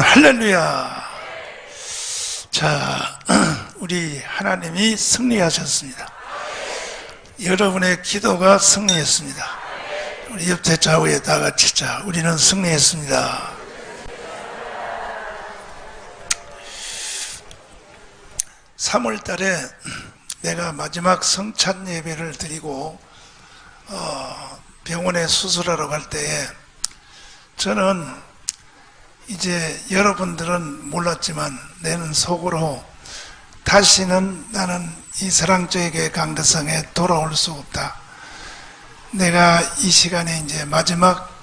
할렐루야. 자, 우리 하나님이 승리하셨습니다. 여러분의 기도가 승리했습니다. 우리 옆에 좌우에 다 같이 자, 우리는 승리했습니다. (3월) 달에 내가 마지막 성찬 예배를 드리고 병원에 수술하러 갈 때에 저는 이제 여러분들은 몰랐지만 내는 속으로 다시는 나는 이 사랑조의 강대상에 돌아올 수 없다. 내가 이 시간에 이제 마지막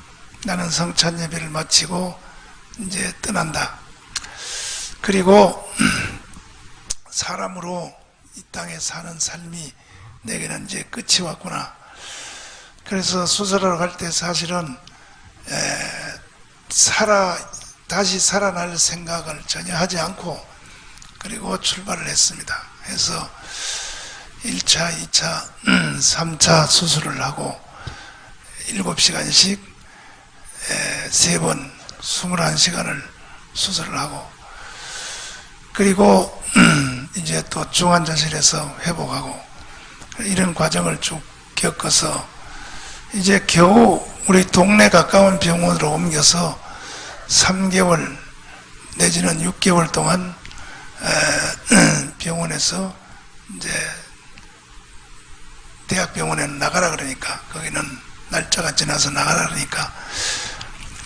나는 성찬 예배를 마치고 이제 떠난다. 그리고 사람으로 이 땅에 사는 삶이 내게는 이제 끝이 왔구나. 그래서 수술하러 갈 때 사실은 다시 살아날 생각을 전혀 하지 않고 그리고 출발을 했습니다. 해서 1차, 2차, 3차 수술을 하고 7시간씩 3번 21시간을 수술을 하고 그리고 이제 또 중환자실에서 회복하고 이런 과정을 쭉 겪어서 이제 겨우 우리 동네 가까운 병원으로 옮겨서 3개월 내지는 6개월 동안 병원에서 이제 대학병원에는 나가라 그러니까 거기는 날짜가 지나서 나가라 그러니까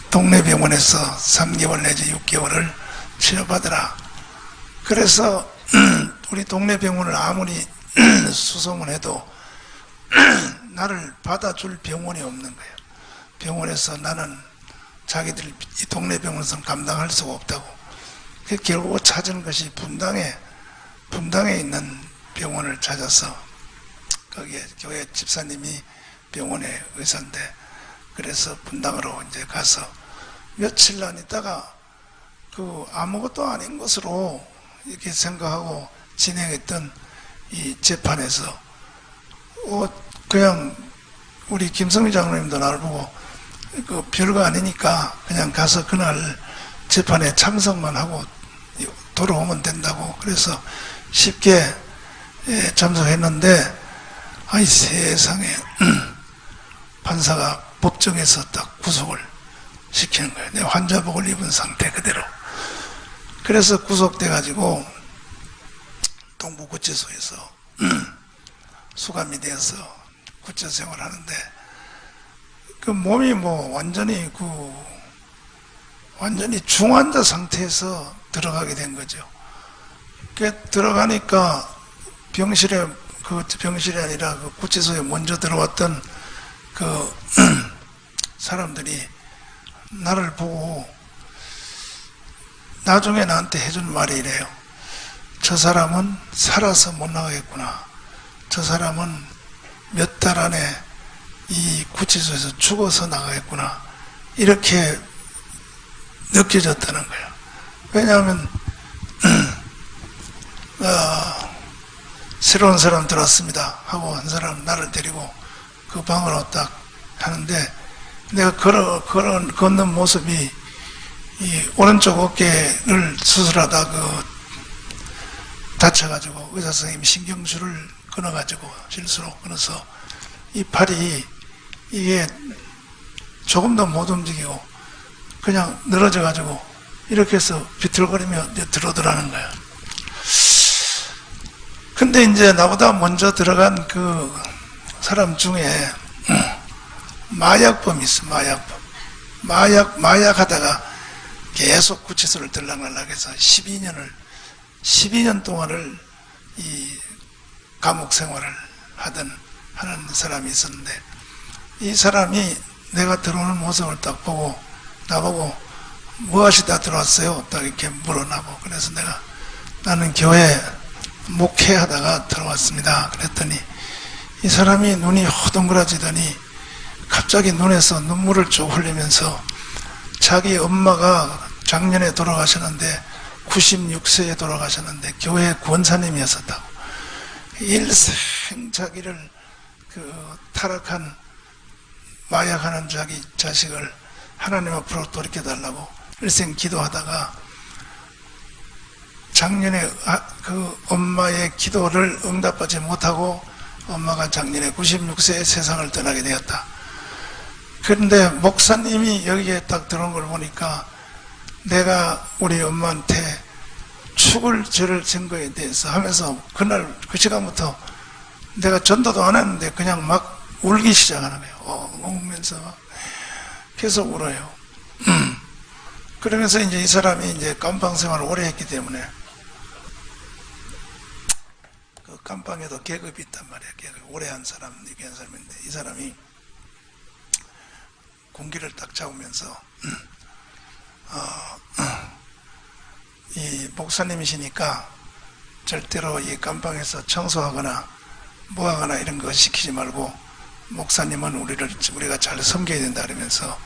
동네 병원에서 3개월 내지 6개월을 치료받으라. 그래서 우리 동네 병원을 아무리 수송을 해도 나를 받아줄 병원이 없는 거예요. 병원에서 나는 자기들 이 동네 병원에서는 감당할 수가 없다고. 결국 찾은 것이 분당에 있는 병원을 찾아서 거기에 교회 집사님이 병원의 의사인데 그래서 분당으로 이제 가서 며칠 안 있다가 그 아무것도 아닌 것으로 이렇게 생각하고 진행했던 이 재판에서 그냥 우리 김성미 장로님도 나를 보고 그 별거 아니니까 그냥 가서 그날 재판에 참석만 하고 돌아오면 된다고 그래서 쉽게 참석했는데 아이 세상에 판사가 법정에서 딱 구속을 시키는 거예요. 내 환자복을 입은 상태 그대로. 그래서 구속돼 가지고 동부구치소에서 수감이 되어서 구치 생활하는데 그 몸이 완전히 중환자 상태에서 들어가게 된 거죠. 그 들어가니까 병실이 아니라 그 구치소에 먼저 들어왔던 그 사람들이 나를 보고 나중에 나한테 해준 말이 이래요. 저 사람은 살아서 못 나가겠구나. 저 사람은 몇 달 안에 이 구치소에서 죽어서 나가겠구나. 이렇게 느껴졌다는 거예요. 왜냐하면 새로운 사람 들어왔습니다 하고 한 사람 나를 데리고 그 방으로 딱 하는데 내가 걷는 모습이 이 오른쪽 어깨를 수술하다 다쳐가지고 의사 선생님이 신경줄을 끊어가지고 실수로 끊어서 이 팔이 이게 조금도 못 움직이고 그냥 늘어져가지고 이렇게 해서 비틀거리며 들어오더라는 거야. 근데 이제 나보다 먼저 들어간 그 사람 중에 마약범이 있어. 마약 하다가 계속 구치소를 들락날락해서 12년 동안을 이 감옥 생활을 하는 사람이 있었는데 이 사람이 내가 들어오는 모습을 딱 보고 나보고 뭐 하시다 들어왔어요? 딱 이렇게 물어나고 그래서 나는 교회 목회하다가 들어왔습니다. 그랬더니 이 사람이 눈이 허둥그라지더니 갑자기 눈에서 눈물을 쭉 흘리면서 자기 엄마가 작년에 돌아가셨는데 96세에 돌아가셨는데 교회 권사님이었었다고. 일생 자기를 타락한 마약하는 자기 자식을 하나님 앞으로 돌이켜달라고 일생 기도하다가 작년에 그 엄마의 기도를 응답받지 못하고 엄마가 작년에 96세에 세상을 떠나게 되었다. 그런데 목사님이 여기에 딱 들어온 걸 보니까 내가 우리 엄마한테 죽을 죄를 진 거에 대해서 하면서 그날 그 시간부터 내가 전도도 안 했는데 그냥 막 울기 시작하는 거예요. 울면서 막 계속 울어요. 그러면서 이제 이 사람이 이제 감방 생활을 오래 했기 때문에 그 감방에도 계급이 있단 말이에요. 계급 오래 한 사람, 이렇게 한 사람인데 이 사람이 공기를 딱 잡으면서 이 목사님이시니까 절대로 이 감방에서 청소하거나 뭐하거나 이런 거 시키지 말고 목사님은 우리가 잘 섬겨야 된다 그러면서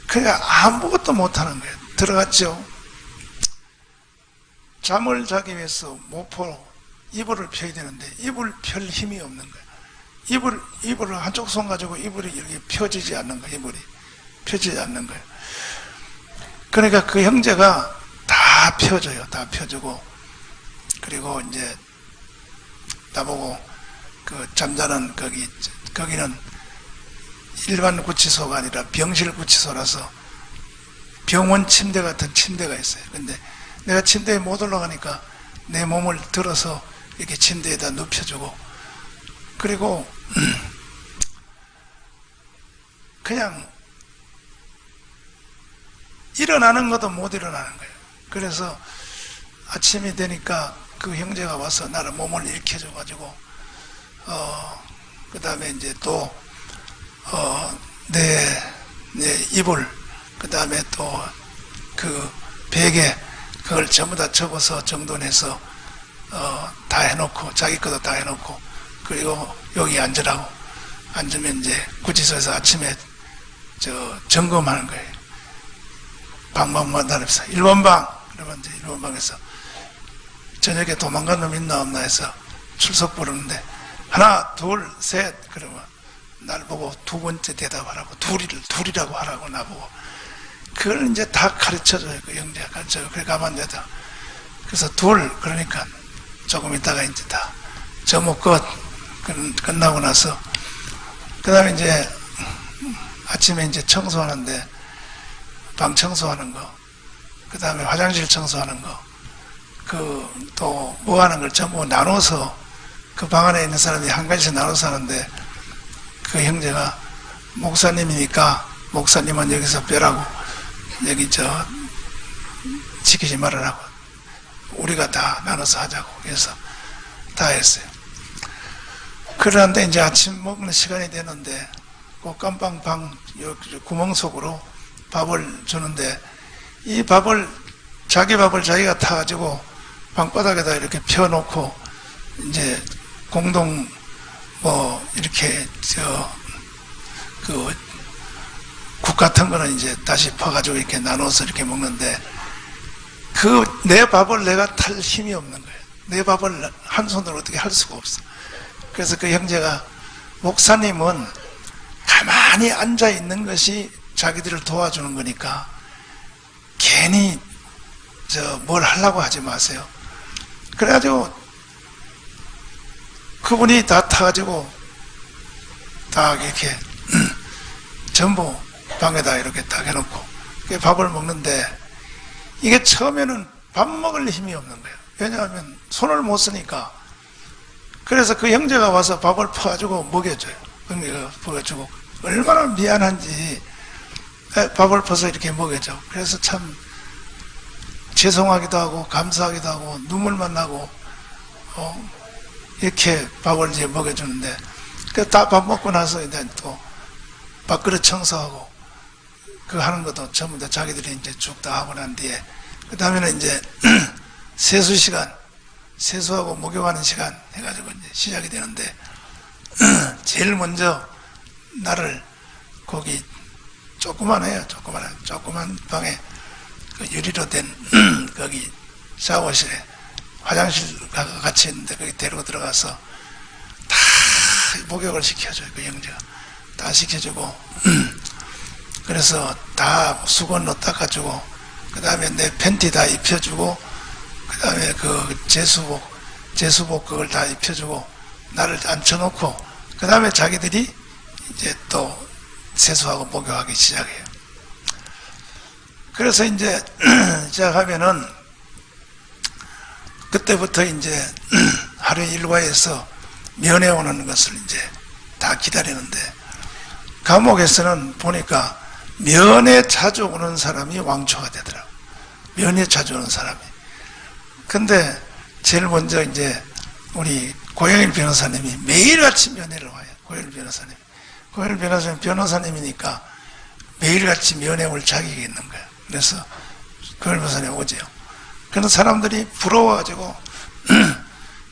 그냥 아무것도 못하는 거예요. 들어갔죠. 잠을 자기 위해서 모포로 이불을 펴야 되는데 이불 펼 힘이 없는 거예요. 이불을 한쪽 손 가지고 이불이 이렇게 펴지지 않는 거예요. 이불이 펴지지 않는 거예요. 그러니까 그 형제가 다 펴져요. 다 펴지고 그리고 이제 나보고 그 잠자는 거기는 일반 구치소가 아니라 병실 구치소라서 병원 침대 같은 침대가 있어요. 근데 내가 침대에 못 올라가니까 내 몸을 들어서 이렇게 침대에다 눕혀주고 그리고 그냥 일어나는 것도 못 일어나는 거예요. 그래서 아침이 되니까 그 형제가 와서 나를 몸을 일으켜줘 가지고 그 다음에 이제 또 내 이불 그 다음에 또 그 베개 그걸 전부 다 접어서 정돈해서 다 해놓고 자기 것도 다 해놓고 그리고 여기 앉으라고 앉으면 이제 구치소에서 아침에 점검하는 거예요. 방마다 그래서 1번 방 그러면 이제 1번 방에서 저녁에 도망간 놈 있나 없나 해서 출석 부르는데 하나 둘 셋 그러면 날 보고 두 번째 대답하라고 둘이라고 하라고 나보고 그걸 이제 다 가르쳐줘요. 그 형제가 가르쳐요. 그래 가만 둬다. 그래서 둘 그러니까 조금 있다가 이제 다 점호 끝 끝나고 나서 그 다음에 이제 아침에 이제 청소하는데 방 청소하는 거 그 다음에 화장실 청소하는 거 그 또 뭐 하는 걸 전부 나눠서 그 방 안에 있는 사람이 한 가지씩 나눠서 하는데 그 형제가 목사님이니까 목사님은 여기서 빼라고 여기 지키지 말으라고 우리가 다 나눠서 하자고 해서 다 했어요. 그런데 이제 아침 먹는 시간이 되는데 그 깜빵방 구멍 속으로 밥을 주는데 이 밥을 자기 밥을 자기가 타가지고 방바닥에다 이렇게 펴놓고 이제 공동 뭐 이렇게 국 같은 거는 이제 다시 퍼가지고 이렇게 나눠서 이렇게 먹는데 그 내 밥을 내가 탈 힘이 없는 거예요. 내 밥을 한 손으로 어떻게 할 수가 없어. 그래서 그 형제가 목사님은 가만히 앉아 있는 것이 자기들을 도와주는 거니까 괜히 뭘 하려고 하지 마세요. 그래가지고 그분이 다 타가지고 다 이렇게 전부 방에다 이렇게 딱 해놓고 밥을 먹는데 이게 처음에는 밥 먹을 힘이 없는 거예요. 왜냐하면 손을 못 쓰니까. 그래서 그 형제가 와서 밥을 퍼가지고 먹여줘요. 형제가 먹여주고 얼마나 미안한지 밥을 퍼서 이렇게 먹여줘. 그래서 참 죄송하기도 하고 감사하기도 하고 눈물만 나고 이렇게 밥을 이제 먹여주는데 다 밥 먹고 나서 이제 또 밥그릇 청소하고 그 하는 것도 전부 다 자기들이 이제 쭉 다 하고 난 뒤에 그 다음에는 이제 세수 시간 세수하고 목욕하는 시간 해가지고 이제 시작이 되는데 제일 먼저 나를 거기 조그만해요. 조그만 방에 그 유리로 된 거기 샤워실에 화장실 같이 있는데 거기 데리고 들어가서 다 목욕을 시켜줘요. 그 형제가 다 시켜주고 그래서 다 수건으로 닦아주고 그 다음에 내 팬티 다 입혀주고 그 다음에 그 제수복 그걸 다 입혀주고 나를 앉혀놓고 그 다음에 자기들이 이제 또 세수하고 목욕하기 시작해요. 그래서 이제 시작하면은 그때부터 이제 하루에 일과에서 면회 오는 것을 이제 다 기다리는데, 감옥에서는 보니까 면회 자주 오는 사람이 왕초가 되더라고. 면회 자주 오는 사람이. 근데 제일 먼저 이제 우리 고영일 변호사님이 매일같이 면회를 와요. 고영일 변호사님. 고영일 변호사님이니까 매일같이 면회 올 자격이 있는 거예요. 그래서 고영일 변호사님 오지요. 그런 사람들이 부러워가지고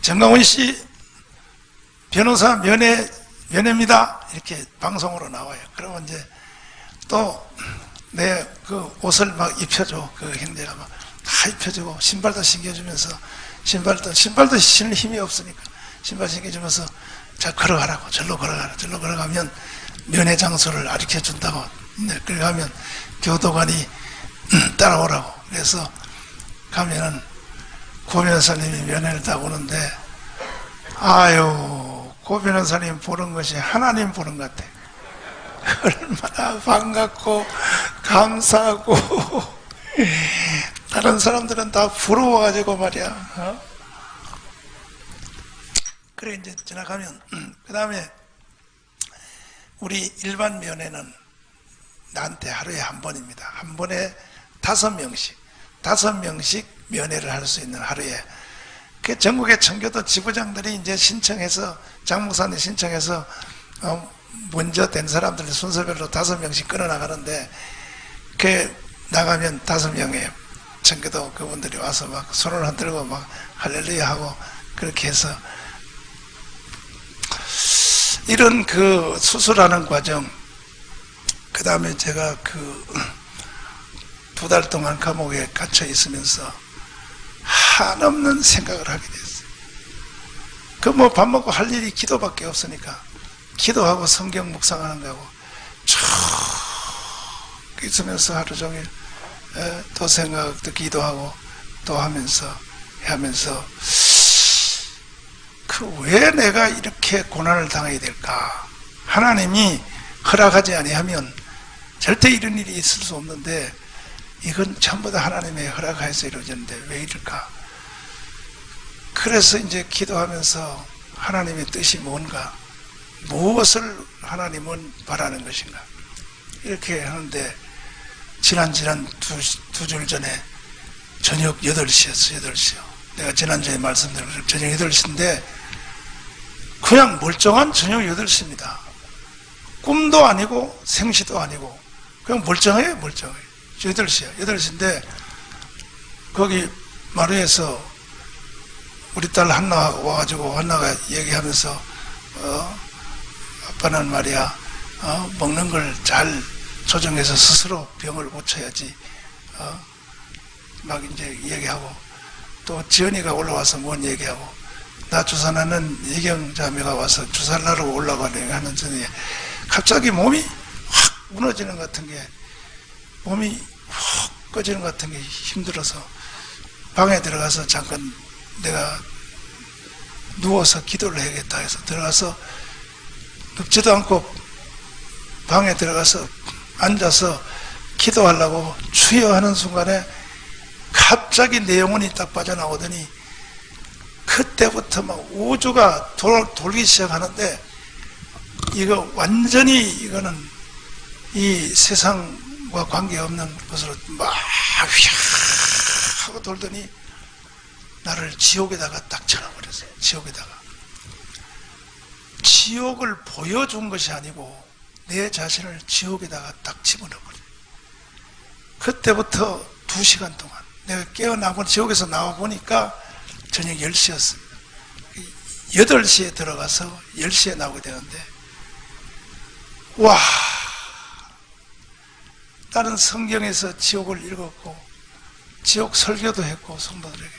정강훈 씨 변호사 면회입니다. 이렇게 방송으로 나와요. 그러면 이제 또 내 그 옷을 막 입혀줘. 그 형제가 막 다 입혀주고 신발도 신겨주면서 신발도 신을 힘이 없으니까 신발 신겨주면서 자 걸어가라고, 절로 걸어가면 면회 장소를 가르쳐 준다고. 그래 가면 교도관이 따라오라고. 그래서 가면은 고 변호사님이 면회를 딱 오는데, 아유, 고 변호사님 보는 것이 하나님 보는 것 같아. 얼마나 반갑고 감사하고 다른 사람들은 다 부러워가지고 말이야. 그래 이제 지나가면 그 다음에 우리 일반 면회는 나한테 하루에 한 번입니다. 한 번에 5명씩 면회를 할 수 있는 하루에. 그 전국의 청교도 지부장들이 이제 신청해서, 장목사님 신청해서 먼저 된 사람들 순서별로 5명씩 끌어나가는데, 그 나가면 5명의 청교도 그분들이 와서 막 손을 흔들고 막 할렐루야 하고 그렇게 해서, 이런 그 수술하는 과정, 그 다음에 제가 그 2달 동안 감옥에 갇혀 있으면서 한없는 생각을 하게 됐어요. 그 뭐 밥 먹고 할 일이 기도밖에 없으니까 기도하고 성경 묵상하는 거고 쭉 있으면서 하루 종일 또 생각, 또 기도하고 또 하면서 그 왜 내가 이렇게 고난을 당해야 될까? 하나님이 허락하지 아니하면 절대 이런 일이 있을 수 없는데 이건 전부 다 하나님의 허락하여서 이루어졌는데 왜 이럴까? 그래서 이제 기도하면서 하나님의 뜻이 뭔가, 무엇을 하나님은 바라는 것인가, 이렇게 하는데, 지난 두 줄 전에 저녁 8시요. 내가 지난주에 말씀드린 저녁 8시인데 그냥 멀쩡한 저녁 8시입니다. 꿈도 아니고 생시도 아니고 그냥 멀쩡해요. 8시인데 거기 마루에서 우리 딸 한나 와가지고, 한나가 얘기하면서 아빠는 말이야 먹는 걸 잘 조정해서 스스로 병을 고쳐야지, 막 이제 얘기하고, 또 지연이가 올라와서 뭔 얘기하고, 나 주산하는 이경 자매가 와서 주산하러 올라가려고 하는 전에 갑자기 몸이 확 무너지는 것 같은 게, 몸이 확 꺼지는 것 같은 게 힘들어서 방에 들어가서 잠깐 내가 누워서 기도를 해야겠다 해서 들어가서 눕지도 않고 방에 들어가서 앉아서 기도하려고 추여하는 순간에 갑자기 내 영혼이 딱 빠져나오더니 그때부터 막 우주가 돌기 시작하는데, 이거 완전히 이거는 이 세상과 관계없는 것으로 막 휘 하고 돌더니 나를 지옥에다가 딱 쳐놔버렸어요. 지옥을 보여준 것이 아니고 내 자신을 지옥에다가 딱 집어넣어버려요. 그때부터 2시간 동안 내가 깨어나고 지옥에서 나와보니까 저녁 10시였습니다. 8시에 들어가서 10시에 나오게 되는데, 와, 나는 성경에서 지옥을 읽었고 지옥 설교도 했고 성도들에게.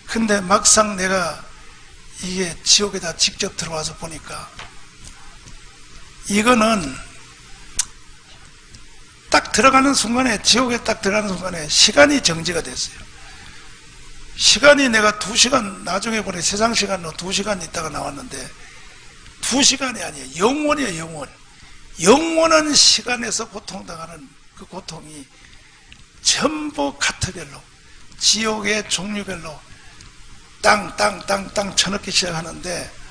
근데 막상 내가 이게 지옥에다 직접 들어와서 보니까 이거는 딱 들어가는 순간에, 지옥에 딱 들어가는 순간에 시간이 정지가 됐어요. 시간이 내가 2시간, 나중에 보니 세상 시간으로 2시간 있다가 나왔는데 2시간이 아니에요. 영원이에요, 영원. 영원한 시간에서 고통당하는 그 고통이 전부 카트별로, 지옥의 종류별로 땅 쳐넣기 시작하는데,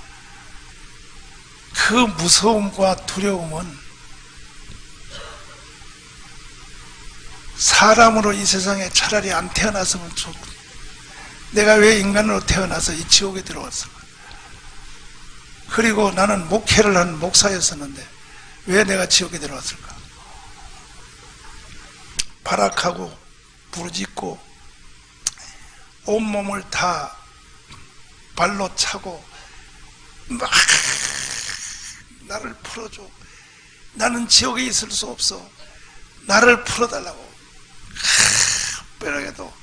그 무서움과 두려움은 사람으로 이 세상에 차라리 안 태어났으면 좋고, 내가 왜 인간으로 태어나서 이 지옥에 들어왔을까? 그리고 나는 목회를 하는 목사였었는데 왜 내가 지옥에 들어왔을까? 발악하고 부르짖고 온몸을 다 발로 차고 막 나를 풀어줘. 나는 지옥에 있을 수 없어. 나를 풀어달라고. 뼈라게도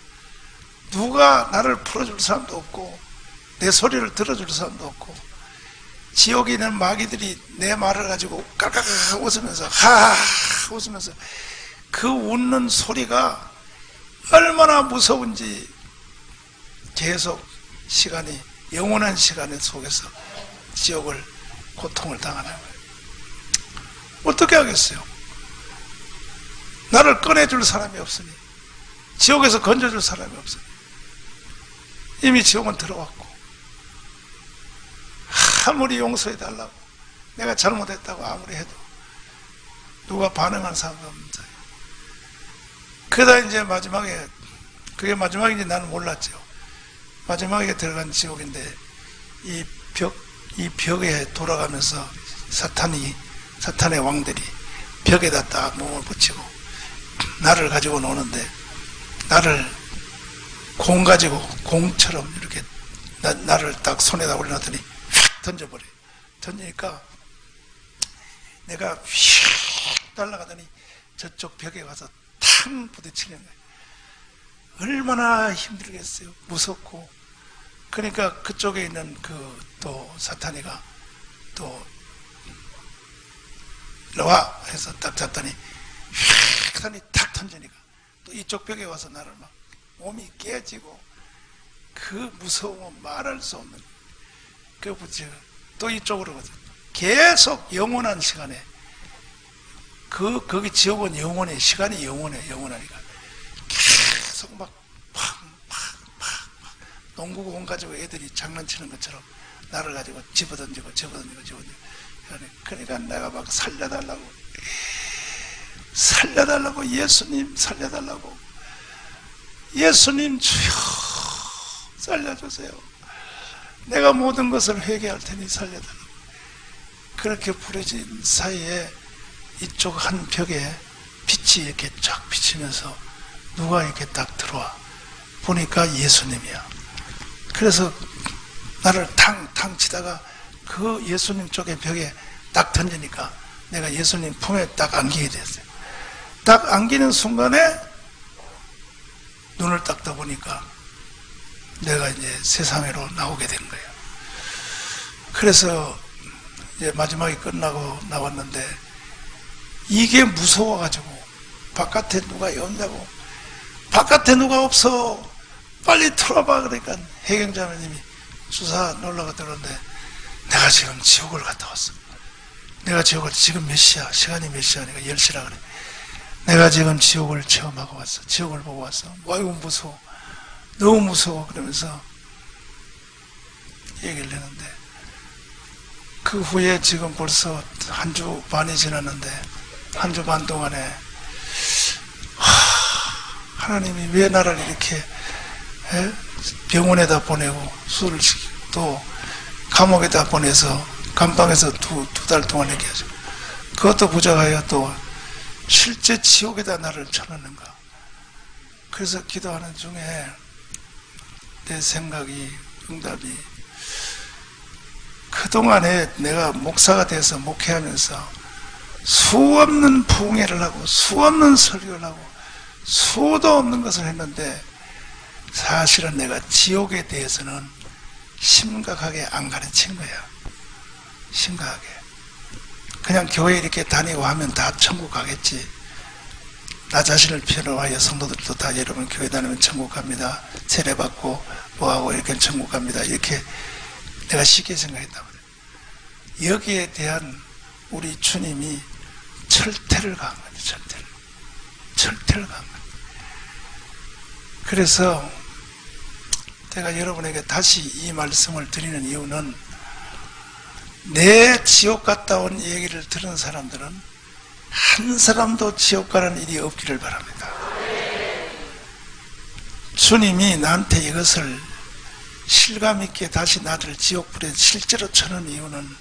누가 나를 풀어줄 사람도 없고 내 소리를 들어줄 사람도 없고, 지옥에 있는 마귀들이 내 말을 가지고 깔깔깔 웃으면서 하하 웃으면서 그 웃는 소리가 얼마나 무서운지 계속 시간이, 영원한 시간 속에서 지옥을, 고통을 당하는 거예요. 어떻게 하겠어요? 나를 꺼내줄 사람이 없으니, 지옥에서 건져줄 사람이 없으니, 이미 지옥은 들어왔고, 아무리 용서해달라고, 내가 잘못했다고 아무리 해도 누가 반응하는 사람도 없는 사이에, 그러다 이제 마지막에, 그게 마지막인지 나는 몰랐죠. 마지막에 들어간 지옥인데 이 벽에 돌아가면서 사탄의 왕들이 벽에다 딱 몸을 붙이고 나를 가지고 노는데, 나를 공 가지고 공처럼 이렇게 나를 딱 손에다 올려놨더니 휙 던져버려. 던지니까 내가 휙 날아가더니 저쪽 벽에 가서 탕 부딪히는 거예요. 얼마나 힘들겠어요. 무섭고. 그러니까 그쪽에 있는 또 사탄이가 또 일로와 해서 딱 잡더니 휙 하더니 탁 던지니까 또 이쪽 벽에 와서 나를 막 몸이 깨지고, 그 무서움은 말할 수 없는, 그 부딪히고 또 이쪽으로 가서 계속 영원한 시간에, 거기 지옥은 영원해. 시간이 영원하니까 계속 막 농구공 가지고 애들이 장난치는 것처럼 나를 가지고 집어던지고 그러니까 내가 막 살려달라고 예수님 살려달라고, 예수님 주여 살려주세요. 내가 모든 것을 회개할 테니 살려달라고. 그렇게 부르짖은 사이에 이쪽 한 벽에 빛이 이렇게 쫙 비치면서 누가 이렇게 딱 들어와 보니까 예수님이야. 그래서 나를 탕 치다가 그 예수님 쪽의 벽에 딱 던지니까 내가 예수님 품에 딱 안기게 됐어요. 딱 안기는 순간에 눈을 딱 떠보니까 내가 이제 세상으로 나오게 된 거예요. 그래서 이제 마지막에 끝나고 나왔는데, 이게 무서워가지고 바깥에 누가 없냐고, 바깥에 누가 없어 빨리 들어와봐. 그러니까 해경자매님이 수사 놀러가 들었는데, 내가 지금 지옥을 갔다 왔어. 내가 지옥을, 지금 몇 시야? 시간이 몇 시야? 내가 10시라 그래. 내가 지금 지옥을 체험하고 왔어. 지옥을 보고 왔어. 아이고 무서워. 너무 무서워. 그러면서 얘기를 했는데, 그 후에 지금 벌써 한 주 반이 지났는데, 한 주 반 동안에 하나님이 왜 나를 이렇게 병원에다 보내고 수술을 시키고 또 감옥에다 보내서 감방에서 두 달 동안 이렇게 하죠. 그것도 부족하여 또 실제 지옥에다 나를 쳐넣는가. 그래서 기도하는 중에 내 생각이, 응답이, 그동안에 내가 목사가 돼서 목회하면서 수없는 부흥회를 하고 수없는 설교를 하고 수도 없는 것을 했는데, 사실은 내가 지옥에 대해서는 심각하게 안 가르친 거야. 심각하게. 그냥 교회 이렇게 다니고 하면 다 천국 가겠지. 나 자신을 필요로 하여 성도들도 다 여러분 교회 다니면 천국 갑니다. 세례받고 뭐하고 이렇게 천국 갑니다. 이렇게 내가 쉽게 생각했단 말이에요. 여기에 대한 우리 주님이 철퇴를 가한 거죠. 철퇴를 가한 거예요. 그래서 제가 여러분에게 다시 이 말씀을 드리는 이유는 내 지옥 갔다 온 얘기를 들은 사람들은 한 사람도 지옥 가는 일이 없기를 바랍니다. 주님이 나한테 이것을 실감 있게 다시 나를 지옥불에 실제로 쳐는 이유는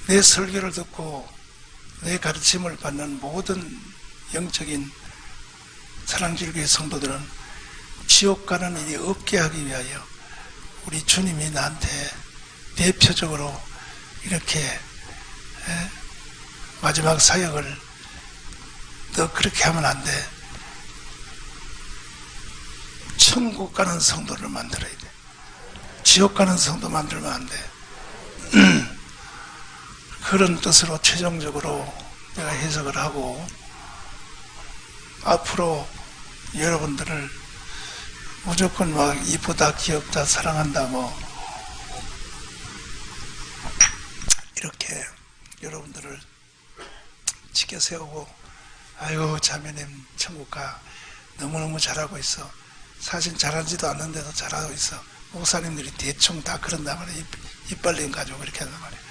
내 설교를 듣고 내 가르침을 받는 모든 영적인 사랑질교회 성도들은 지옥 가는 일이 없게 하기 위하여 우리 주님이 나한테 대표적으로 이렇게 마지막 사역을 너 그렇게 하면 안 돼. 천국 가는 성도를 만들어야 돼. 지옥 가는 성도 만들면 안 돼. 그런 뜻으로 최종적으로 내가 해석을 하고 앞으로 여러분들을 무조건 막 이쁘다, 귀엽다, 사랑한다 뭐 이렇게 여러분들을 지켜 세우고 아이고 자매님 천국 가 너무너무 잘하고 있어. 사실 잘하지도 않는데도 잘하고 있어. 목사님들이 대충 다 그런단 말이에요. 이빨림 가지고 그렇게 한단 말이에요.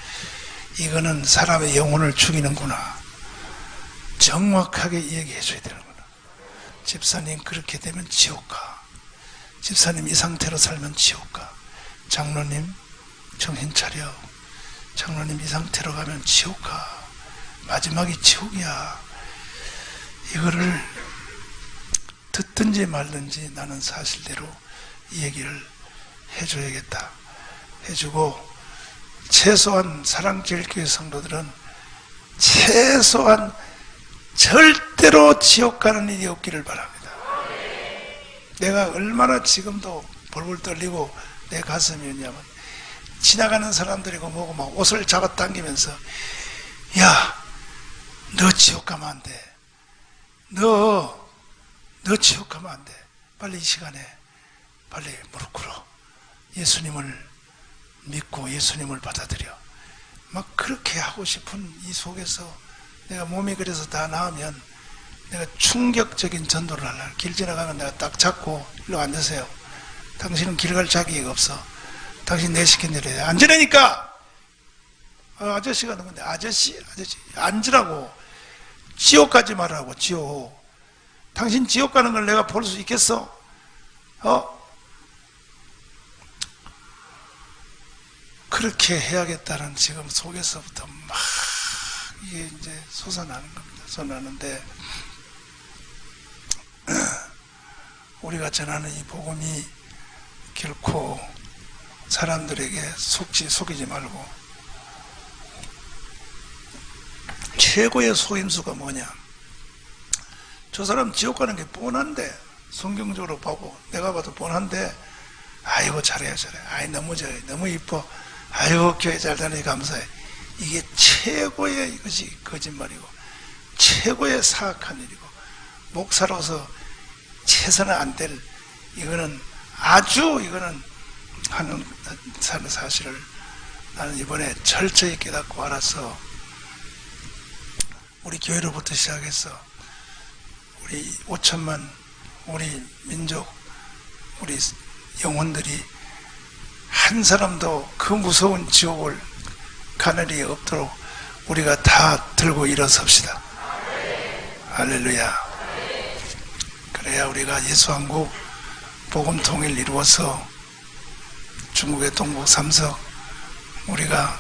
이거는 사람의 영혼을 죽이는구나. 정확하게 얘기해 줘야 되는구나. 집사님 그렇게 되면 지옥 가. 집사님 이 상태로 살면 지옥 가. 장로님 정신 차려. 장로님 이 상태로 가면 지옥 가. 마지막이 지옥이야. 이거를 듣든지 말든지 나는 사실대로 이 얘기를 해줘야겠다. 해주고 최소한 사랑제일교회 성도들은 최소한 절대로 지옥 가는 일이 없기를 바랍니다. 내가 얼마나 지금도 벌벌 떨리고 내 가슴이었냐면 지나가는 사람들이고 뭐고 막 옷을 잡아당기면서 야, 너 지옥 가면 안 돼. 너 지옥 가면 안 돼. 빨리 이 시간에 빨리 무릎 꿇어. 예수님을 믿고 예수님을 받아들여. 막 그렇게 하고 싶은 이 속에서 내가 몸이 그래서 다 나으면 내가 충격적인 전도를 하려고. 길 지나가면 내가 딱 잡고 일로 앉으세요. 당신은 길 갈 자격이 없어. 당신 내 시킨 대로 해. 앉으라니까. 아저씨가 누군데? 아저씨 앉으라고. 지옥 가지 말라고. 지옥. 당신 지옥 가는 걸 내가 볼 수 있겠어? 그렇게 해야겠다는 지금 속에서부터 막 이게 이제 솟아나는 겁니다. 솟아나는데 우리가 전하는 이 복음이 결코 사람들에게 속이지 말고 최고의 속임수가 뭐냐? 저 사람 지옥 가는 게 뻔한데 성경적으로 보고 내가 봐도 뻔한데 아이고 잘해 아이 너무 잘해 너무 이뻐 아이고 교회 잘 다니니 감사해. 이게 최고의 이것이 거짓말이고 최고의 사악한 일이고 목사로서 최선은 안 될 이거는 아주 이거는 하는 사실을 나는 이번에 철저히 깨닫고 알아서 우리 교회로부터 시작해서 우리 5천만 우리 민족 우리 영혼들이 한 사람도 그 무서운 지옥을 가는 일이 없도록 우리가 다 들고 일어섭시다. 할렐루야. 그래야 우리가 예수한국 복음 통일 이루어서 중국의 동북 삼석 우리가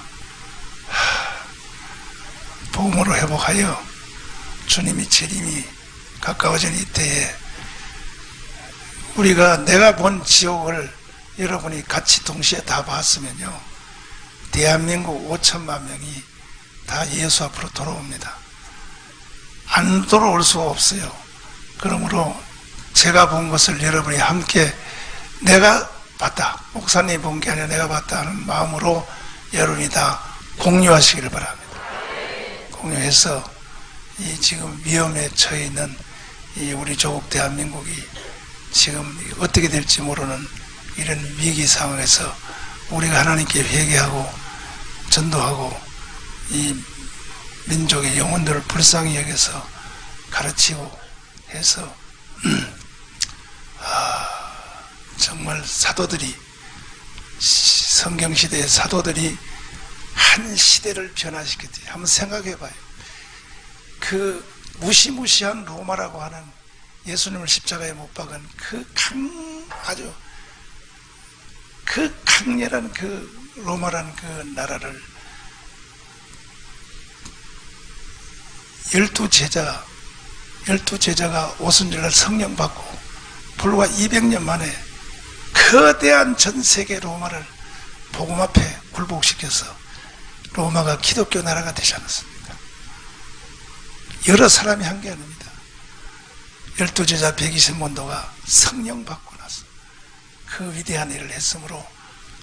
복음으로 회복하여 주님이 재림이 가까워진 이때에 우리가 내가 본 지옥을 여러분이 같이 동시에 다 봤으면요 대한민국 5천만 명이 다 예수 앞으로 돌아옵니다. 안 돌아올 수가 없어요. 그러므로 제가 본 것을 여러분이 함께 내가 봤다 목사님이 본 게 아니라 내가 봤다 하는 마음으로 여러분이 다 공유하시기를 바랍니다. 공유해서 이 지금 위험에 처해 있는 이 우리 조국 대한민국이 지금 어떻게 될지 모르는 이런 위기 상황에서 우리가 하나님께 회개하고 전도하고 이 민족의 영혼들을 불쌍히 여겨서 가르치고 해서 정말 사도들이 성경시대의 사도들이 한 시대를 변화시켰지. 한번 생각해 봐요. 그 무시무시한 로마라고 하는 예수님을 십자가에 못 박은 아주 강렬한 로마라는 그 나라를 12제자가 오순절날 성령 받고 불과 200년 만에 거대한 전 세계 로마를 복음 앞에 굴복시켜서 로마가 기독교 나라가 되지 않았습니까? 여러 사람이 한 게 아닙니다. 12제자 120문도가 성령 받고 나서 그 위대한 일을 했으므로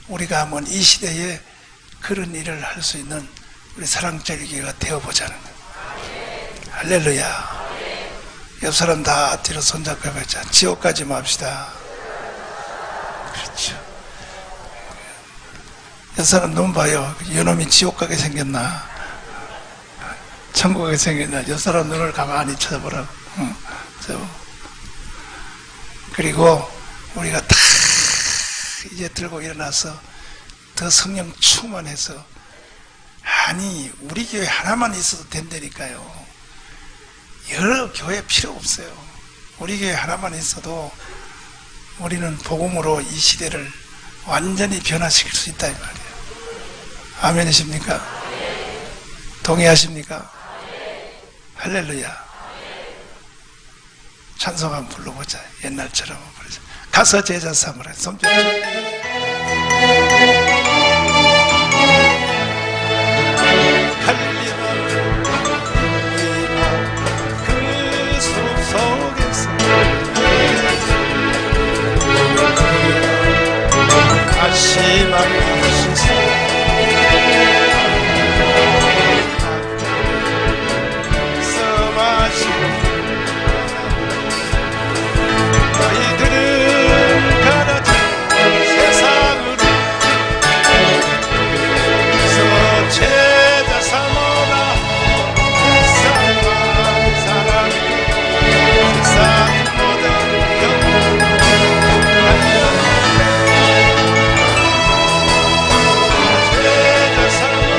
우리가 한번 이 시대에 그런 일을 할 수 있는 우리 사랑절기가 되어보자는 거예요. 할렐루야. 옆 사람 다 뒤로 손잡고 해보자. 지옥 가지 맙시다. 그렇죠. 옆 사람 눈 봐요. 이놈이 지옥 가게 생겼나? 천국 가게 생겼나? 옆 사람 눈을 가만히 쳐다보라고. 그리고 우리가 다 이제 들고 일어나서 더 성령 충만해서, 아니 우리 교회 하나만 있어도 된다니까요. 여러 교회 필요 없어요. 우리 교회 하나만 있어도 우리는 복음으로 이 시대를 완전히 변화시킬 수 있다 이 말이에요. 아멘이십니까? 동의하십니까? 할렐루야. 찬송 한번 불러보자. 옛날처럼 한번 부르자. 가서 제자 삼으라. 손짓. 그 숲속에서 다시 만나시소. 너희들은 가라져 세상으로 서 제자 삼으라. 세상만 사랑 세상 모든 영혼 제자 삼으라.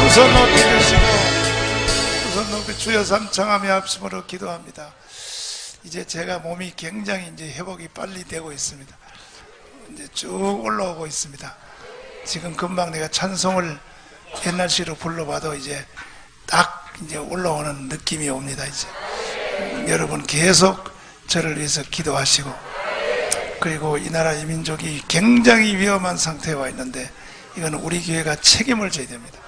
우선 높이 드시고 우선 높이 주여 삼창하며 합심으로 기도합니다. 이제 제가 몸이 굉장히 이제 회복이 빨리 되고 있습니다. 이제 쭉 올라오고 있습니다. 지금 금방 내가 찬송을 옛날식으로 불러봐도 이제 딱 이제 올라오는 느낌이 옵니다. 이제 여러분 계속 저를 위해서 기도하시고, 그리고 이 나라 이 민족이 굉장히 위험한 상태에 와 있는데 이건 우리 교회가 책임을 져야 됩니다.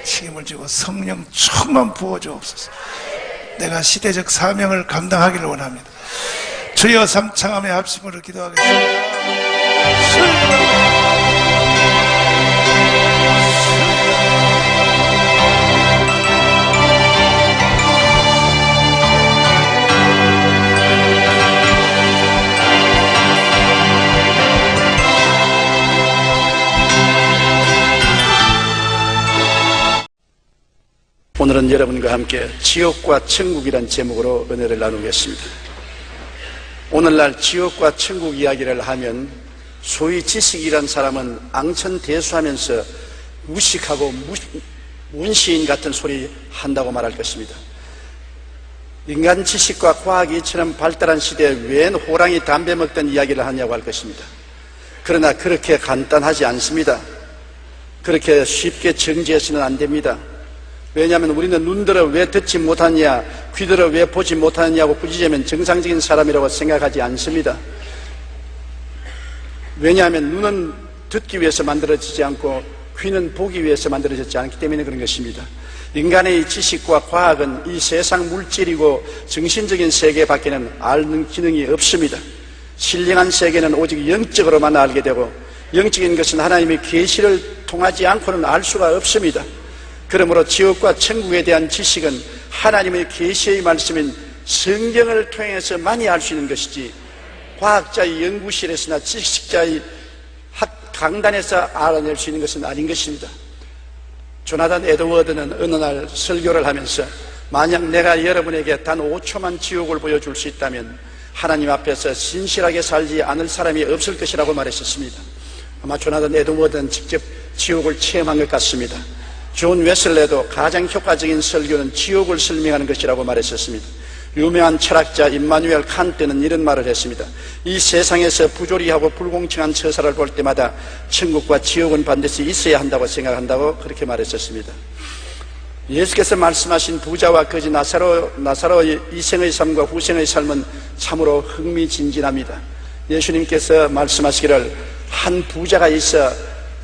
책임을 지고 성령 충만 부어주옵소서. 내가 시대적 사명을 감당하기를 원합니다. 주여 삼창함의 합심으로 기도하겠습니다. 오늘은 여러분과 함께 지옥과 천국이란 제목으로 은혜를 나누겠습니다. 오늘날 지옥과 천국 이야기를 하면 소위 지식이란 사람은 앙천대수하면서 무식하고 문시인 같은 소리 한다고 말할 것입니다. 인간 지식과 과학이 이처럼 발달한 시대에 웬 호랑이 담배 먹던 이야기를 하냐고 할 것입니다. 그러나 그렇게 간단하지 않습니다. 그렇게 쉽게 정지해서는 안 됩니다. 왜냐하면 우리는 눈들어 왜 듣지 못하느냐, 귀들어 왜 보지 못하느냐고 꾸짖으면 정상적인 사람이라고 생각하지 않습니다. 왜냐하면 눈은 듣기 위해서 만들어지지 않고 귀는 보기 위해서 만들어졌지 않기 때문에 그런 것입니다. 인간의 지식과 과학은 이 세상 물질이고 정신적인 세계 밖에는 아는 기능이 없습니다. 신령한 세계는 오직 영적으로만 알게 되고, 영적인 것은 하나님의 계시를 통하지 않고는 알 수가 없습니다. 그러므로 지옥과 천국에 대한 지식은 하나님의 계시의 말씀인 성경을 통해서 많이 알 수 있는 것이지, 과학자의 연구실에서나 지식자의 강단에서 알아낼 수 있는 것은 아닌 것입니다. 조나단 에드워드는 어느 날 설교를 하면서 만약 내가 여러분에게 단 5초만 지옥을 보여줄 수 있다면 하나님 앞에서 신실하게 살지 않을 사람이 없을 것이라고 말했었습니다. 아마 조나단 에드워드는 직접 지옥을 체험한 것 같습니다. 존 웨슬레도 가장 효과적인 설교는 지옥을 설명하는 것이라고 말했었습니다. 유명한 철학자 임마누엘 칸트는 이런 말을 했습니다. 이 세상에서 부조리하고 불공평한 처사를 볼 때마다 천국과 지옥은 반드시 있어야 한다고 생각한다고 그렇게 말했었습니다. 예수께서 말씀하신 부자와 거지 나사로의 이생의 삶과 후생의 삶은 참으로 흥미진진합니다. 예수님께서 말씀하시기를 한 부자가 있어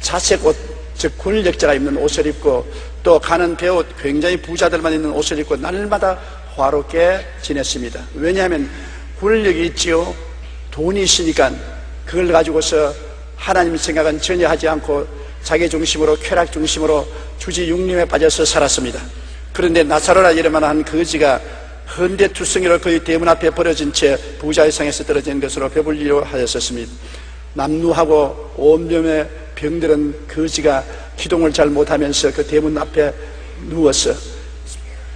자색 옷, 즉 권력자가 입는 옷을 입고 또 가는 배옷, 굉장히 부자들만 입는 옷을 입고 날마다 화롭게 지냈습니다. 왜냐하면 권력이 있지요, 돈이 있으니까 그걸 가지고서 하나님 생각은 전혀 하지 않고 자기 중심으로, 쾌락 중심으로 주지육림에 빠져서 살았습니다. 그런데 나사로라 이름만한 거지가 헌데투성이로 거의 대문 앞에 버려진 채 부자의 상에서 떨어진 것으로 배불리려 하였었습니다. 남루하고 온몸에 병들은 거지가 기동을 잘 못하면서 그 대문 앞에 누워서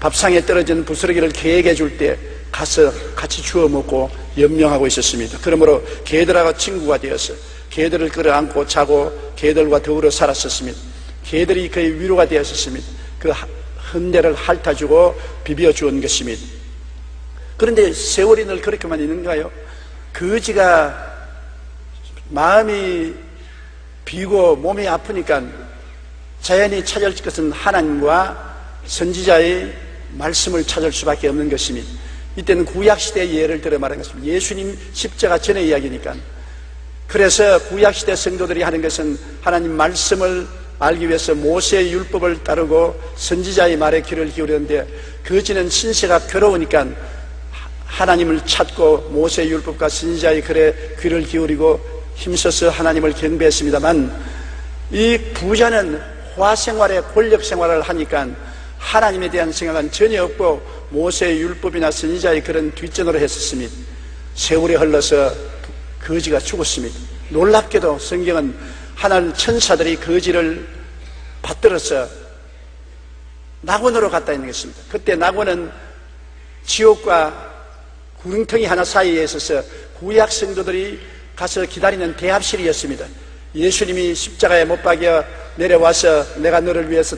밥상에 떨어진 부스러기를 개에게 줄 때 가서 같이 주워 먹고 연명하고 있었습니다. 그러므로 개들하고 친구가 되어서 개들을 끌어안고 자고 개들과 더불어 살았었습니다. 개들이 그의 위로가 되었었습니다. 그 헌대를 핥아주고 비벼주온 것입니다. 그런데 세월이 늘 그렇게만 있는가요? 거지가 마음이 비고 몸이 아프니까 자연히 찾을 것은 하나님과 선지자의 말씀을 찾을 수밖에 없는 것입니다. 이때는 구약시대의 예를 들어 말하는 것입니다. 예수님 십자가 전의 이야기니까. 그래서 구약시대 성도들이 하는 것은 하나님 말씀을 알기 위해서 모세의 율법을 따르고 선지자의 말에 귀를 기울였는데, 거지는 신세가 괴로우니까 하나님을 찾고 모세의 율법과 선지자의 글에 귀를 기울이고 힘써서 하나님을 경배했습니다만, 이 부자는 화생활에 권력생활을 하니까 하나님에 대한 생각은 전혀 없고 모세의 율법이나 선지자의 그런 뒷전으로 했었습니다. 세월이 흘러서 거지가 죽었습니다. 놀랍게도 성경은 하나님 천사들이 거지를 받들어서 낙원으로 갔다 있는 것입니다. 그때 낙원은 지옥과 구릉텅이 하나 사이에 있어서 구약 성도들이 가서 기다리는 대합실이었습니다. 예수님이 십자가에 못 박여 내려와서 내가 너를 위해서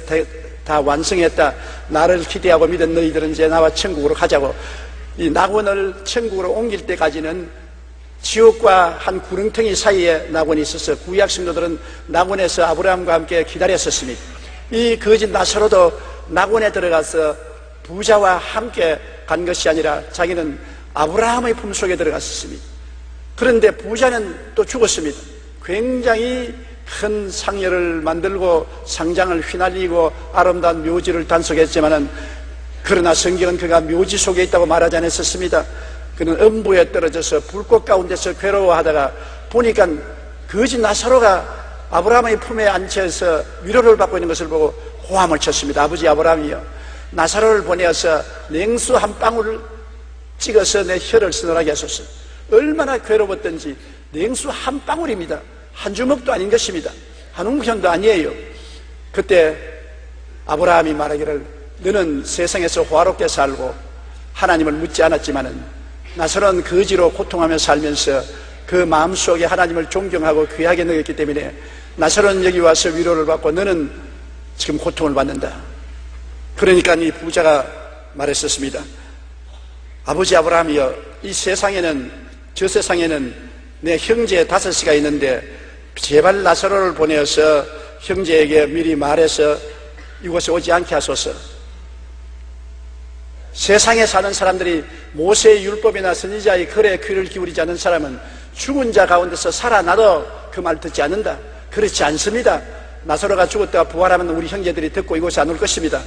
다 완성했다, 나를 기대하고 믿은 너희들은 이제 나와 천국으로 가자고, 이 낙원을 천국으로 옮길 때까지는 지옥과 한 구릉텅이 사이에 낙원이 있어서 구약 성도들은 낙원에서 아브라함과 함께 기다렸었습니다. 이 거짓 나사로도 낙원에 들어가서 부자와 함께 간 것이 아니라 자기는 아브라함의 품속에 들어갔었습니다. 그런데 부자는 또 죽었습니다. 굉장히 큰 상여를 만들고 상장을 휘날리고 아름다운 묘지를 단속했지만은, 그러나 성경은 그가 묘지 속에 있다고 말하지 않았었습니다. 그는 음부에 떨어져서 불꽃 가운데서 괴로워하다가 보니까 거지 나사로가 아브라함의 품에 앉혀서 위로를 받고 있는 것을 보고 호함을 쳤습니다. 아버지 아브라함이여, 나사로를 보내어서 냉수 한 방울을 찍어서 내 혀를 서늘하게 하소서. 얼마나 괴로웠던지. 냉수 한 방울입니다. 한 주먹도 아닌 것입니다. 한 웅편도 아니에요. 그때 아브라함이 말하기를, 너는 세상에서 화롭게 살고 하나님을 묻지 않았지만은 나사로는 거지로 고통하며 살면서 그 마음속에 하나님을 존경하고 귀하게 여겼기 때문에 나사로는 여기 와서 위로를 받고 너는 지금 고통을 받는다. 그러니까 이 부자가 말했었습니다. 아버지 아브라함이여, 이 세상에는, 저 세상에는 내 형제 5이가 있는데 제발 나사로를 보내어서 형제에게 미리 말해서 이곳에 오지 않게 하소서. 세상에 사는 사람들이 모세의 율법이나 선지자의 글에 귀를 기울이지 않는 사람은 죽은 자 가운데서 살아나도 그 말 듣지 않는다. 그렇지 않습니다. 나사로가 죽었다가 부활하면 우리 형제들이 듣고 이곳에 안 올 것입니다.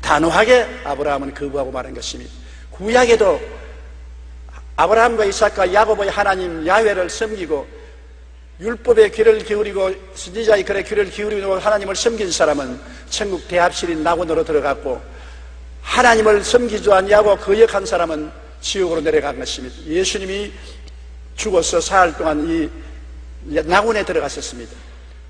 단호하게 아브라함은 거부하고 말한 것입니다. 구약에도 아브라함과 이삭과 야곱의 하나님 야훼를 섬기고 율법의 귀를 기울이고 선지자의 글에 귀를 기울이고 하나님을 섬긴 사람은 천국 대합실인 낙원으로 들어갔고, 하나님을 섬기지 아니하고 거역한 사람은 지옥으로 내려간 것입니다. 예수님이 죽어서 사흘 동안 이 낙원에 들어갔었습니다.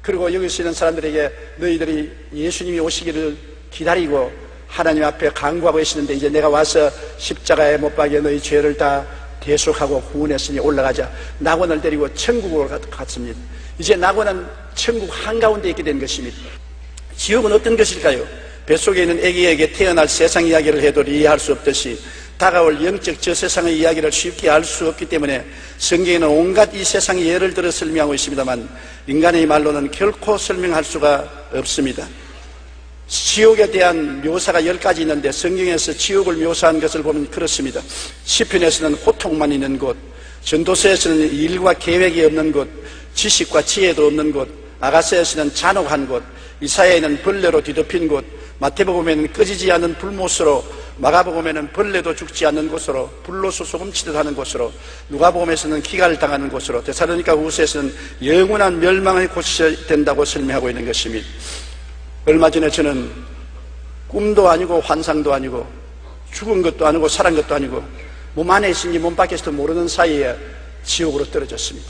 그리고 여기 있는 사람들에게 너희들이 예수님이 오시기를 기다리고 하나님 앞에 간구하고 계시는데 이제 내가 와서 십자가에 못 박여 너희 죄를 다 대속하고 구원했으니 올라가자. 낙원을 데리고 천국으로 갔습니다. 이제 낙원은 천국 한가운데 있게 된 것입니다. 지옥은 어떤 것일까요? 뱃속에 있는 아기에게 태어날 세상 이야기를 해도 이해할 수 없듯이 다가올 영적 저 세상의 이야기를 쉽게 알 수 없기 때문에 성경에는 온갖 이 세상의 예를 들어 설명하고 있습니다만 인간의 말로는 결코 설명할 수가 없습니다. 지옥에 대한 묘사가 10가지 있는데 성경에서 지옥을 묘사한 것을 보면 그렇습니다. 시편에서는 호통만 있는 곳, 전도서에서는 일과 계획이 없는 곳, 지식과 지혜도 없는 곳, 아가서에서는 잔혹한 곳, 이사야에는 벌레로 뒤덮인 곳, 마태복음에는 꺼지지 않는 불못으로, 마가복음에는 벌레도 죽지 않는 곳으로, 불로서 소금치듯 하는 곳으로, 누가복음에서는 기갈을 당하는 곳으로, 데살로니가 후서에서는 영원한 멸망의 곳이 된다고 설명하고 있는 것입니다. 얼마 전에 저는 꿈도 아니고 환상도 아니고 죽은 것도 아니고 살은 것도 아니고 몸 안에 있은지 몸 밖에 있을지도 모르는 사이에 지옥으로 떨어졌습니다.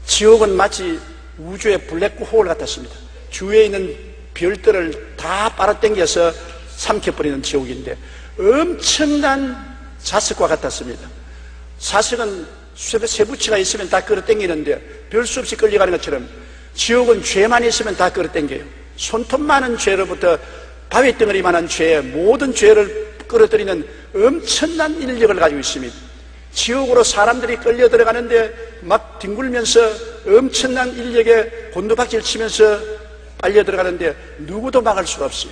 지옥은 마치 우주의 블랙홀 같았습니다. 주위에 있는 별들을 다 빨아당겨서 삼켜버리는 지옥인데 엄청난 자석과 같았습니다. 자석은 쇠붙이가 있으면 다 끌어당기는데 별 수 없이 끌려가는 것처럼 지옥은 죄만 있으면 다 끌어당겨요. 손톱 많은 죄로부터 바위덩어리만한 죄, 모든 죄를 끌어들이는 엄청난 인력을 가지고 있습니다. 지옥으로 사람들이 끌려 들어가는데 막 뒹굴면서 엄청난 인력에 곤두박질 치면서 빨려 들어가는데 누구도 막을 수가 없어요.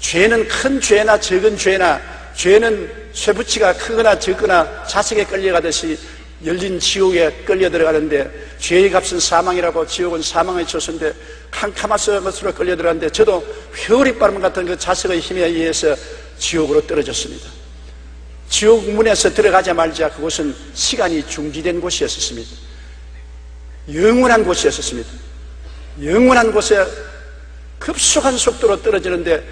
죄는 큰 죄나 적은 죄나, 죄는 쇠붙이가 크거나 적거나 자석에 끌려가듯이 열린 지옥에 끌려 들어가는데 죄의 값은 사망이라고 지옥은 사망의 처소인데 캄캄한 것으로 끌려 들어가는데 저도 회오리 바람 같은 그 자석의 힘에 의해서 지옥으로 떨어졌습니다. 지옥 문에서 들어가자마자 그곳은 시간이 중지된 곳이었습니다. 영원한 곳이었습니다. 영원한 곳에 급속한 속도로 떨어지는데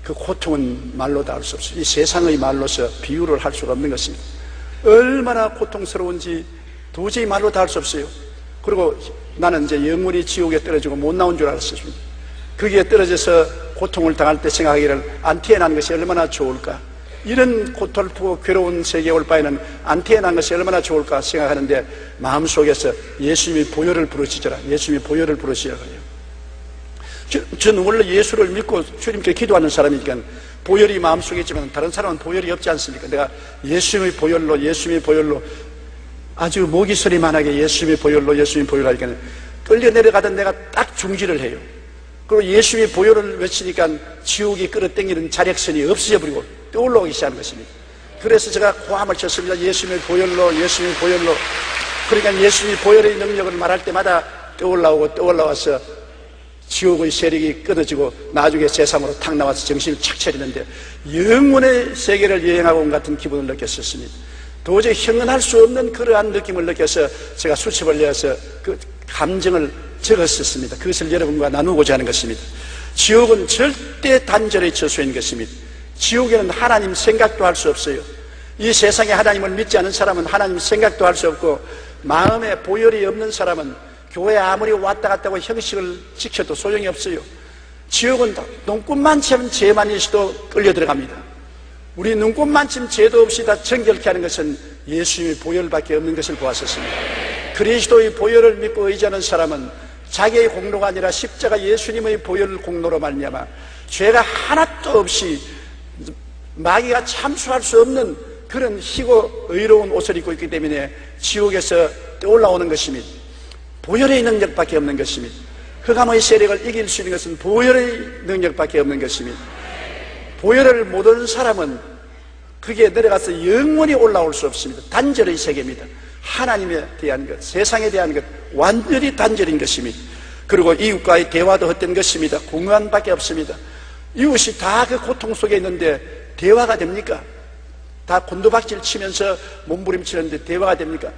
그 고통은 말로 다 할 수 없어요. 이 세상의 말로서 비유를 할 수가 없는 것입니다. 얼마나 고통스러운지 도저히 말로 다 할 수 없어요. 그리고 나는 이제 영원히 지옥에 떨어지고 못 나온 줄 알았습니다. 거기에 떨어져서 고통을 당할 때 생각하기를 안 태어난 것이 얼마나 좋을까, 이런 고통스럽고 괴로운 세계에 올 바에는 안 태어난 것이 얼마나 좋을까 생각하는데 마음속에서 예수님이 보혈을 부르시더라. 예수님이 보혈을 부르시라고 해요. 저는 원래 예수를 믿고 주님께 기도하는 사람이니까 보혈이 마음속에 있지만 다른 사람은 보혈이 없지 않습니까? 내가 예수님의 보혈로 아주 모기 소리만하게 예수님의 보혈로 하니까 끌려 내려가던 내가 딱 중지를 해요. 그리고 예수님의 보혈을 외치니까 지옥이 끌어당기는 자력선이 없어져 버리고 떠올라오기 시작하는 것입니다. 그래서 제가 고함을 쳤습니다. 예수님의 보혈로. 그러니까 예수님의 보혈의 능력을 말할 때마다 떠올라와서 지옥의 세력이 끊어지고 나중에 세상으로 탁 나와서 정신을 착 차리는데 영혼의 세계를 여행하고 온 같은 기분을 느꼈었습니다. 도저히 형언할 수 없는 그러한 느낌을 느껴서 제가 수첩을 내어서 그 감정을 적었었습니다. 그것을 여러분과 나누고자 하는 것입니다. 지옥은 절대 단절의 처소인 것입니다. 지옥에는 하나님 생각도 할 수 없어요. 이 세상에 하나님을 믿지 않은 사람은 하나님 생각도 할 수 없고, 마음에 보혈이 없는 사람은 교회 아무리 왔다 갔다 하고 형식을 지켜도 소용이 없어요. 지옥은 눈꽃만큼 죄만 있어도 끌려 들어갑니다. 우리 눈꽃만큼 죄도 없이 다 정결케 하는 것은 예수님의 보혈밖에 없는 것을 보았었습니다. 그리스도의 보혈을 믿고 의지하는 사람은 자기의 공로가 아니라 십자가 예수님의 보혈 공로로 말미암아 죄가 하나도 없이 마귀가 참수할 수 없는 그런 희고 의로운 옷을 입고 있기 때문에 지옥에서 떠올라오는 것입니다. 보혈의 능력밖에 없는 것입니다. 흑암의 세력을 이길 수 있는 것은 보혈의 능력밖에 없는 것입니다. 보혈을 못 얻은 사람은 그게 내려가서 영원히 올라올 수 없습니다. 단절의 세계입니다. 하나님에 대한 것, 세상에 대한 것, 완전히 단절인 것입니다. 그리고 이웃과의 대화도 헛된 것입니다. 공허함밖에 없습니다. 이웃이 다 그 고통 속에 있는데 대화가 됩니까? 다 곤두박질 치면서 몸부림치는데 대화가 됩니까?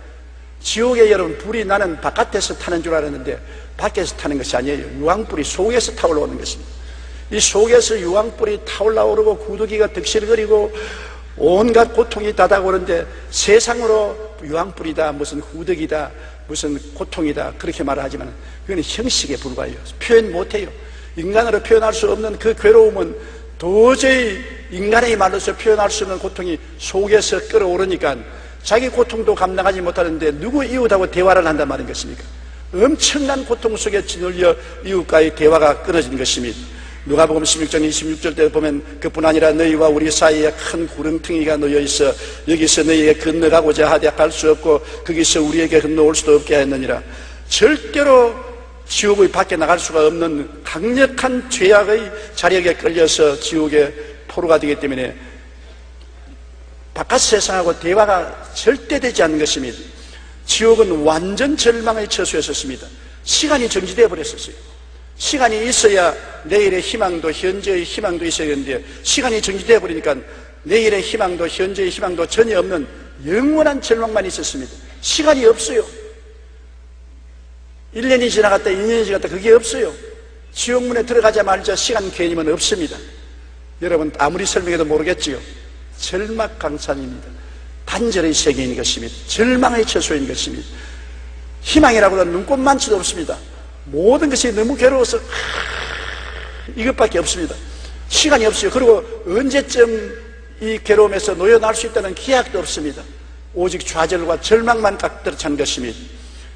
지옥에 여러분 불이 나는 바깥에서 타는 줄 알았는데 밖에서 타는 것이 아니에요. 유황불이 속에서 타올라오는 것입니다. 이 속에서 유황불이 타올라오르고 구더기가 득실거리고 온갖 고통이 다가오는데 세상으로 유황불이다, 무슨 후덕이다, 무슨 고통이다 그렇게 말을 하지만 그건 형식에 불과해요. 표현 못해요. 인간으로 표현할 수 없는 그 괴로움은 도저히 인간의 말로서 표현할 수 없는 고통이 속에서 끌어오르니까 자기 고통도 감당하지 못하는데 누구 이웃하고 대화를 한단 말인 것입니까? 엄청난 고통 속에 짓눌려 이웃과의 대화가 끊어진 것입니다. 누가복음 16장 26절 때 보면 그뿐 아니라 너희와 우리 사이에 큰 구렁텅이가 놓여 있어 여기서 너희에게 건너가고자 하되 갈 수 없고 거기서 우리에게 건너올 수도 없게 하였느니라. 절대로 지옥의 밖에 나갈 수가 없는 강력한 죄악의 자력에 끌려서 지옥의 포로가 되기 때문에 바깥 세상하고 대화가 절대 되지 않는 것입니다. 지옥은 완전 절망의 처소였었습니다. 시간이 정지되어 버렸었어요. 시간이 있어야 내일의 희망도 현재의 희망도 있어야 되는데 시간이 정지되어 버리니까 내일의 희망도 현재의 희망도 전혀 없는 영원한 절망만 있었습니다. 시간이 없어요. 1년이 지나갔다 2년이 지나갔다 그게 없어요. 지옥문에 들어가자마자 시간 개념은 없습니다. 여러분 아무리 설명해도 모르겠지요. 절망강산입니다. 단절의 세계인 것입니다. 절망의 처소인 것입니다. 희망이라고는 눈꽃만치도 없습니다. 모든 것이 너무 괴로워서 이것밖에 없습니다. 시간이 없어요. 그리고 언제쯤 이 괴로움에서 놓여날 수 있다는 기약도 없습니다. 오직 좌절과 절망만 깍들어 찬 것입니다.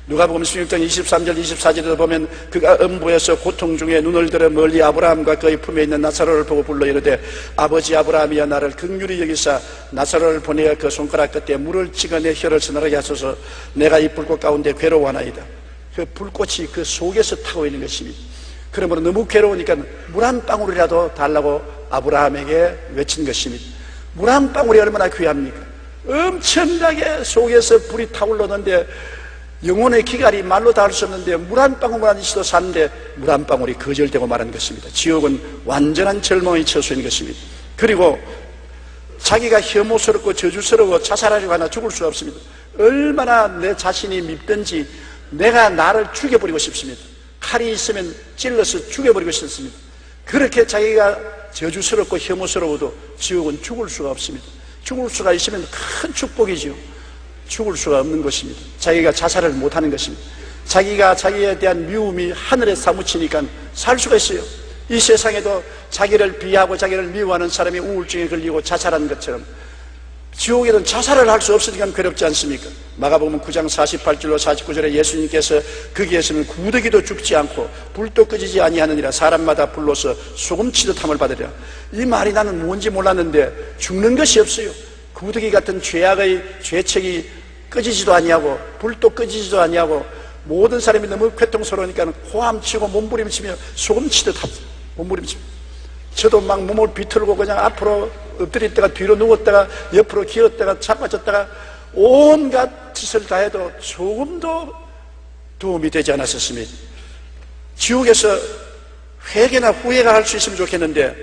누가복음 16장 23절 24절에도 보면 그가 음부에서 고통 중에 눈을 들어 멀리 아브라함과 그의 품에 있는 나사로를 보고 불러 이르되 아버지 아브라함이여 나를 긍휼히 여기사 나사로를 보내어 그 손가락 끝에 물을 찍어 내 혀를 서늘하게 하소서 내가 이 불꽃 가운데 괴로워하나이다. 그 불꽃이 그 속에서 타고 있는 것입니다. 그러므로 너무 괴로우니까 물 한 방울이라도 달라고 아브라함에게 외친 것입니다. 물 한 방울이 얼마나 귀합니까? 엄청나게 속에서 불이 타올랐는데 영혼의 기갈이 말로 다 할 수 없는데 물 한 방울만 있어도 사는데 물 한 방울이 거절되고 말하는 것입니다. 지옥은 완전한 절망의 처소인 것입니다. 그리고 자기가 혐오스럽고 저주스러워 자살하려고 하나 죽을 수 없습니다. 얼마나 내 자신이 밉든지 내가 나를 죽여버리고 싶습니다. 칼이 있으면 찔러서 죽여버리고 싶습니다. 그렇게 자기가 저주스럽고 혐오스러워도 지옥은 죽을 수가 없습니다. 죽을 수가 있으면 큰 축복이지요. 죽을 수가 없는 것입니다. 자기가 자살을 못하는 것입니다. 자기가 자기에 대한 미움이 하늘에 사무치니까 살 수가 있어요. 이 세상에도 자기를 비하고 자기를 미워하는 사람이 우울증에 걸리고 자살하는 것처럼 지옥에는 자살을 할 수 없으니까 괴롭지 않습니까? 마가복음 9장 48절로 49절에 예수님께서 거기에서는 구더기도 죽지 않고 불도 꺼지지 아니하느니라 사람마다 불로서 소금치듯 함을 받으리라. 이 말이 나는 뭔지 몰랐는데 죽는 것이 없어요. 구더기 같은 죄악의 죄책이 꺼지지도 아니하고 불도 꺼지지도 아니하고 모든 사람이 너무 괴통스러우니까 호함치고 몸부림치며 소금치듯 몸부림치며 저도 막 몸을 비틀고 그냥 앞으로 엎드렸다가 뒤로 누웠다가 옆으로 기었다가 자빠졌다가 온갖 짓을 다 해도 조금도 도움이 되지 않았었습니다. 지옥에서 회개나 후회가 할 수 있으면 좋겠는데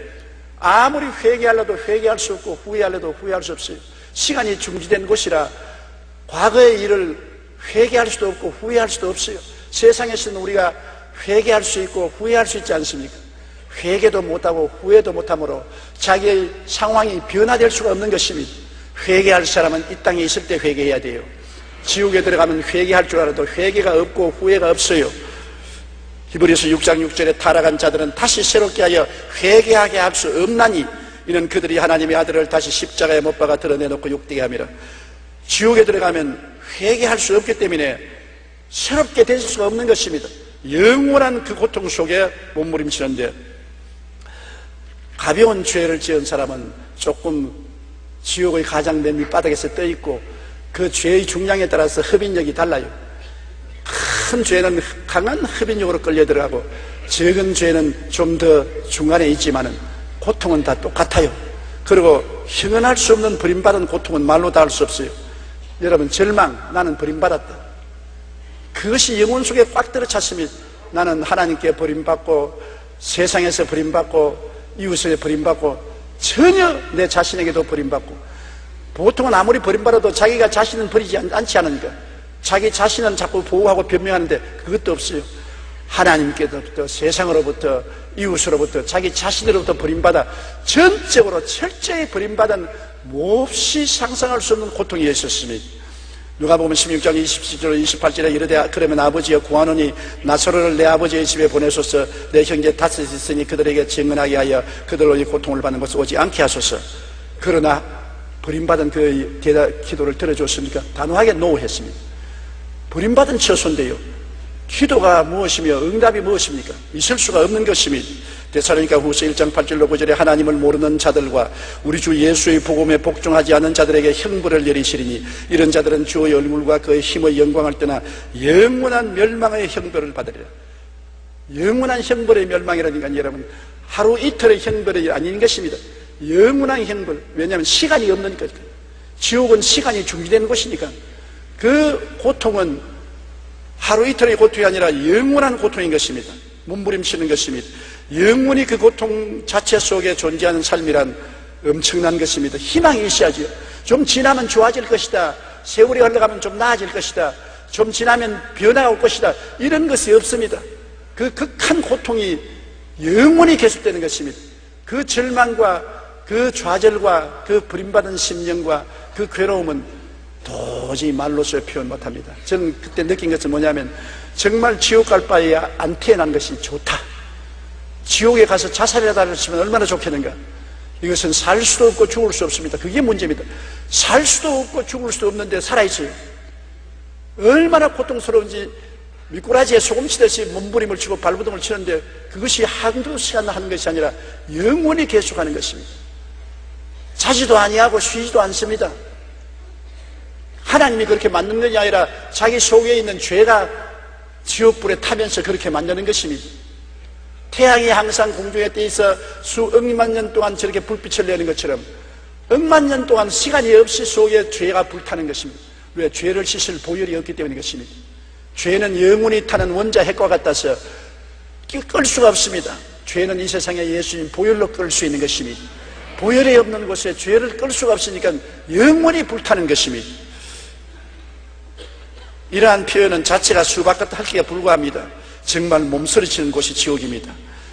아무리 회개하려도 회개할 수 없고 후회하려도 후회할 수 없어요. 시간이 중지된 곳이라 과거의 일을 회개할 수도 없고 후회할 수도 없어요. 세상에서는 우리가 회개할 수 있고 후회할 수 있지 않습니까? 회개도 못하고 후회도 못하므로 자기의 상황이 변화될 수가 없는 것입니다. 회개할 사람은 이 땅에 있을 때 회개해야 돼요. 지옥에 들어가면 회개할 줄 알아도 회개가 없고 후회가 없어요. 히브리서 6장 6절에 타락한 자들은 다시 새롭게 하여 회개하게 할 수 없나니 이는 그들이 하나님의 아들을 다시 십자가에 못 박아 드러내놓고 욕되게 함이라. 지옥에 들어가면 회개할 수 없기 때문에 새롭게 될 수가 없는 것입니다. 영원한 그 고통 속에 몸부림치는데 가벼운 죄를 지은 사람은 조금 지옥의 가장된 밑바닥에서 떠 있고 그 죄의 중량에 따라서 흡인력이 달라요. 큰 죄는 강한 흡인력으로 끌려 들어가고 적은 죄는 좀 더 중간에 있지만은 고통은 다 똑같아요. 그리고 형언할 수 없는 버림받은 고통은 말로 다 할 수 없어요. 여러분, 절망, 나는 버림받았다. 그것이 영혼 속에 꽉 들어찼습니다. 나는 하나님께 버림받고 세상에서 버림받고 이웃에 버림받고 전혀 내 자신에게도 버림받고, 보통은 아무리 버림받아도 자기가 자신은 버리지 않지 않으니까 자기 자신은 자꾸 보호하고 변명하는데 그것도 없어요. 하나님께로부터, 세상으로부터, 이웃으로부터, 자기 자신으로부터 버림받아 전적으로 철저히 버림받은 몹시 상상할 수 없는 고통이 있었습니다. 누가복음 16장 27절 28절에 이르되 그러면 아버지여 구하노니 나사로를 내 아버지의 집에 보내소서. 내 형제 다섯이 있으니 그들에게 증언하게 하여 그들로 이 고통을 받는 것을 오지 않게 하소서. 그러나 버림받은 그 기도를 들어줬습니까? 단호하게 노했습니다. 버림받은 처소인데요, 기도가 무엇이며 응답이 무엇입니까? 있을 수가 없는 것입니다. 데살로니가 후서 1장 8절로 9절에 하나님을 모르는 자들과 우리 주 예수의 복음에 복종하지 않은 자들에게 형벌을 내리시리니 이런 자들은 주의 얼굴과 그의 힘의 영광을 떠나 영원한 멸망의 형벌을 받으리라. 영원한 형벌의 멸망이라니까 여러분, 하루 이틀의 형벌이 아닌 것입니다. 영원한 형벌. 왜냐하면 시간이 없으니까. 지옥은 시간이 중지된 곳이니까. 그 고통은 하루 이틀의 고통이 아니라 영원한 고통인 것입니다. 몸부림치는 것입니다. 영원히 그 고통 자체 속에 존재하는 삶이란 엄청난 것입니다. 희망이 있어야죠. 좀 지나면 좋아질 것이다, 세월이 흘러가면 좀 나아질 것이다, 좀 지나면 변화가 올 것이다, 이런 것이 없습니다. 그 극한 고통이 영원히 계속되는 것입니다. 그 절망과 그 좌절과 그 버림받은 심령과 그 괴로움은 도저히 말로서 표현 못합니다. 저는 그때 느낀 것은 뭐냐면 정말 지옥 갈 바에 안 태어난 것이 좋다. 지옥에 가서 자살이라도 하시면 얼마나 좋겠는가. 이것은 살 수도 없고 죽을 수 없습니다. 그게 문제입니다. 살 수도 없고 죽을 수도 없는데 살아있어요. 얼마나 고통스러운지 미꾸라지에 소금 치듯이 몸부림을 치고 발부둥을 치는데 그것이 한두 시간 하는 것이 아니라 영원히 계속하는 것입니다. 자지도 아니하고 쉬지도 않습니다. 하나님이 그렇게 만든 것이 아니라 자기 속에 있는 죄가 지옥불에 타면서 그렇게 만드는 것입니다. 태양이 항상 공중에 떠 있어 수억만 년 동안 저렇게 불빛을 내는 것처럼 억만 년 동안 시간이 없이 속에 죄가 불타는 것입니다. 왜? 죄를 씻을 보혈이 없기 때문인 것입니다. 죄는 영원히 타는 원자 핵과 같아서 끌 수가 없습니다. 죄는 이 세상에 예수님 보혈로 끌 수 있는 것입니다. 보혈이 없는 곳에 죄를 끌 수가 없으니까 영원히 불타는 것입니다. 이러한 표현은 자체가 수박같다 하기에 불과합니다. 정말 몸서리치는 곳이 지옥입니다.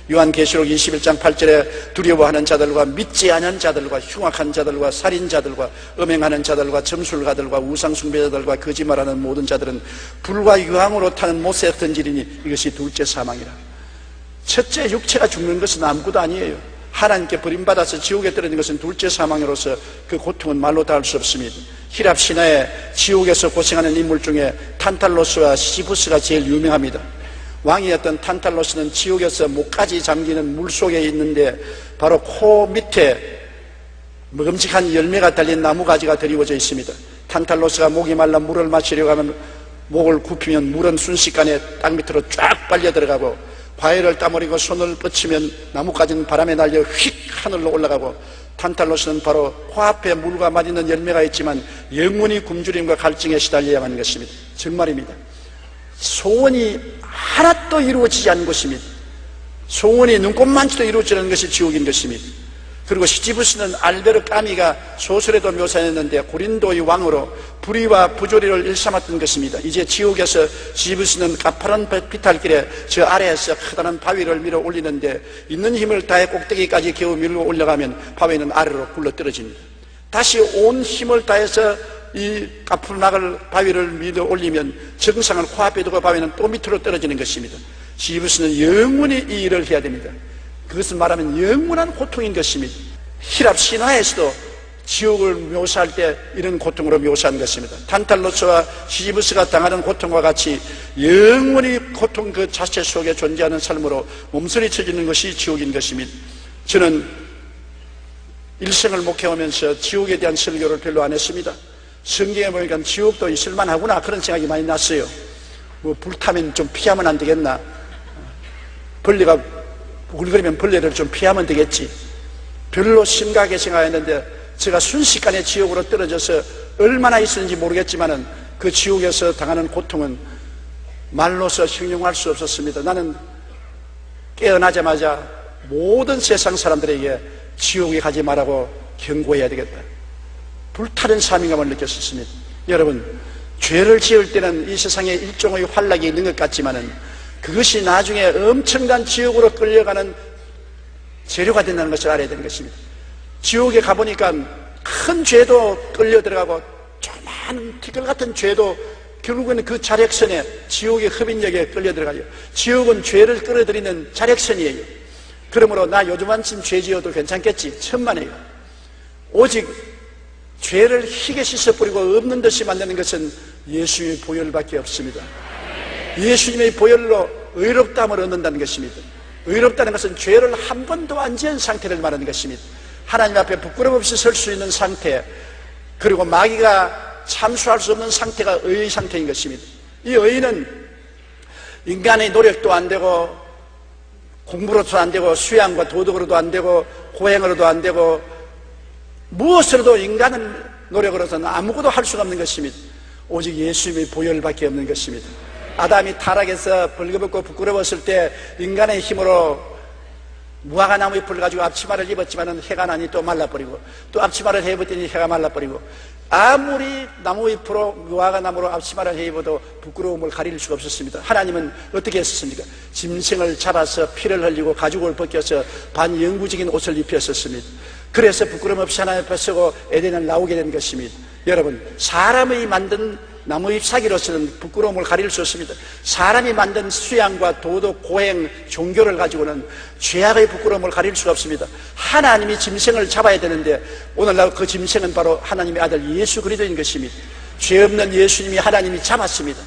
요한계시록 21장 8절에 두려워하는 자들과 믿지 않은 자들과 흉악한 자들과 살인자들과 음행하는 자들과 점술가들과 우상숭배자들과 거짓말하는 모든 자들은 불과 유황으로 타는 못에 던지리니 이것이 둘째 사망이라. 첫째 육체가 죽는 것은 아무것도 아니에요. 하나님께 버림받아서 지옥에 떨어진 것은 둘째 사망으로서 그 고통은 말로 다 할 수 없습니다. 히랍 신화에 지옥에서 고생하는 인물 중에 탄탈로스와 시부스가 제일 유명합니다. 왕이었던 탄탈로스는 지옥에서 목까지 잠기는 물속에 있는데 바로 코 밑에 먹음직한 열매가 달린 나무가지가 드리워져 있습니다. 탄탈로스가 목이 말라 물을 마시려고 하면 목을 굽히면 물은 순식간에 땅 밑으로 쫙 빨려 들어가고, 과일을 따버리고 손을 뻗치면 나뭇가지는 바람에 날려 휙 하늘로 올라가고, 탄탈로스는 바로 코앞에 물과 맛있는 열매가 있지만 영원히 굶주림과 갈증에 시달려야 하는 것입니다. 정말입니다. 소원이 하나도 이루어지지 않은 곳입니다. 소원이 눈꼽만치도 이루어지지 않은 것이 지옥인 것입니다. 그리고 시지부스는 알베르 까미가 소설에도 묘사했는데 고린도의 왕으로 불의와 부조리를 일삼았던 것입니다. 이제 지옥에서 시지부스는 가파른 비탈길에 저 아래에서 커다란 바위를 밀어 올리는데 있는 힘을 다해 꼭대기까지 겨우 밀고 올라가면 바위는 아래로 굴러 떨어집니다. 다시 온 힘을 다해서 이 가푸르나갈 바위를 밀어 올리면 정상을 코앞에 두고 바위는 또 밑으로 떨어지는 것입니다. 시지부스는 영원히 이 일을 해야 됩니다. 그것을 말하면 영원한 고통인 것입니다. 히랍 신화에서도 지옥을 묘사할 때 이런 고통으로 묘사한 것입니다. 탄탈로스와 시지부스가 당하는 고통과 같이 영원히 고통 그 자체 속에 존재하는 삶으로 몸서리쳐지는 것이 지옥인 것입니다. 저는 일생을 목회하면서 지옥에 대한 설교를 별로 안 했습니다. 성경에 보니까 지옥도 있을만하구나 그런 생각이 많이 났어요. 뭐 불타면 좀 피하면 안 되겠나, 벌레가 우글거리면 벌레를 좀 피하면 되겠지, 별로 심각하게 생각했는데 제가 순식간에 지옥으로 떨어져서 얼마나 있었는지 모르겠지만은 그 지옥에서 당하는 고통은 말로서 형용할 수 없었습니다. 나는 깨어나자마자 모든 세상 사람들에게 지옥에 가지 말라고 경고해야 되겠다, 불타는 사명감을 느꼈었습니다. 여러분, 죄를 지을 때는 이 세상에 일종의 환락이 있는 것 같지만은 그것이 나중에 엄청난 지옥으로 끌려가는 재료가 된다는 것을 알아야 되는 것입니다. 지옥에 가보니까 큰 죄도 끌려 들어가고 조그마한 티끌 같은 죄도 결국은 그 자력선에, 지옥의 흡인력에 끌려 들어가요. 지옥은 죄를 끌어들이는 자력선이에요. 그러므로 나 요즘만큼 죄 지어도 괜찮겠지, 천만에요. 오직 죄를 희게 씻어버리고 없는 듯이 만드는 것은 예수의 보혈밖에 없습니다. 예수님의 보혈로 의롭다함을 얻는다는 것입니다. 의롭다는 것은 죄를 한 번도 안 지은 상태를 말하는 것입니다. 하나님 앞에 부끄럼 없이 설 수 있는 상태, 그리고 마귀가 참수할 수 없는 상태가 의의 상태인 것입니다. 이 의는 인간의 노력도 안 되고 공부로도 안 되고 수양과 도덕으로도 안 되고 고행으로도 안 되고 무엇으로도 인간은 노력으로서는 아무것도 할 수가 없는 것입니다. 오직 예수님의 보혈밖에 없는 것입니다. 아담이 타락해서 벌거벗고 부끄러웠을 때 인간의 힘으로 무화과 나무 잎을 가지고 앞치마를 입었지만 해가 나니 또 말라버리고, 또 앞치마를 해입었더니 해가 말라버리고, 아무리 나무 잎으로 무화과 나무로 앞치마를 해입어도 부끄러움을 가릴 수가 없었습니다. 하나님은 어떻게 했었습니까? 짐승을 잡아서 피를 흘리고 가죽을 벗겨서 반영구적인 옷을 입혔었습니다. 그래서 부끄럼 없이 하나님 앞에 서고 에덴을 나오게 된 것입니다. 여러분, 사람이 만든 나무잎 사기로서는 부끄러움을 가릴 수 없습니다. 사람이 만든 수양과 도덕, 고행, 종교를 가지고는 죄악의 부끄러움을 가릴 수가 없습니다. 하나님이 짐승을 잡아야 되는데 오늘날 그 짐승은 바로 하나님의 아들 예수 그리스도인 것입니다. 죄 없는 예수님이 하나님이 잡았습니다.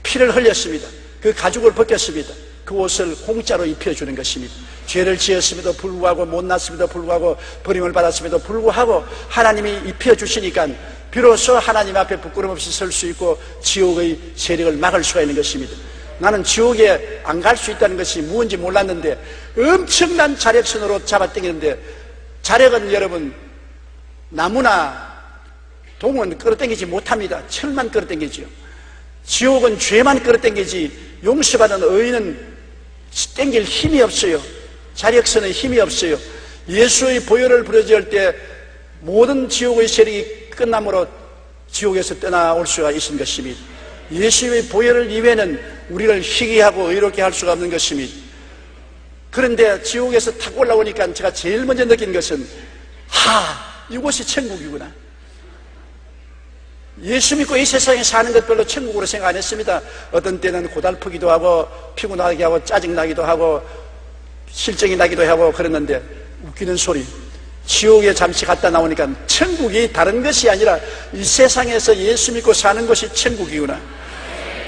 피를 흘렸습니다. 그 가죽을 벗겼습니다. 그 옷을 공짜로 입혀주는 것입니다. 죄를 지었음에도 불구하고, 못났음에도 불구하고, 버림을 받았음에도 불구하고 하나님이 입혀주시니까 비로소 하나님 앞에 부끄럼 없이 설 수 있고 지옥의 세력을 막을 수가 있는 것입니다. 나는 지옥에 안 갈 수 있다는 것이 무엇인지 몰랐는데 엄청난 자력선으로 잡아당기는데, 자력은 여러분 나무나 동은 끌어당기지 못합니다. 철만 끌어당기죠. 지옥은 죄만 끌어당기지 용서받은 의인은 당길 힘이 없어요. 자력선의 힘이 없어요. 예수의 보혈을 부려질 때 모든 지옥의 세력이 끝남으로 지옥에서 떠나올 수가 있는 것입니다. 예수의 보혈을 이외에는 우리를 희귀 하고 의롭게 할 수가 없는 것입니다. 그런데 지옥에서 탁 올라오니까 제가 제일 먼저 느낀 것은, 이곳이 천국이구나. 예수 믿고 이 세상에 사는 것 별로 천국으로 생각 안 했습니다. 어떤 때는 고달프기도 하고 피곤하게 하고 짜증나기도 하고 실정이 나기도 하고 그랬는데, 웃기는 소리, 지옥에 잠시 갔다 나오니까 천국이 다른 것이 아니라 이 세상에서 예수 믿고 사는 것이 천국이구나.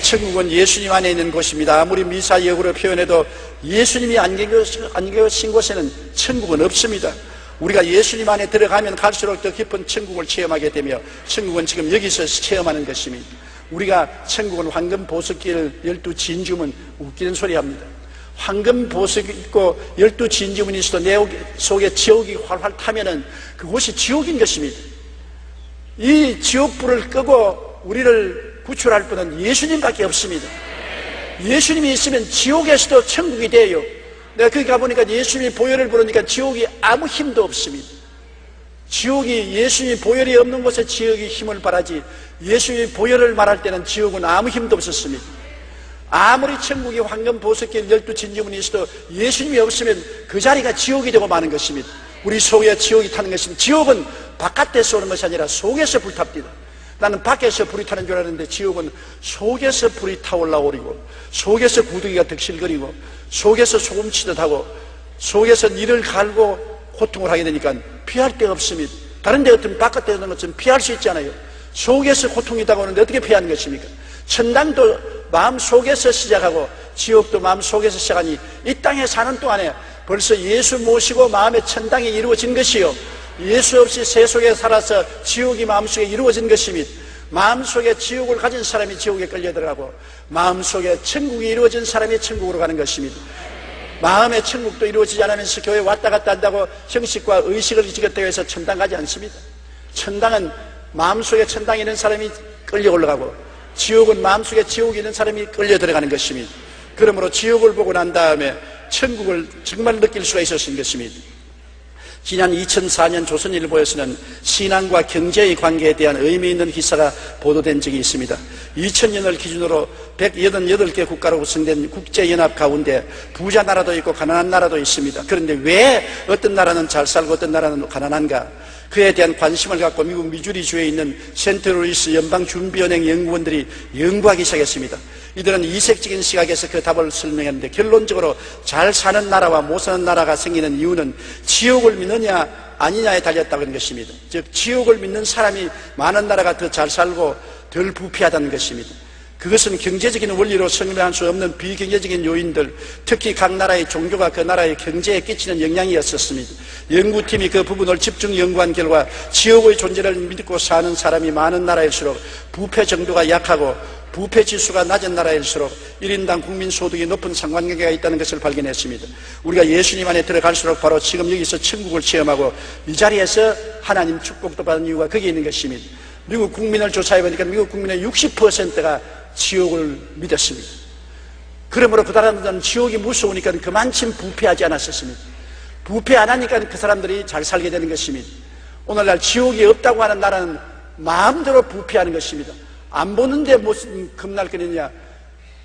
천국은 예수님 안에 있는 곳입니다. 아무리 미사역으로 표현해도 예수님이 안 계신 곳에는 천국은 없습니다. 우리가 예수님 안에 들어가면 갈수록 더 깊은 천국을 체험하게 되며, 천국은 지금 여기서 체험하는 것입니다. 우리가 천국은 황금 보석길 12진주문, 웃기는 소리 합니다. 황금 보석이 있고 12진주문이 있어도 내 속에 지옥이 활활 타면은 그곳이 지옥인 것입니다. 이 지옥불을 끄고 우리를 구출할 분은 예수님밖에 없습니다. 예수님이 있으면 지옥에서도 천국이 돼요. 내가 거기 가보니까 예수님이 보혈을 부르니까 지옥이 아무 힘도 없습니다. 지옥이 예수님이 보혈이 없는 곳에 지옥이 힘을 발하지, 예수님이 보혈을 말할 때는 지옥은 아무 힘도 없었습니다. 아무리 천국이 황금 보석길 12진주문이 있어도 예수님이 없으면 그 자리가 지옥이 되고 마는 것입니다. 우리 속에 지옥이 타는 것입니다. 지옥은 바깥에서 오는 것이 아니라 속에서 불탑니다. 나는 밖에서 불이 타는 줄 알았는데 지옥은 속에서 불이 타올라오리고, 속에서 구더기가 득실거리고, 속에서 소금치듯 하고, 속에서 이를 갈고 고통을 하게 되니까 피할 데가 없습니다. 다른 데 어떤 바깥에 오는 것은 피할 수 있잖아요. 속에서 고통이 다가오는데 어떻게 피하는 것입니까? 천당도 마음 속에서 시작하고 지옥도 마음 속에서 시작하니 이 땅에 사는 동안에 벌써 예수 모시고 마음의 천당이 이루어진 것이요, 예수 없이 세속에 살아서 지옥이 마음속에 이루어진 것입니다. 마음속에 지옥을 가진 사람이 지옥에 끌려 들어가고 마음속에 천국이 이루어진 사람이 천국으로 가는 것입니다. 마음의 천국도 이루어지지 않으면서 교회 왔다 갔다 한다고 형식과 의식을 지켰다고 해서 천당 가지 않습니다. 천당은 마음속에 천당이 있는 사람이 끌려 올라가고 지옥은 마음속에 지옥이 있는 사람이 끌려 들어가는 것입니다. 그러므로 지옥을 보고 난 다음에 천국을 정말 느낄 수가 있었던 것입니다. 지난 2004년 조선일보에서는 신앙과 경제의 관계에 대한 의미 있는 기사가 보도된 적이 있습니다. 2000년을 기준으로 188개 국가로 구성된 국제연합 가운데 부자 나라도 있고 가난한 나라도 있습니다. 그런데 왜 어떤 나라는 잘 살고 어떤 나라는 가난한가? 그에 대한 관심을 갖고 미국 미주리주에 있는 센트루이스 연방준비은행 연구원들이 연구하기 시작했습니다. 이들은 이색적인 시각에서 그 답을 설명했는데 결론적으로 잘 사는 나라와 못 사는 나라가 생기는 이유는 지옥을 믿느냐 아니냐에 달렸다는 것입니다. 즉 지옥을 믿는 사람이 많은 나라가 더 잘 살고 덜 부패하다는 것입니다. 그것은 경제적인 원리로 설명할 수 없는 비경제적인 요인들, 특히 각 나라의 종교가 그 나라의 경제에 끼치는 영향이었습니다. 연구팀이 그 부분을 집중 연구한 결과 지옥의 존재를 믿고 사는 사람이 많은 나라일수록 부패 정도가 약하고 부패 지수가 낮은 나라일수록 1인당 국민 소득이 높은 상관관계가 있다는 것을 발견했습니다. 우리가 예수님 안에 들어갈수록 바로 지금 여기서 천국을 체험하고 이 자리에서 하나님 축복도 받은 이유가 거기에 있는 것입니다. 미국 국민을 조사해보니까 미국 국민의 60%가 지옥을 믿었습니다. 그러므로 그 사람들은 지옥이 무서우니까 그만큼 부패하지 않았었습니다. 부패 안 하니까 그 사람들이 잘 살게 되는 것입니다. 오늘날 지옥이 없다고 하는 나라는 마음대로 부패하는 것입니다. 안 보는데 무슨 겁날거리냐,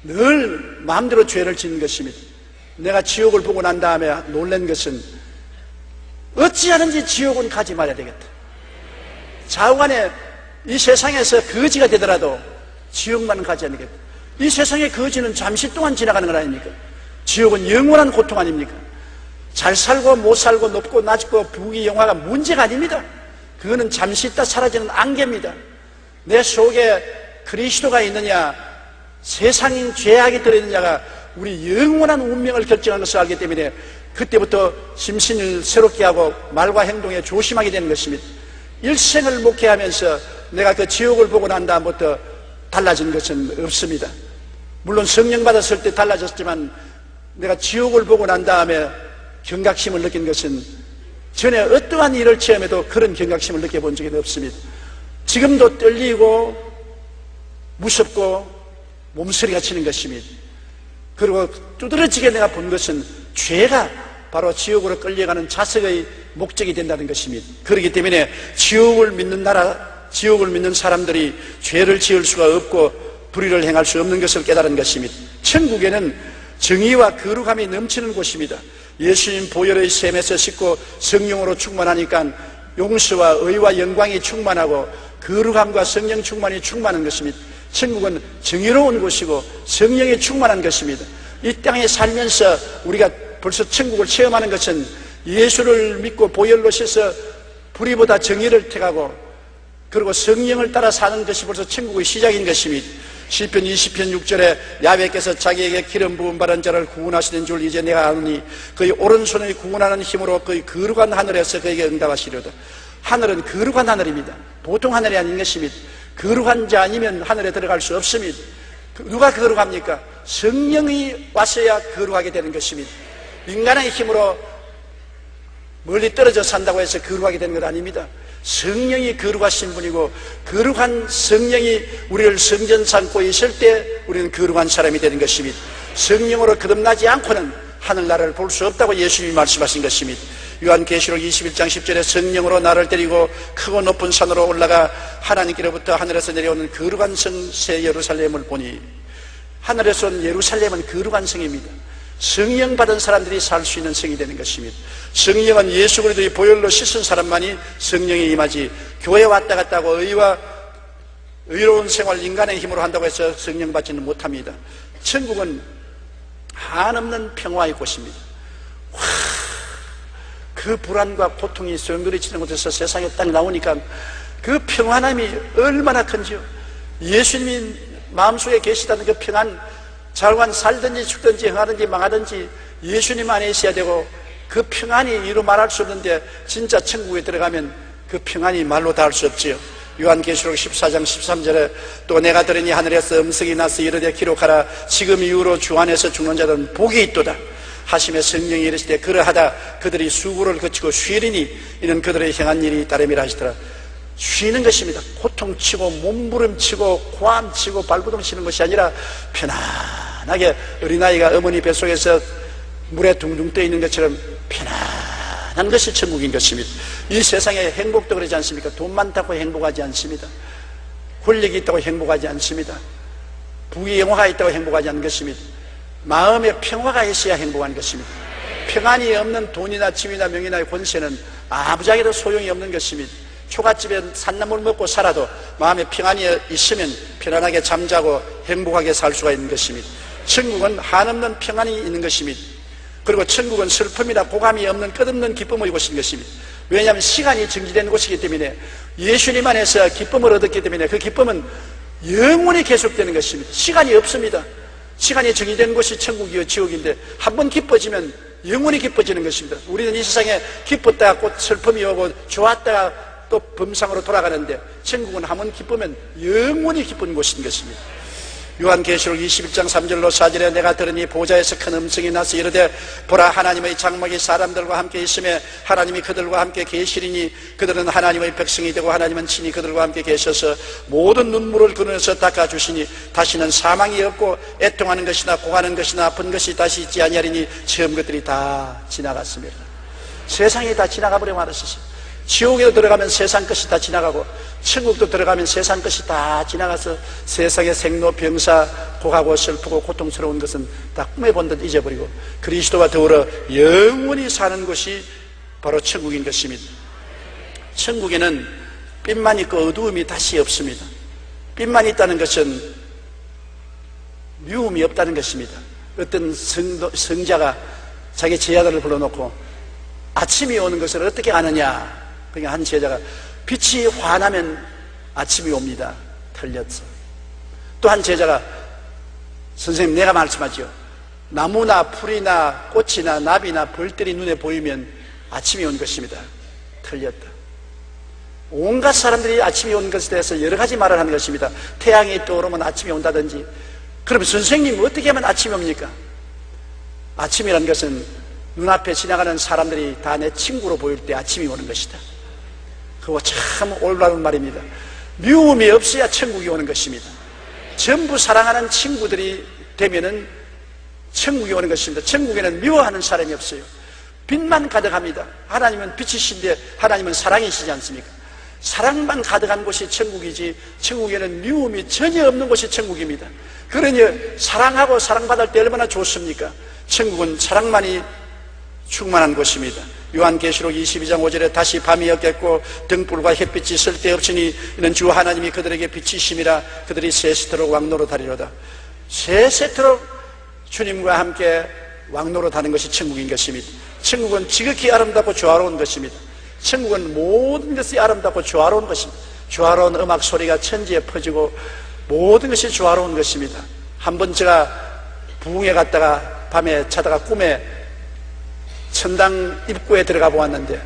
늘 마음대로 죄를 짓는 것입니다. 내가 지옥을 보고 난 다음에 놀란 것은 어찌하는지 지옥은 가지 말아야 되겠다. 좌우간에 이 세상에서 거지가 되더라도 지옥만은 가지 않겠다. 이 세상의 거지는 잠시 동안 지나가는 건 아닙니까? 지옥은 영원한 고통 아닙니까? 잘 살고 못 살고 높고 낮고 부귀 영화가 문제가 아닙니다. 그거는 잠시 있다 사라지는 안개입니다. 내 속에 그리스도가 있느냐 세상인 죄악이 들어있느냐가 우리 영원한 운명을 결정하는 것을 알기 때문에 그때부터 심신을 새롭게 하고 말과 행동에 조심하게 되는 것입니다. 일생을 목회하면서 내가 그 지옥을 보고 난 다음부터 달라진 것은 없습니다. 물론 성령 받았을 때 달라졌지만 내가 지옥을 보고 난 다음에 경각심을 느낀 것은 전에 어떠한 일을 체험해도 그런 경각심을 느껴본 적이 없습니다. 지금도 떨리고 무섭고 몸서리가 치는 것입니다. 그리고 두드러지게 내가 본 것은 죄가 바로 지옥으로 끌려가는 자석의 목적이 된다는 것입니다. 그렇기 때문에 지옥을 믿는 나라, 지옥을 믿는 사람들이 죄를 지을 수가 없고 불의를 행할 수 없는 것을 깨달은 것입니다. 천국에는 정의와 거룩함이 넘치는 곳입니다. 예수님 보혈의 샘에서 씻고 성령으로 충만하니까 용서와 의와 영광이 충만하고 거룩함과 성령 충만이 충만한 것입니다. 천국은 정의로운 곳이고 성령이 충만한 것입니다. 이 땅에 살면서 우리가 벌써 천국을 체험하는 것은 예수를 믿고 보혈로 씻어 불의보다 정의를 택하고 그리고 성령을 따라 사는 것이 벌써 천국의 시작인 것입니다. 시편 20편 6절에 야훼께서 자기에게 기름 부음 받은 자를 구원하시는 줄 이제 내가 아노니 그의 오른손의 구원하는 힘으로 그의 거룩한 하늘에서 그에게 응답하시려다. 하늘은 거룩한 하늘입니다. 보통 하늘이 아닌 것입니다. 거룩한 자 아니면 하늘에 들어갈 수 없습니다. 누가 거룩합니까? 성령이 왔어야 거룩하게 되는 것입니다. 인간의 힘으로 멀리 떨어져 산다고 해서 거룩하게 되는 것 아닙니다. 성령이 거룩하신 분이고, 거룩한 성령이 우리를 성전 삼고 있을 때 우리는 거룩한 사람이 되는 것입니다. 성령으로 거듭나지 않고는 하늘나라를 볼 수 없다고 예수님이 말씀하신 것입니다. 요한계시록 21장 10절에 성령으로 나를 데리고 크고 높은 산으로 올라가 하나님께로부터 하늘에서 내려오는 거룩한 성새 예루살렘을 보니, 하늘에서 온 예루살렘은 거룩한 성입니다. 성령 받은 사람들이 살 수 있는 성이 되는 것입니다. 성령은 예수 그리스도의 보혈로 씻은 사람만이 성령에 임하지, 교회 왔다 갔다 하고 의로운 생활 인간의 힘으로 한다고 해서 성령 받지는 못합니다. 천국은 한없는 평화의 곳입니다. 그 불안과 고통이 소용돌이치는 곳에서 세상에 딱 나오니까 그 평안함이 얼마나 큰지요. 예수님이 마음속에 계시다는 그 평안, 잘관 살든지 죽든지 행하든지 망하든지 예수님 안에 있어야 되고, 그 평안이 이루 말할 수 없는데 진짜 천국에 들어가면 그 평안이 말로 다 할 수 없지요. 요한계시록 14장 13절에 또 내가 들으니 하늘에서 음성이 나서 이르되 기록하라. 지금 이후로 주 안에서 죽는 자들은 복이 있도다 하시며 성령이 이르시되 그러하다 그들이 수고를 거치고 쉬리니 이는 그들의 행한 일이 따름이라 하시더라. 쉬는 것입니다. 고통치고 몸부림치고 고함치고 발부둥 치는 것이 아니라 편안하게 어린아이가 어머니 뱃속에서 물에 둥둥 떠 있는 것처럼 편안한 것이 천국인 것입니다. 이 세상의 행복도 그러지 않습니까? 돈 많다고 행복하지 않습니다. 권력이 있다고 행복하지 않습니다. 부귀 영화가 있다고 행복하지 않는 것입니다. 마음에 평화가 있어야 행복한 것입니다. 평안이 없는 돈이나 지위나 명예나 권세는 아무짝에도 소용이 없는 것입니다. 초가집에 산나물 먹고 살아도 마음에 평안이 있으면 편안하게 잠자고 행복하게 살 수가 있는 것입니다. 천국은 한없는 평안이 있는 것입니다. 그리고 천국은 슬픔이나 고감이 없는 끝없는 기쁨의 곳인 것입니다. 왜냐하면 시간이 정지된 곳이기 때문에, 예수님 안에서 기쁨을 얻었기 때문에 그 기쁨은 영원히 계속되는 것입니다. 시간이 없습니다. 시간이 정의된 곳이 천국이요 지옥인데 한번 기뻐지면 영원히 기뻐지는 것입니다. 우리는 이 세상에 기뻤다가 곧 슬픔이 오고 좋았다가 또 범상으로 돌아가는데, 천국은 한번 기쁘면 영원히 기쁜 곳인 것입니다. 요한계시록 21장 3절로 4절에 내가 들으니 보좌에서 큰 음성이 나서 이르되 보라, 하나님의 장막이 사람들과 함께 있으며 하나님이 그들과 함께 계시리니 그들은 하나님의 백성이 되고 하나님은 친히 그들과 함께 계셔서 모든 눈물을 그늘에서 닦아주시니 다시는 사망이 없고 애통하는 것이나 고하는 것이나 아픈 것이 다시 있지 아니하리니 처음 것들이 다 지나갔습니다. 세상이 다 지나가 버려 말았었어요. 지옥에도 들어가면 세상 것이 다 지나가고 천국도 들어가면 세상 것이 다 지나가서 세상의 생로병사, 고하고 슬프고 고통스러운 것은 다 꿈에 본 듯 잊어버리고 그리스도와 더불어 영원히 사는 곳이 바로 천국인 것입니다. 천국에는 빛만 있고 어두움이 다시 없습니다. 빛만 있다는 것은 미움이 없다는 것입니다. 어떤 성자가 자기 제자들을 불러놓고 아침이 오는 것을 어떻게 아느냐, 그러니까 한 제자가 빛이 환하면 아침이 옵니다. 틀렸어. 또 한 제자가 선생님 내가 말씀하죠. 나무나 풀이나 꽃이나 나비나 벌들이 눈에 보이면 아침이 온 것입니다. 틀렸다. 온갖 사람들이 아침이 온 것에 대해서 여러 가지 말을 하는 것입니다. 태양이 떠오르면 아침이 온다든지. 그럼 선생님 어떻게 하면 아침이 옵니까? 아침이라는 것은 눈앞에 지나가는 사람들이 다 내 친구로 보일 때 아침이 오는 것이다. 그거 참 올바른 말입니다. 미움이 없어야 천국이 오는 것입니다. 전부 사랑하는 친구들이 되면은 천국이 오는 것입니다. 천국에는 미워하는 사람이 없어요. 빛만 가득합니다. 하나님은 빛이신데 하나님은 사랑이시지 않습니까? 사랑만 가득한 곳이 천국이지, 천국에는 미움이 전혀 없는 곳이 천국입니다. 그러니 사랑하고 사랑받을 때 얼마나 좋습니까? 천국은 사랑만이 충만한 곳입니다. 요한계시록 22장 5절에 다시 밤이 였겠고 등불과 햇빛이 쓸데없으니 이는 주 하나님이 그들에게 빛이심이라 그들이 세세토록 왕노릇하리로다. 세세토록 주님과 함께 왕노릇하는 것이 천국인 것입니다. 천국은 지극히 아름답고 조화로운 것입니다. 천국은 모든 것이 아름답고 조화로운 것입니다. 조화로운 음악 소리가 천지에 퍼지고 모든 것이 조화로운 것입니다. 한번 제가 부흥회 갔다가 밤에 자다가 꿈에 천당 입구에 들어가 보았는데,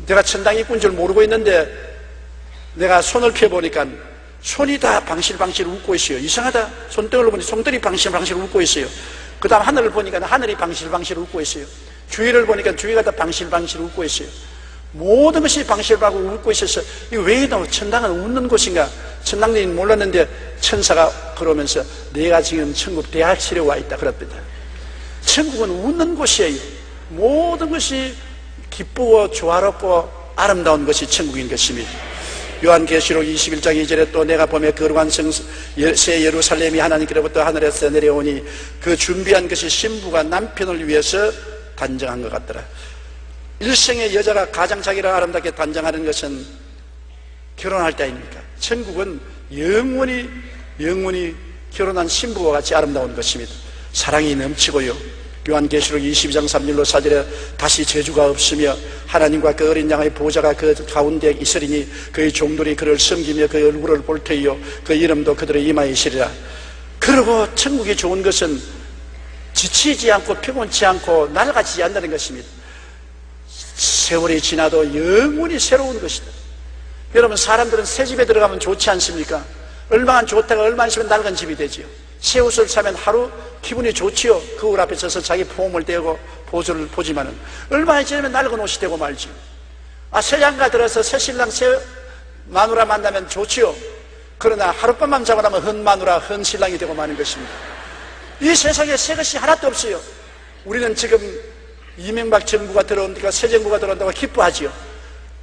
내가 천당 입구인 줄 모르고 있는데 내가 손을 펴보니까 손이 다 방실방실 웃고 있어요. 이상하다. 손등을 보니 손들이 방실방실 웃고 있어요. 그 다음 하늘을 보니까 하늘이 방실방실 웃고 있어요. 주위를 보니까 주위가 다 방실방실 웃고 있어요. 모든 것이 방실을 하고 웃고 있어서 이거 왜 이러나 천당은 웃는 곳인가? 천당들이 몰랐는데 천사가 걸어오면서 내가 지금 천국 대학실에 와 있다 그럽니다. 천국은 웃는 곳이에요. 모든 것이 기쁘고 조화롭고 아름다운 것이 천국인 것입니다. 요한계시록 21장 2절에 또 내가 보며 거룩한 새 예루살렘이 하나님께로부터 하늘에서 내려오니 그 준비한 것이 신부가 남편을 위해서 단정한 것 같더라. 일생의 여자가 가장 자기를 아름답게 단정하는 것은 결혼할 때 아닙니까? 천국은 영원히 결혼한 신부와 같이 아름다운 것입니다. 사랑이 넘치고요. 요한계시록 22장 3절로 4절에 다시 저주가 없으며 하나님과 그 어린 양의 보좌가 그 가운데 있으리니 그의 종들이 그를 섬기며 그의 얼굴을 볼 터이요 그 이름도 그들의 이마에 있으리라. 그리고 천국이 좋은 것은 지치지 않고 피곤치 않고 낡아지지 않는다는 것입니다. 세월이 지나도 영원히 새로운 것이다. 여러분, 사람들은 새 집에 들어가면 좋지 않습니까? 얼마나 좋다가 얼마나 있으면 낡은 집이 되지요. 새 옷을 사면 하루 기분이 좋지요. 거울 앞에 서서 자기 폼을 떼고 보조를 보지만은 얼마나 지나면 낡은 옷이 되고 말지요. 새 양가 들어서 새 신랑 새 마누라 만나면 좋지요. 그러나 하룻밤만 자고 나면 헌 마누라 헌 신랑이 되고 마는 것입니다. 이 세상에 새 것이 하나도 없어요. 우리는 지금 이명박 정부가 들어온다고 새 정부가 들어온다고 기뻐하지요.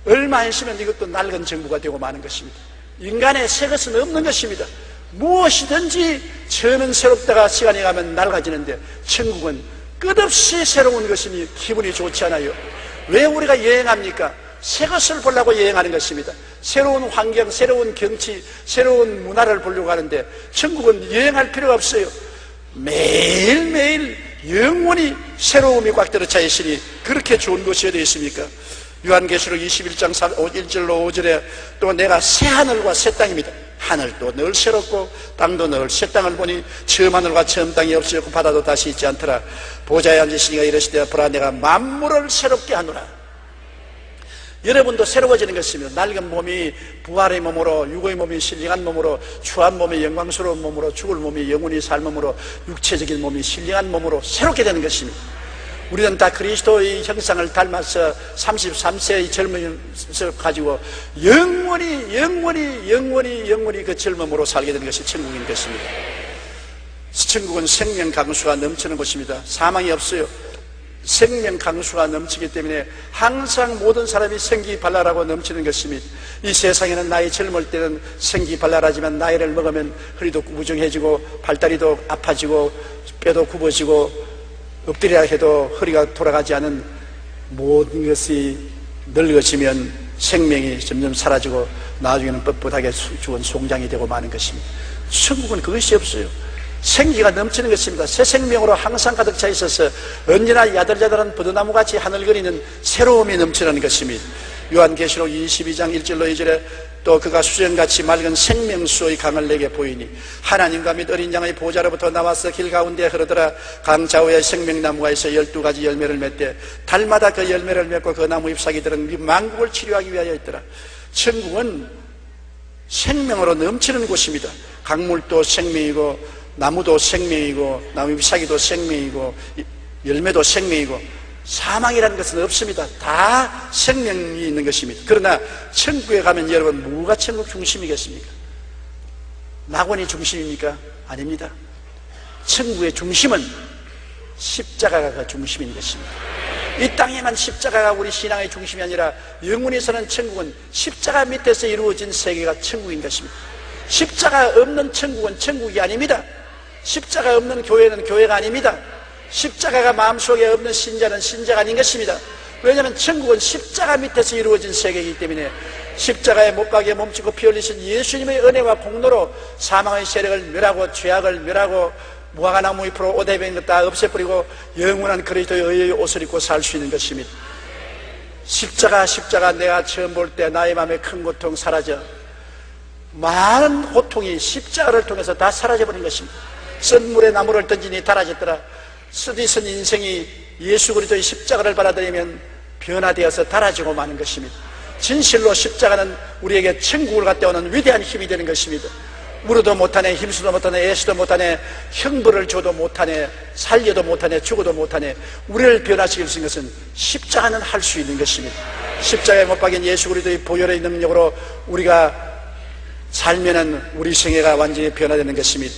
얼마 안 있으면 이것도 낡은 정부가 되고 마는 것입니다. 인간의 새 것은 없는 것입니다. 무엇이든지 저는 새롭다가 시간이 가면 낡아지는데 천국은 끝없이 새로운 것이니 기분이 좋지 않아요. 왜 우리가 여행합니까? 새 것을 보려고 여행하는 것입니다. 새로운 환경, 새로운 경치, 새로운 문화를 보려고 하는데 천국은 여행할 필요가 없어요. 매일매일 영원히 새로움이 꽉 들어차 있으니 그렇게 좋은 곳이 어디 있습니까? 요한계시록 21장 1절로 5절에 또 내가 새 하늘과 새 땅입니다. 하늘도 늘 새롭고 땅도 늘 새 땅을 보니 처음 하늘과 처음 땅이 없어졌고 바다도 다시 있지 않더라. 보좌에 앉으시니가 이르시되 보라 내가 만물을 새롭게 하노라. 여러분도 새로워지는 것입니다. 낡은 몸이 부활의 몸으로, 육의 몸이 신령한 몸으로, 추한 몸이 영광스러운 몸으로, 죽을 몸이 영원히 살 몸으로, 육체적인 몸이 신령한 몸으로 새롭게 되는 것입니다. 우리는 다 그리스도의 형상을 닮아서 33세의 젊음을 가지고 영원히 그 젊음으로 살게 되는 것이 천국인 것입니다. 천국은 생명 강수가 넘치는 곳입니다. 사망이 없어요. 생명 강수가 넘치기 때문에 항상 모든 사람이 생기발랄하고 넘치는 것입니다. 이 세상에는 나이 젊을 때는 생기발랄하지만 나이를 먹으면 허리도 구부정해지고 발다리도 아파지고 뼈도 굽어지고 엎드리라 해도 허리가 돌아가지 않은 모든 것이 늙어지면 생명이 점점 사라지고 나중에는 뻣뻣하게 죽은 송장이 되고 마는 것입니다. 천국은 그것이 없어요. 생기가 넘치는 것입니다. 새 생명으로 항상 가득 차 있어서 언제나 야들야들한 버드나무같이 하늘거리는 새로움이 넘치는 것입니다. 요한계시록 22장 1절로 2절에 또 그가 수정같이 맑은 생명수의 강을 내게 보이니 하나님과 및 어린 양의 보좌로부터 나와서 길 가운데 흐르더라. 강 좌우에 생명나무가 있어 12가지 열매를 맺되 달마다 그 열매를 맺고 그 나무 잎사귀들은 만국을 치료하기 위하여 있더라. 천국은 생명으로 넘치는 곳입니다. 강물도 생명이고 나무도 생명이고 나무 잎사귀도 생명이고 열매도 생명이고 사망이라는 것은 없습니다. 다 생명이 있는 것입니다. 그러나 천국에 가면 여러분 뭐가 천국 중심이겠습니까? 낙원이 중심입니까? 아닙니다. 천국의 중심은 십자가가 그 중심인 것입니다. 이 땅에만 십자가가 우리 신앙의 중심이 아니라 영원히 사는 천국은 십자가 밑에서 이루어진 세계가 천국인 것입니다. 십자가 없는 천국은 천국이 아닙니다. 십자가 없는 교회는 교회가 아닙니다. 십자가가 마음속에 없는 신자는 신자가 아닌 것입니다. 왜냐하면 천국은 십자가 밑에서 이루어진 세계이기 때문에 십자가에 못 박에 몸짓고 피 흘리신 예수님의 은혜와 공로로 사망의 세력을 멸하고 죄악을 멸하고 무화과나무 잎으로 옷에 밴 것 다 없애버리고 영원한 그리스도의 의의 옷을 입고 살 수 있는 것입니다. 십자가 내가 처음 볼 때 나의 마음에 큰 고통 사라져 많은 고통이 십자가를 통해서 다 사라져버린 것입니다. 쓴 물에 나무를 던지니 달아졌더라. 쓰디쓴 인생이 예수 그리스도의 십자가를 받아들이면 변화되어서 달아지고 마는 것입니다. 진실로 십자가는 우리에게 천국을 갖다 오는 위대한 힘이 되는 것입니다. 물어도 못하네, 힘쓰도 못하네, 애쓰도 못하네, 형벌을 줘도 못하네, 살려도 못하네, 죽어도 못하네. 우리를 변화시킬 수 있는 것은 십자가는 할 수 있는 것입니다. 십자가에 못 박인 예수 그리스도의 보혈의 능력으로 우리가 살면은 우리 생애가 완전히 변화되는 것입니다.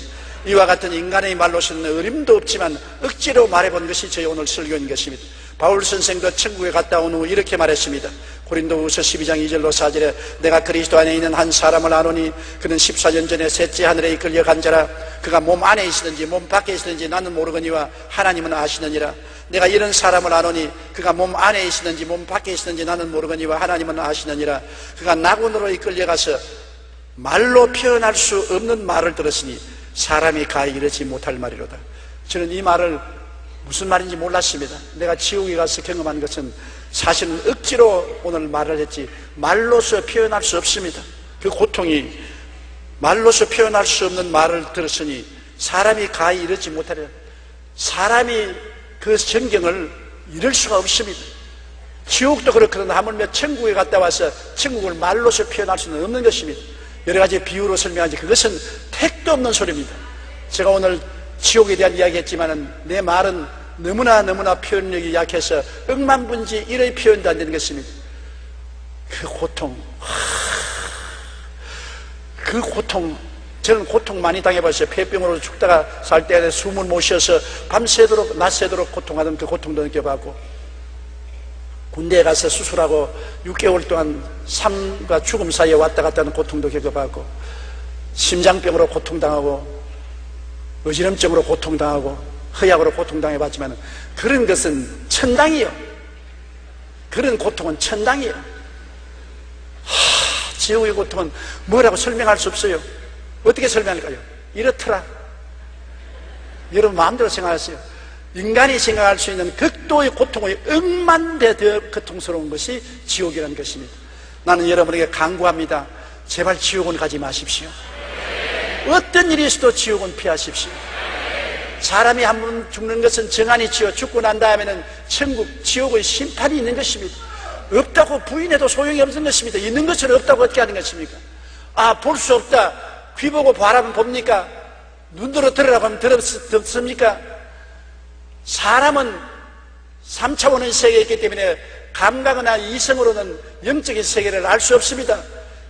이와 같은 인간의 말로서는 어림도 없지만 억지로 말해본 것이 저희 오늘 설교인 것입니다. 바울 선생도 천국에 갔다 온 후 이렇게 말했습니다. 고린도후서 12장 2절로 4절에 내가 그리스도 안에 있는 한 사람을 아노니 그는 14년 전에 셋째 하늘에 이끌려 간 자라. 그가 몸 안에 있으든지 몸 밖에 있으든지 나는 모르거니와 하나님은 아시느니라. 내가 이런 사람을 아노니 그가 몸 안에 있으든지 몸 밖에 있으든지 나는 모르거니와 하나님은 아시느니라. 그가 낙원으로 이끌려가서 말로 표현할 수 없는 말을 들었으니 사람이 가히 이르지 못할 말이로다. 저는 이 말을 무슨 말인지 몰랐습니다. 내가 지옥에 가서 경험한 것은 사실은 억지로 오늘 말을 했지 말로서 표현할 수 없습니다. 그 고통이 말로서 표현할 수 없는 말을 들었으니 사람이 가히 이르지 못하리라. 사람이 그 전경을 이룰 수가 없습니다. 지옥도 그렇거든 하물며 천국에 갔다 와서 천국을 말로서 표현할 수는 없는 것입니다. 여러 가지 비유로 설명하지 그것은 택도 없는 소리입니다. 제가 오늘 지옥에 대한 이야기했지만은 내 말은 너무나 표현력이 약해서 억만분지 1의 표현도 안 되는 것입니다. 그 고통, 저는 고통 많이 당해봤어요. 폐병으로 죽다가 살 때 숨을 못 쉬어서 밤새도록 낮새도록 고통하던 그 고통도 느껴봤고, 군대에 가서 수술하고 6개월 동안 삶과 죽음 사이에 왔다 갔다 하는 고통도 겪어봤고, 심장병으로 고통당하고 어지럼증으로 고통당하고 허약으로 고통당해봤지만 그런 것은 천당이요. 그런 고통은 천당이요. 지옥의 고통은 뭐라고 설명할 수 없어요. 어떻게 설명할까요? 이렇더라. 여러분 마음대로 생각하세요. 인간이 생각할 수 있는 극도의 고통의 억만 배 더 고통스러운 것이 지옥이라는 것입니다. 나는 여러분에게 강구합니다. 제발 지옥은 가지 마십시오. 어떤 일이 있어도 지옥은 피하십시오. 사람이 한 번 죽는 것은 정한이지요. 죽고 난 다음에는 천국, 지옥의 심판이 있는 것입니다. 없다고 부인해도 소용이 없는 것입니다. 있는 것을 없다고 어떻게 하는 것입니까? 볼 수 없다. 귀 보고 바라보면 봅니까? 눈으로 들으라고 하면 듣습니까? 사람은 3차원의 세계에 있기 때문에 감각이나 이성으로는 영적인 세계를 알 수 없습니다.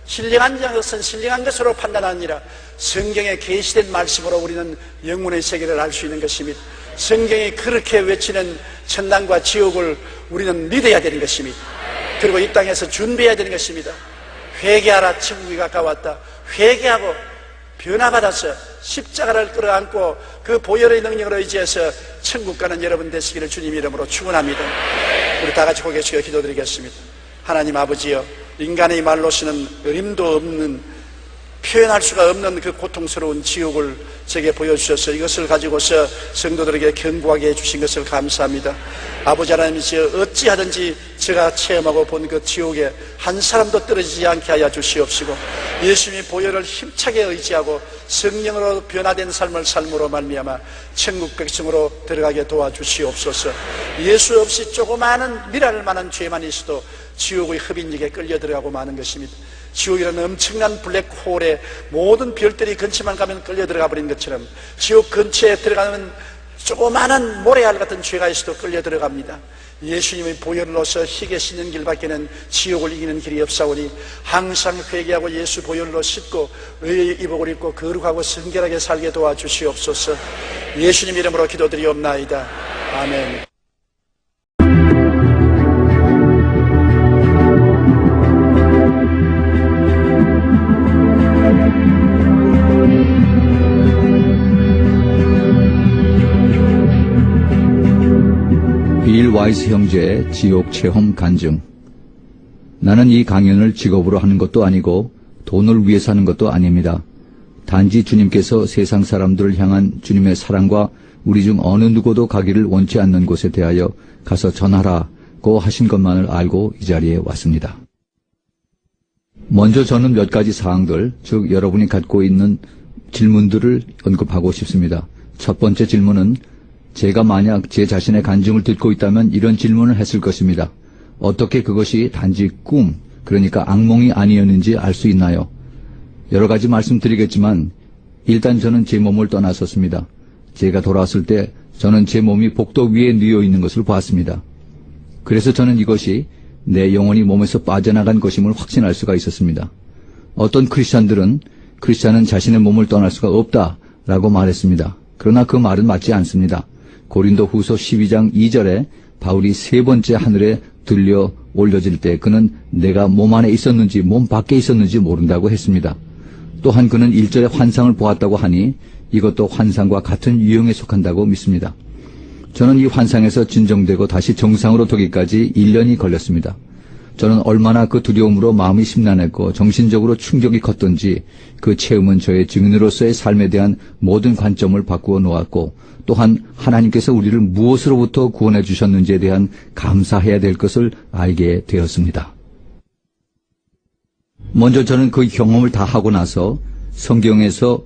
신령한 것은 신령한 것으로 판단하느니라. 성경에 계시된 말씀으로 우리는 영혼의 세계를 알 수 있는 것입니다. 성경이 그렇게 외치는 천당과 지옥을 우리는 믿어야 되는 것입니다. 그리고 이 땅에서 준비해야 되는 것입니다. 회개하라, 천국이 가까웠다. 회개하고 변화받아서 십자가를 끌어안고 그 보혈의 능력으로 의지해서 천국 가는 여러분 되시기를 주님 이름으로 축원합니다. 우리 다 같이 고개 숙여 기도드리겠습니다. 하나님 아버지여, 인간의 말로서는 어림도 없는, 표현할 수가 없는 그 고통스러운 지옥을 제게 보여주셔서 이것을 가지고서 성도들에게 견고하게 해주신 것을 감사합니다. 아버지 하나님이시여, 어찌하든지 제가 체험하고 본 그 지옥에 한 사람도 떨어지지 않게 하여 주시옵시고, 예수님의 보혈을 힘차게 의지하고 성령으로 변화된 삶을 삶으로 말미암아 천국 백성으로 들어가게 도와주시옵소서. 예수 없이 조그마한 미랄 만한 죄만 있어도 지옥의 흡인력에 끌려 들어가고 마는 것입니다. 지옥이라는 엄청난 블랙홀에 모든 별들이 근처만 가면 끌려 들어가 버린 것처럼 지옥 근처에 들어가면 조그마한 모래알 같은 죄가 있어도 끌려 들어갑니다. 예수님의 보혈로서 희게 씻는 길밖에는 지옥을 이기는 길이 없사오니 항상 회개하고 예수 보혈로 씻고 의의 이복을 입고 거룩하고 성결하게 살게 도와주시옵소서. 예수님 이름으로 기도드리옵나이다. 아멘. 빌 와이스 형제의 지옥 체험 간증. 나는 이 강연을 직업으로 하는 것도 아니고 돈을 위해서 하는 것도 아닙니다. 단지 주님께서 세상 사람들을 향한 주님의 사랑과 우리 중 어느 누구도 가기를 원치 않는 곳에 대하여 가서 전하라고 하신 것만을 알고 이 자리에 왔습니다. 먼저 저는 몇 가지 사항들, 즉 여러분이 갖고 있는 질문들을 언급하고 싶습니다. 첫 번째 질문은 제가 만약 제 자신의 간증을 듣고 있다면 이런 질문을 했을 것입니다. 어떻게 그것이 단지 꿈, 그러니까 악몽이 아니었는지 알 수 있나요? 여러 가지 말씀드리겠지만 일단 저는 제 몸을 떠났었습니다. 제가 돌아왔을 때 저는 제 몸이 복도 위에 누워 있는 것을 보았습니다. 그래서 저는 이것이 내 영혼이 몸에서 빠져나간 것임을 확신할 수가 있었습니다. 어떤 크리스찬들은 크리스찬은 자신의 몸을 떠날 수가 없다라고 말했습니다. 그러나 그 말은 맞지 않습니다. 고린도 후서 12장 2절에 바울이 세 번째 하늘에 들려 올려질 때 그는 내가 몸 안에 있었는지 몸 밖에 있었는지 모른다고 했습니다. 또한 그는 1절에 환상을 보았다고 하니 이것도 환상과 같은 유형에 속한다고 믿습니다. 저는 이 환상에서 진정되고 다시 정상으로 되기까지 1년이 걸렸습니다. 저는 얼마나 그 두려움으로 마음이 심란했고 정신적으로 충격이 컸던지 그 체험은 저의 증인으로서의 삶에 대한 모든 관점을 바꾸어 놓았고 또한 하나님께서 우리를 무엇으로부터 구원해 주셨는지에 대한 감사해야 될 것을 알게 되었습니다. 먼저 저는 그 경험을 다 하고 나서 성경에서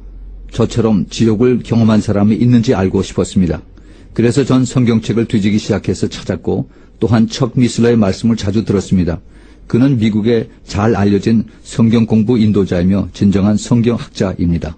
저처럼 지옥을 경험한 사람이 있는지 알고 싶었습니다. 그래서 전 성경책을 뒤지기 시작해서 찾았고 또한 척 미슬러의 말씀을 자주 들었습니다. 그는 미국에 잘 알려진 성경 공부 인도자이며 진정한 성경학자입니다.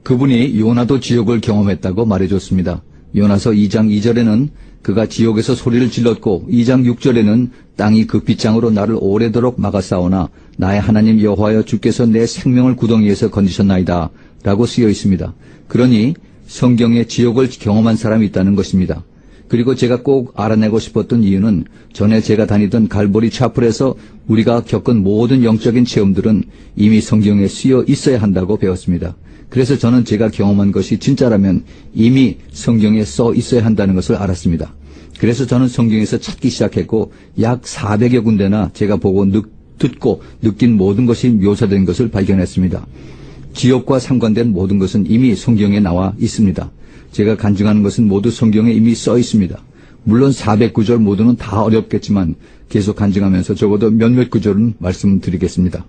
그분이 요나도 지옥을 경험했다고 말해줬습니다. 요나서 2장 2절에는 그가 지옥에서 소리를 질렀고 2장 6절에는 땅이 그 빗장으로 나를 오래도록 막아싸우나 나의 하나님 여호와여 주께서 내 생명을 구덩이에서 건지셨나이다 라고 쓰여 있습니다. 그러니 성경에 지옥을 경험한 사람이 있다는 것입니다. 그리고 제가 꼭 알아내고 싶었던 이유는 전에 제가 다니던 갈보리 차플에서 우리가 겪은 모든 영적인 체험들은 이미 성경에 쓰여 있어야 한다고 배웠습니다. 그래서 저는 제가 경험한 것이 진짜라면 이미 성경에 써 있어야 한다는 것을 알았습니다. 그래서 저는 성경에서 찾기 시작했고 약 400여 군데나 제가 보고 듣고 느낀 모든 것이 묘사된 것을 발견했습니다. 지옥과 상관된 모든 것은 이미 성경에 나와 있습니다. 제가 간증하는 것은 모두 성경에 이미 써 있습니다. 물론 400구절 모두는 다 어렵겠지만 계속 간증하면서 적어도 몇몇 구절은 말씀드리겠습니다.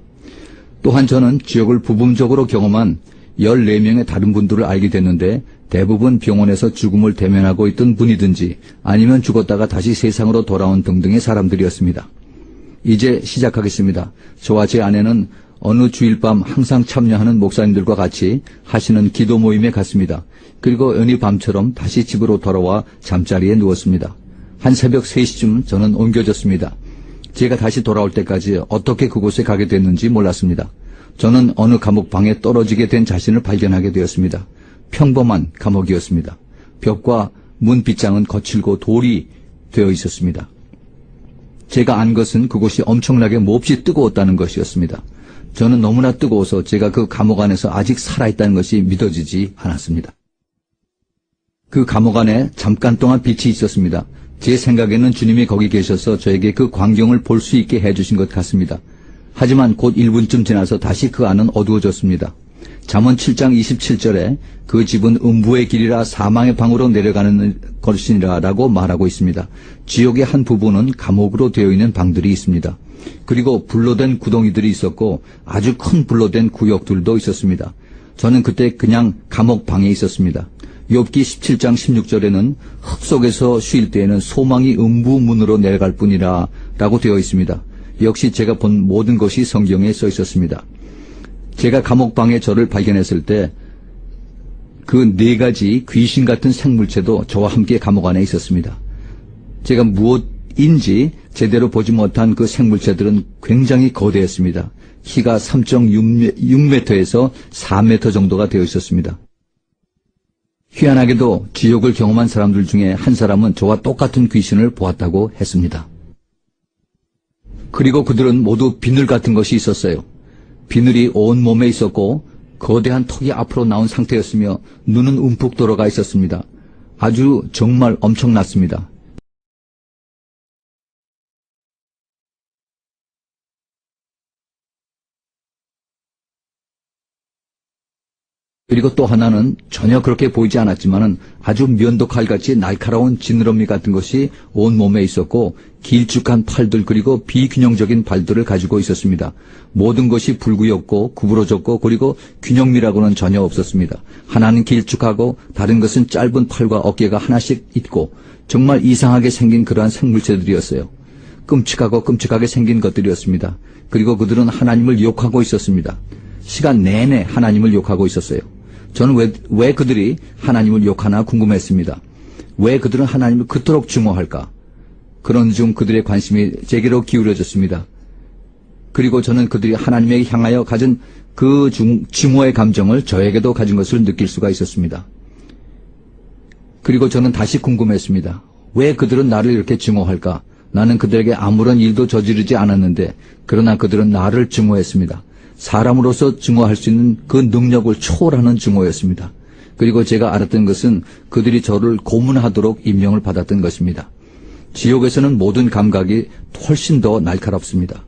또한 저는 지옥을 부분적으로 경험한 14명의 다른 분들을 알게 됐는데 대부분 병원에서 죽음을 대면하고 있던 분이든지 아니면 죽었다가 다시 세상으로 돌아온 등등의 사람들이었습니다. 이제 시작하겠습니다. 저와 제 아내는 어느 주일 밤 항상 참여하는 목사님들과 같이 하시는 기도 모임에 갔습니다. 그리고 연히 밤처럼 다시 집으로 돌아와 잠자리에 누웠습니다. 한 새벽 3시쯤 저는 옮겨졌습니다. 제가 다시 돌아올 때까지 어떻게 그곳에 가게 됐는지 몰랐습니다. 저는 어느 감옥 방에 떨어지게 된 자신을 발견하게 되었습니다. 평범한 감옥이었습니다. 벽과 문 빗장은 거칠고 돌이 되어 있었습니다. 제가 안 것은 그곳이 엄청나게 몹시 뜨거웠다는 것이었습니다. 저는 너무나 뜨거워서 제가 그 감옥 안에서 아직 살아있다는 것이 믿어지지 않았습니다. 그 감옥 안에 잠깐 동안 빛이 있었습니다. 제 생각에는 주님이 거기 계셔서 저에게 그 광경을 볼 수 있게 해주신 것 같습니다. 하지만 곧 1분쯤 지나서 다시 그 안은 어두워졌습니다. 잠언 7장 27절에 그 집은 음부의 길이라 사망의 방으로 내려가는 것이니라 라고 말하고 있습니다. 지옥의 한 부분은 감옥으로 되어 있는 방들이 있습니다. 그리고 불로 된 구덩이들이 있었고 아주 큰 불로 된 구역들도 있었습니다. 저는 그때 그냥 감옥 방에 있었습니다. 욥기 17장 16절에는 흙 속에서 쉴 때에는 소망이 음부 문으로 내려갈 뿐이라 라고 되어 있습니다. 역시 제가 본 모든 것이 성경에 써 있었습니다. 제가 감옥방에 저를 발견했을 때 그 4가지 귀신 같은 생물체도 저와 함께 감옥 안에 있었습니다. 제가 무엇인지 제대로 보지 못한 그 생물체들은 굉장히 거대했습니다. 키가 3.6m에서 4m 정도가 되어 있었습니다. 희한하게도 지옥을 경험한 사람들 중에 한 사람은 저와 똑같은 귀신을 보았다고 했습니다. 그리고 그들은 모두 비늘 같은 것이 있었어요. 비늘이 온 몸에 있었고 거대한 턱이 앞으로 나온 상태였으며 눈은 움푹 들어가 있었습니다. 아주 정말 엄청났습니다. 그리고 또 하나는 전혀 그렇게 보이지 않았지만은 아주 면도칼같이 날카로운 지느러미 같은 것이 온 몸에 있었고 길쭉한 팔들 그리고 비균형적인 발들을 가지고 있었습니다. 모든 것이 불구였고 구부러졌고 그리고 균형미라고는 전혀 없었습니다. 하나는 길쭉하고 다른 것은 짧은 팔과 어깨가 하나씩 있고 정말 이상하게 생긴 그러한 생물체들이었어요. 끔찍하게 생긴 것들이었습니다. 그리고 그들은 하나님을 욕하고 있었습니다. 시간 내내 하나님을 욕하고 있었어요. 저는 왜 그들이 하나님을 욕하나 궁금했습니다. 왜 그들은 하나님을 그토록 증오할까? 그런 중 그들의 관심이 제게로 기울어졌습니다. 그리고 저는 그들이 하나님에게 향하여 가진 그 증오의 감정을 저에게도 가진 것을 느낄 수가 있었습니다. 그리고 저는 다시 궁금했습니다. 왜 그들은 나를 이렇게 증오할까? 나는 그들에게 아무런 일도 저지르지 않았는데 그러나 그들은 나를 증오했습니다. 사람으로서 증오할 수 있는 그 능력을 초월하는 증오였습니다. 그리고 제가 알았던 것은 그들이 저를 고문하도록 임명을 받았던 것입니다. 지옥에서는 모든 감각이 훨씬 더 날카롭습니다.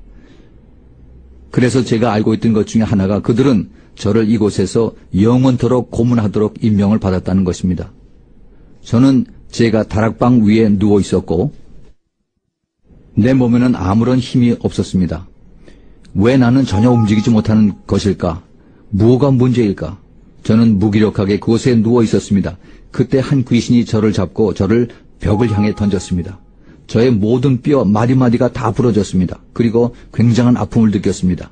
그래서 제가 알고 있던 것 중에 하나가 그들은 저를 이곳에서 영원토록 고문하도록 임명을 받았다는 것입니다. 저는 제가 다락방 위에 누워 있었고 내 몸에는 아무런 힘이 없었습니다. 왜 나는 전혀 움직이지 못하는 것일까? 무엇가 문제일까? 저는 무기력하게 그곳에 누워 있었습니다. 그때 한 귀신이 저를 잡고 저를 벽을 향해 던졌습니다. 저의 모든 뼈 마디마디가 다 부러졌습니다. 그리고 굉장한 아픔을 느꼈습니다.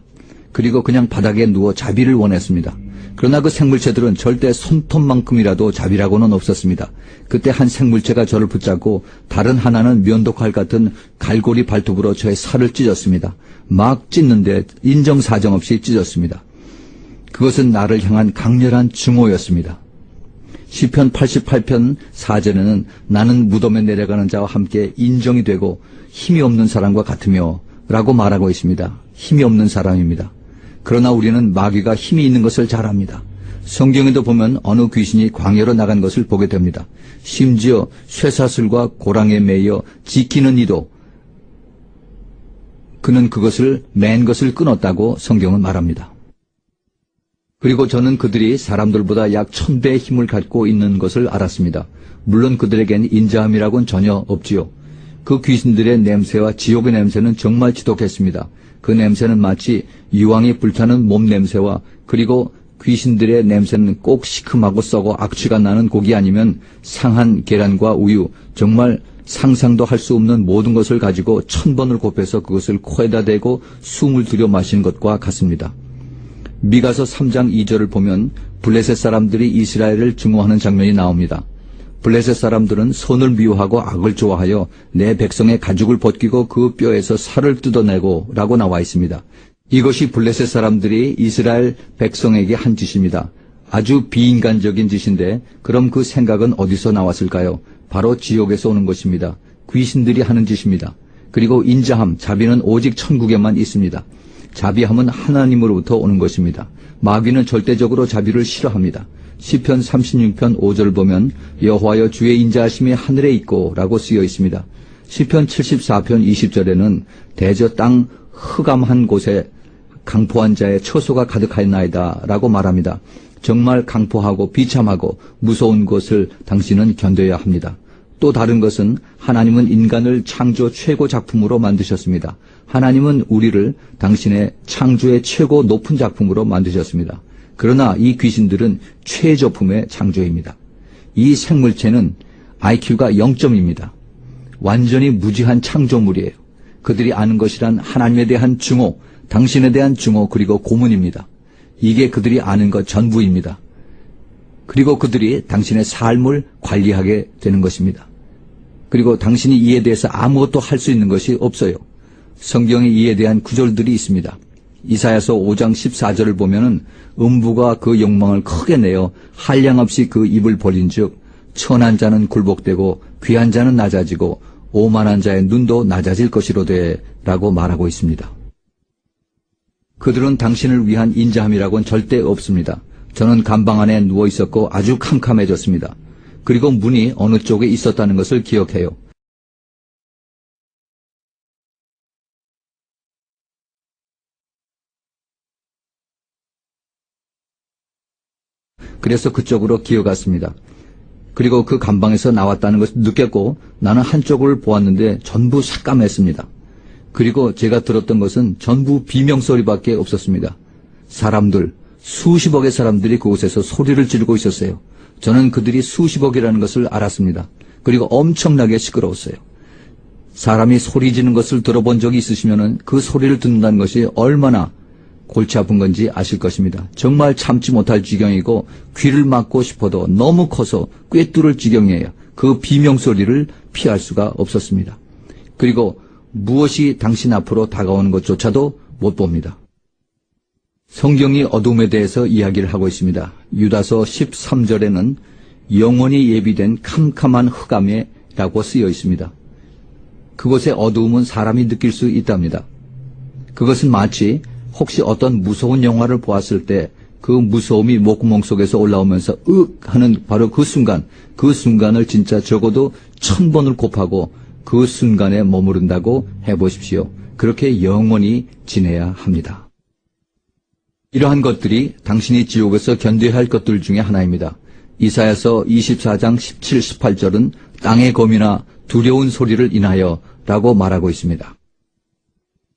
그리고 그냥 바닥에 누워 자비를 원했습니다. 그러나 그 생물체들은 절대 손톱만큼이라도 자비라고는 없었습니다. 그때 한 생물체가 저를 붙잡고 다른 하나는 면도칼 같은 갈고리 발톱으로 저의 살을 찢었습니다. 막 찢는데 인정사정 없이 찢었습니다. 그것은 나를 향한 강렬한 증오였습니다. 시편 88편 4절에는 나는 무덤에 내려가는 자와 함께 인정이 되고 힘이 없는 사람과 같으며 라고 말하고 있습니다. 힘이 없는 사람입니다. 그러나 우리는 마귀가 힘이 있는 것을 잘 압니다. 성경에도 보면 어느 귀신이 광야로 나간 것을 보게 됩니다. 심지어 쇠사슬과 고랑에 매여 지키는 이도 그는 그것을 맨 것을 끊었다고 성경은 말합니다. 그리고 저는 그들이 사람들보다 약 1000배의 힘을 갖고 있는 것을 알았습니다. 물론 그들에겐 인자함이라고는 전혀 없지요. 그 귀신들의 냄새와 지옥의 냄새는 정말 지독했습니다. 그 냄새는 마치 유황이 불타는 몸 냄새와 그리고 귀신들의 냄새는 꼭 시큼하고 썩어 악취가 나는 고기 아니면 상한 계란과 우유, 정말 상상도 할 수 없는 모든 것을 가지고 1000번을 곱해서 그것을 코에다 대고 숨을 들여 마신 것과 같습니다. 미가서 3장 2절을 보면 블레셋 사람들이 이스라엘을 증오하는 장면이 나옵니다. 블레셋 사람들은 선을 미워하고 악을 좋아하여 내 백성의 가죽을 벗기고 그 뼈에서 살을 뜯어내고 라고 나와 있습니다. 이것이 블레셋 사람들이 이스라엘 백성에게 한 짓입니다. 아주 비인간적인 짓인데 그럼 그 생각은 어디서 나왔을까요? 바로 지옥에서 오는 것입니다. 귀신들이 하는 짓입니다. 그리고 인자함, 자비는 오직 천국에만 있습니다. 자비함은 하나님으로부터 오는 것입니다. 마귀는 절대적으로 자비를 싫어합니다. 시편 36편 5절을 보면 여호와여 주의 인자하심이 하늘에 있고 라고 쓰여 있습니다. 시편 74편 20절에는 대저 땅 흑암한 곳에 강포한 자의 처소가 가득하였나이다 라고 말합니다. 정말 강포하고 비참하고 무서운 것을 당신은 견뎌야 합니다. 또 다른 것은 하나님은 인간을 창조 최고 작품으로 만드셨습니다. 하나님은 우리를 당신의 창조의 최고 높은 작품으로 만드셨습니다. 그러나 이 귀신들은 최저품의 창조입니다. 이 생물체는 IQ가 0점입니다. 완전히 무지한 창조물이에요. 그들이 아는 것이란 하나님에 대한 증오, 당신에 대한 증오 그리고 고문입니다. 이게 그들이 아는 것 전부입니다. 그리고 그들이 당신의 삶을 관리하게 되는 것입니다. 그리고 당신이 이에 대해서 아무것도 할 수 있는 것이 없어요. 성경에 이에 대한 구절들이 있습니다. 이사야서 5장 14절을 보면은 음부가 그 욕망을 크게 내어 한량없이 그 입을 벌린즉 천한 자는 굴복되고 귀한 자는 낮아지고 오만한 자의 눈도 낮아질 것이로되 라고 말하고 있습니다. 그들은 당신을 위한 인자함이라고는 절대 없습니다. 저는 감방 안에 누워 있었고 아주 캄캄해졌습니다. 그리고 문이 어느 쪽에 있었다는 것을 기억해요. 그래서 그쪽으로 기어갔습니다. 그리고 그 감방에서 나왔다는 것을 느꼈고 나는 한쪽을 보았는데 전부 삭감했습니다. 그리고 제가 들었던 것은 전부 비명소리밖에 없었습니다. 사람들, 수십억의 사람들이 그곳에서 소리를 지르고 있었어요. 저는 그들이 수십억이라는 것을 알았습니다. 그리고 엄청나게 시끄러웠어요. 사람이 소리 지르는 것을 들어본 적이 있으시면 그 소리를 듣는다는 것이 얼마나 골치 아픈 건지 아실 것입니다. 정말 참지 못할 지경이고 귀를 막고 싶어도 너무 커서 꿰뚫을 지경이에요. 그 비명소리를 피할 수가 없었습니다. 그리고 무엇이 당신 앞으로 다가오는 것조차도 못 봅니다. 성경이 어둠에 대해서 이야기를 하고 있습니다. 유다서 13절에는 영원히 예비된 캄캄한 흑암에라고 쓰여 있습니다. 그곳의 어두움은 사람이 느낄 수 있답니다. 그것은 마치 혹시 어떤 무서운 영화를 보았을 때 그 무서움이 목구멍 속에서 올라오면서 하는 바로 그 순간을 진짜 적어도 1000번을 곱하고 그 순간에 머무른다고 해보십시오. 그렇게 영원히 지내야 합니다. 이러한 것들이 당신이 지옥에서 견뎌야 할 것들 중에 하나입니다. 이사야서 24장 17, 18절은 땅의 검이나 두려운 소리를 인하여 라고 말하고 있습니다.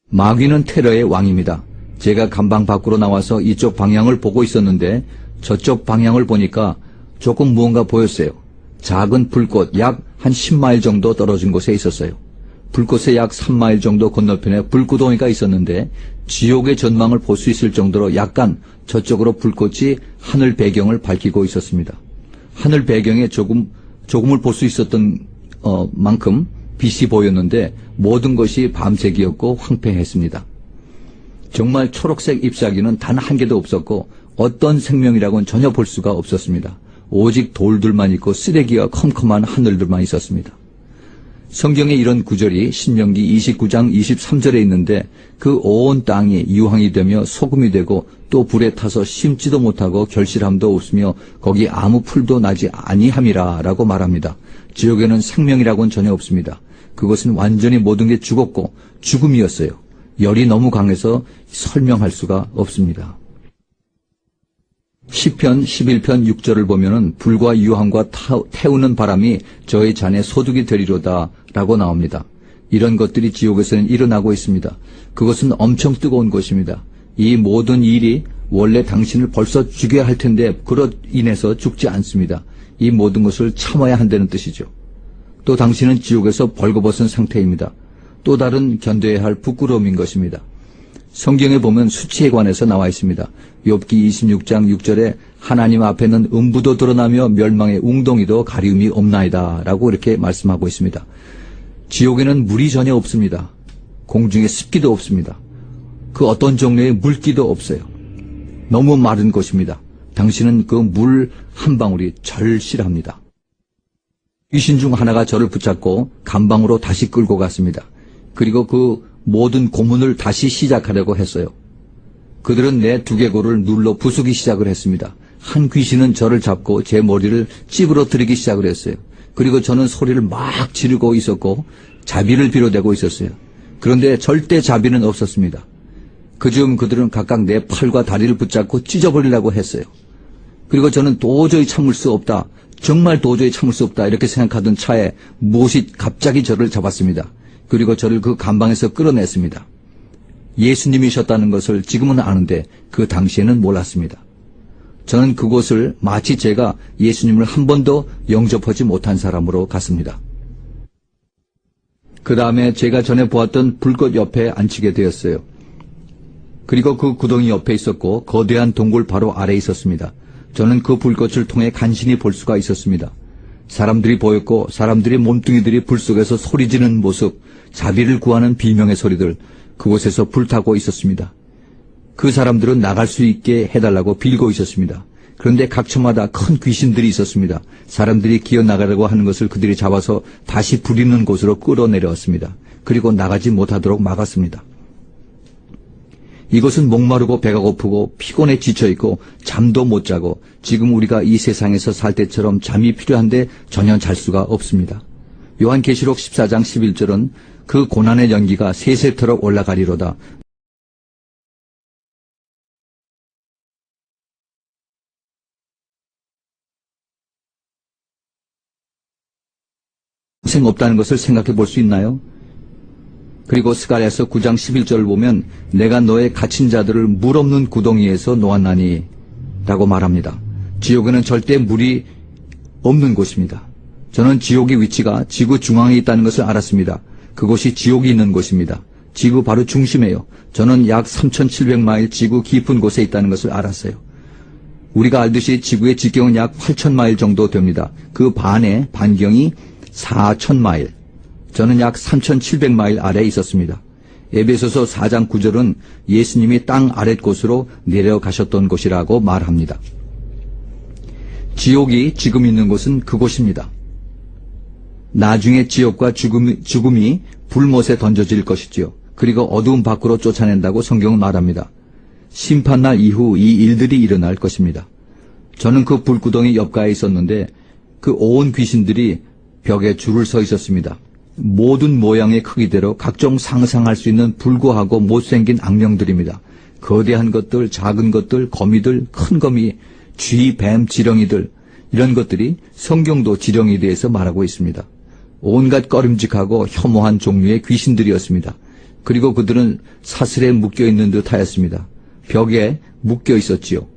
마귀는 테러의 왕입니다. 제가 감방 밖으로 나와서 이쪽 방향을 보고 있었는데 저쪽 방향을 보니까 조금 무언가 보였어요. 작은 불꽃 약 한 10마일 정도 떨어진 곳에 있었어요. 불꽃의 약 3마일 정도 건너편에 불구덩이가 있었는데 지옥의 전망을 볼 수 있을 정도로 약간 저쪽으로 불꽃이 하늘 배경을 밝히고 있었습니다. 하늘 배경에 조금을 볼 수 있었던 만큼 빛이 보였는데 모든 것이 밤색이었고 황폐했습니다. 정말 초록색 잎사귀는 단 한 개도 없었고 어떤 생명이라고는 전혀 볼 수가 없었습니다. 오직 돌들만 있고 쓰레기와 컴컴한 하늘들만 있었습니다. 성경에 이런 구절이 신명기 29장 23절에 있는데 그 온 땅이 유황이 되며 소금이 되고 또 불에 타서 심지도 못하고 결실함도 없으며 거기 아무 풀도 나지 아니함이라 라고 말합니다. 지옥에는 생명이라고는 전혀 없습니다. 그것은 완전히 모든 게 죽었고 죽음이었어요. 열이 너무 강해서 설명할 수가 없습니다. 시편 11편 6절을 보면은 불과 유황과 태우는 바람이 저의 잔에 소득이 되리로다 라고 나옵니다. 이런 것들이 지옥에서는 일어나고 있습니다. 그것은 엄청 뜨거운 것입니다. 이 모든 일이 원래 당신을 벌써 죽여야 할 텐데 그로 인해서 죽지 않습니다. 이 모든 것을 참아야 한다는 뜻이죠. 또 당신은 지옥에서 벌거벗은 상태입니다. 또 다른 견뎌야 할 부끄러움인 것입니다. 성경에 보면 수치에 관해서 나와 있습니다. 욥기 26장 6절에 하나님 앞에는 음부도 드러나며 멸망의 웅덩이도 가리움이 없나이다 라고 이렇게 말씀하고 있습니다. 지옥에는 물이 전혀 없습니다. 공중에 습기도 없습니다. 그 어떤 종류의 물기도 없어요. 너무 마른 곳입니다. 당신은 그 물 한 방울이 절실합니다. 귀신 중 하나가 저를 붙잡고 감방으로 다시 끌고 갔습니다. 그리고 그 모든 고문을 다시 시작하려고 했어요. 그들은 내 두개골을 눌러 부수기 시작을 했습니다. 한 귀신은 저를 잡고 제 머리를 찌부러뜨리기 시작을 했어요. 그리고 저는 소리를 막 지르고 있었고 자비를 빌어대고 있었어요. 그런데 절대 자비는 없었습니다. 그중 그들은 각각 내 팔과 다리를 붙잡고 찢어버리려고 했어요. 그리고 저는 도저히 참을 수 없다. 정말 도저히 참을 수 없다. 이렇게 생각하던 차에 무엇이 갑자기 저를 잡았습니다. 그리고 저를 그 감방에서 끌어냈습니다. 예수님이셨다는 것을 지금은 아는데 그 당시에는 몰랐습니다. 저는 그곳을 마치 제가 예수님을 한 번도 영접하지 못한 사람으로 갔습니다. 그 다음에 제가 전에 보았던 불꽃 옆에 앉히게 되었어요. 그리고 그 구덩이 옆에 있었고 거대한 동굴 바로 아래에 있었습니다. 저는 그 불꽃을 통해 간신히 볼 수가 있었습니다. 사람들이 보였고 사람들의 몸뚱이들이 불 속에서 소리지는 모습, 자비를 구하는 비명의 소리들, 그곳에서 불타고 있었습니다. 그 사람들은 나갈 수 있게 해달라고 빌고 있었습니다. 그런데 각 처마다 큰 귀신들이 있었습니다. 사람들이 기어나가려고 하는 것을 그들이 잡아서 다시 불 있는 곳으로 끌어내려왔습니다. 그리고 나가지 못하도록 막았습니다. 이것은 목마르고 배가 고프고 피곤에 지쳐있고 잠도 못 자고 지금 우리가 이 세상에서 살 때처럼 잠이 필요한데 전혀 잘 수가 없습니다. 요한계시록 14장 11절은 그 고난의 연기가 세세토록 올라가리로다. 평생 없다는 것을 생각해 볼 수 있나요? 그리고 스가랴서 9장 11절을 보면 내가 너의 갇힌 자들을 물 없는 구덩이에서 놓았나니 라고 말합니다. 지옥에는 절대 물이 없는 곳입니다. 저는 지옥의 위치가 지구 중앙에 있다는 것을 알았습니다. 그곳이 지옥이 있는 곳입니다. 지구 바로 중심에요. 저는 약 3,700마일 지구 깊은 곳에 있다는 것을 알았어요. 우리가 알듯이 지구의 직경은 약 8,000마일 정도 됩니다. 그 반경이 4,000마일. 저는 약 3,700마일 아래에 있었습니다. 에베소서 4장 9절은 예수님이 땅 아랫곳으로 내려가셨던 곳이라고 말합니다. 지옥이 지금 있는 곳은 그곳입니다. 나중에 지옥과 죽음이 불못에 던져질 것이지요. 그리고 어두움 밖으로 쫓아낸다고 성경은 말합니다. 심판날 이후 이 일들이 일어날 것입니다. 저는 그 불구덩이 옆가에 있었는데 그 온 귀신들이 벽에 줄을 서 있었습니다. 모든 모양의 크기대로 각종 상상할 수 있는 불구하고 못생긴 악령들입니다. 거대한 것들, 작은 것들, 거미들, 큰 거미, 쥐, 뱀, 지렁이들, 이런 것들이 성경도 지렁이에 대해서 말하고 있습니다. 온갖 꺼림직하고 혐오한 종류의 귀신들이었습니다. 그리고 그들은 사슬에 묶여있는 듯 하였습니다. 벽에 묶여 있었지요.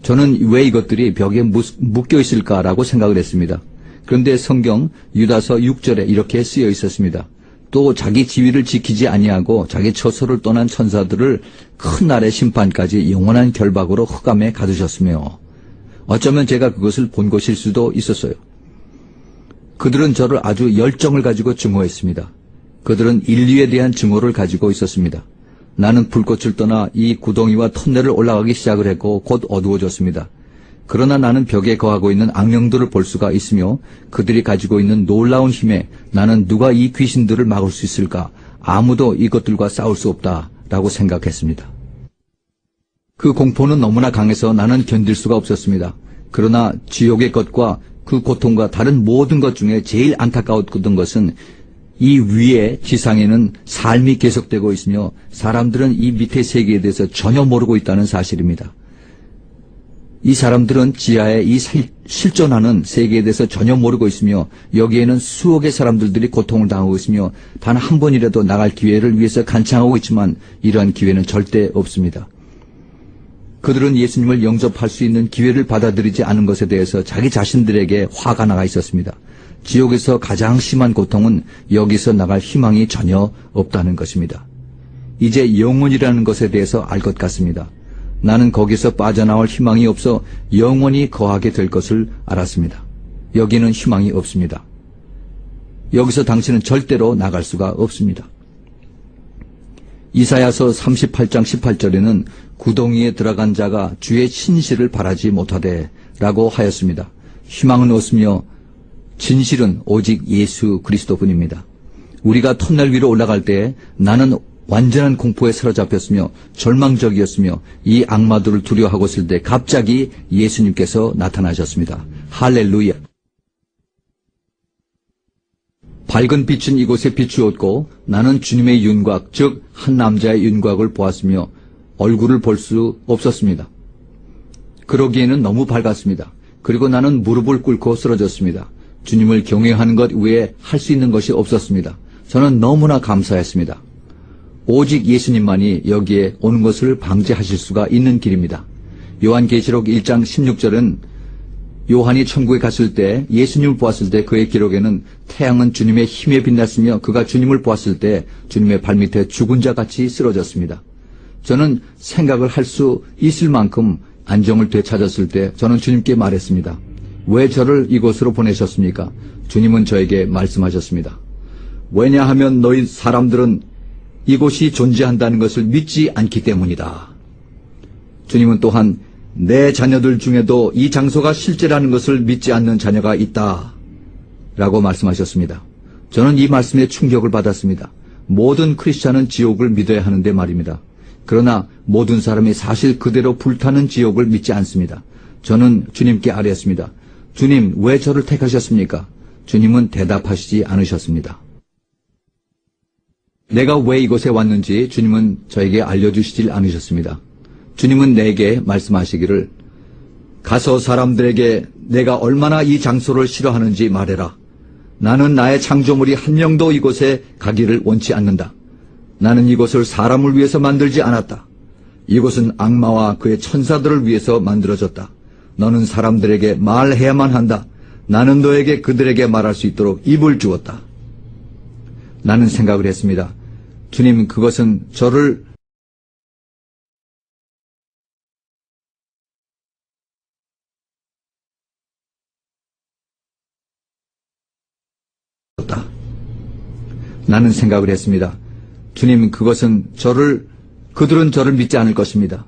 저는 왜 이것들이 벽에 묶여있을까라고 생각을 했습니다. 그런데 성경 유다서 6절에 이렇게 쓰여 있었습니다. 또 자기 지위를 지키지 아니하고 자기 처소를 떠난 천사들을 큰 날의 심판까지 영원한 결박으로 흑암에 가두셨으며, 어쩌면 제가 그것을 본 것일 수도 있었어요. 그들은 저를 아주 열정을 가지고 증오했습니다. 그들은 인류에 대한 증오를 가지고 있었습니다. 나는 불꽃을 떠나 이 구덩이와 터널을 올라가기 시작을 했고 곧 어두워졌습니다. 그러나 나는 벽에 거하고 있는 악령들을 볼 수가 있으며 그들이 가지고 있는 놀라운 힘에 나는 누가 이 귀신들을 막을 수 있을까? 아무도 이것들과 싸울 수 없다라고 생각했습니다. 그 공포는 너무나 강해서 나는 견딜 수가 없었습니다. 그러나 지옥의 것과 그 고통과 다른 모든 것 중에 제일 안타까웠던 것은 이 위에 지상에는 삶이 계속되고 있으며 사람들은 이 밑의 세계에 대해서 전혀 모르고 있다는 사실입니다. 이 사람들은 지하에 이 실존하는 세계에 대해서 전혀 모르고 있으며 여기에는 수억의 사람들이 고통을 당하고 있으며 단 한 번이라도 나갈 기회를 위해서 간청하고 있지만 이러한 기회는 절대 없습니다. 그들은 예수님을 영접할 수 있는 기회를 받아들이지 않은 것에 대해서 자기 자신들에게 화가 나가 있었습니다. 지옥에서 가장 심한 고통은 여기서 나갈 희망이 전혀 없다는 것입니다. 이제 영혼이라는 것에 대해서 알 것 같습니다. 나는 거기서 빠져나올 희망이 없어 영원히 거하게 될 것을 알았습니다. 여기는 희망이 없습니다. 여기서 당신은 절대로 나갈 수가 없습니다. 이사야서 38장 18절에는 구덩이에 들어간 자가 주의 신실을 바라지 못하되 라고 하였습니다. 희망은 없으며 진실은 오직 예수 그리스도뿐입니다. 우리가 터널 위로 올라갈 때 나는 완전한 공포에 사로잡혔으며 절망적이었으며 이 악마들을 두려워하고 있을 때 갑자기 예수님께서 나타나셨습니다. 할렐루야. 밝은 빛은 이곳에 비추었고 나는 주님의 윤곽, 즉 한 남자의 윤곽을 보았으며 얼굴을 볼 수 없었습니다. 그러기에는 너무 밝았습니다. 그리고 나는 무릎을 꿇고 쓰러졌습니다. 주님을 경외하는 것 외에 할 수 있는 것이 없었습니다. 저는 너무나 감사했습니다. 오직 예수님만이 여기에 오는 것을 방지하실 수가 있는 길입니다. 요한계시록 1장 16절은 요한이 천국에 갔을 때 예수님을 보았을 때 그의 기록에는 태양은 주님의 힘에 빛났으며 그가 주님을 보았을 때 주님의 발밑에 죽은 자같이 쓰러졌습니다. 저는 생각을 할 수 있을 만큼 안정을 되찾았을 때 저는 주님께 말했습니다. 왜 저를 이곳으로 보내셨습니까? 주님은 저에게 말씀하셨습니다. 왜냐하면 너희 사람들은 이곳이 존재한다는 것을 믿지 않기 때문이다. 주님은 또한 내 자녀들 중에도 이 장소가 실제라는 것을 믿지 않는 자녀가 있다 라고 말씀하셨습니다. 저는 이 말씀에 충격을 받았습니다. 모든 크리스찬은 지옥을 믿어야 하는데 말입니다. 그러나 모든 사람이 사실 그대로 불타는 지옥을 믿지 않습니다. 저는 주님께 아뢰었습니다. 주님, 왜 저를 택하셨습니까? 주님은 대답하시지 않으셨습니다. 내가 왜 이곳에 왔는지 주님은 저에게 알려주시질 않으셨습니다. 주님은 내게 말씀하시기를 가서 사람들에게 내가 얼마나 이 장소를 싫어하는지 말해라. 나는 나의 창조물이 한 명도 이곳에 가기를 원치 않는다. 나는 이곳을 사람을 위해서 만들지 않았다. 이곳은 악마와 그의 천사들을 위해서 만들어졌다. 너는 사람들에게 말해야만 한다. 나는 너에게 그들에게 말할 수 있도록 입을 주었다. 나는 생각을 했습니다. 주님, 그것은 저를 나는 생각을 했습니다. 주님, 그들은 저를 믿지 않을 것입니다.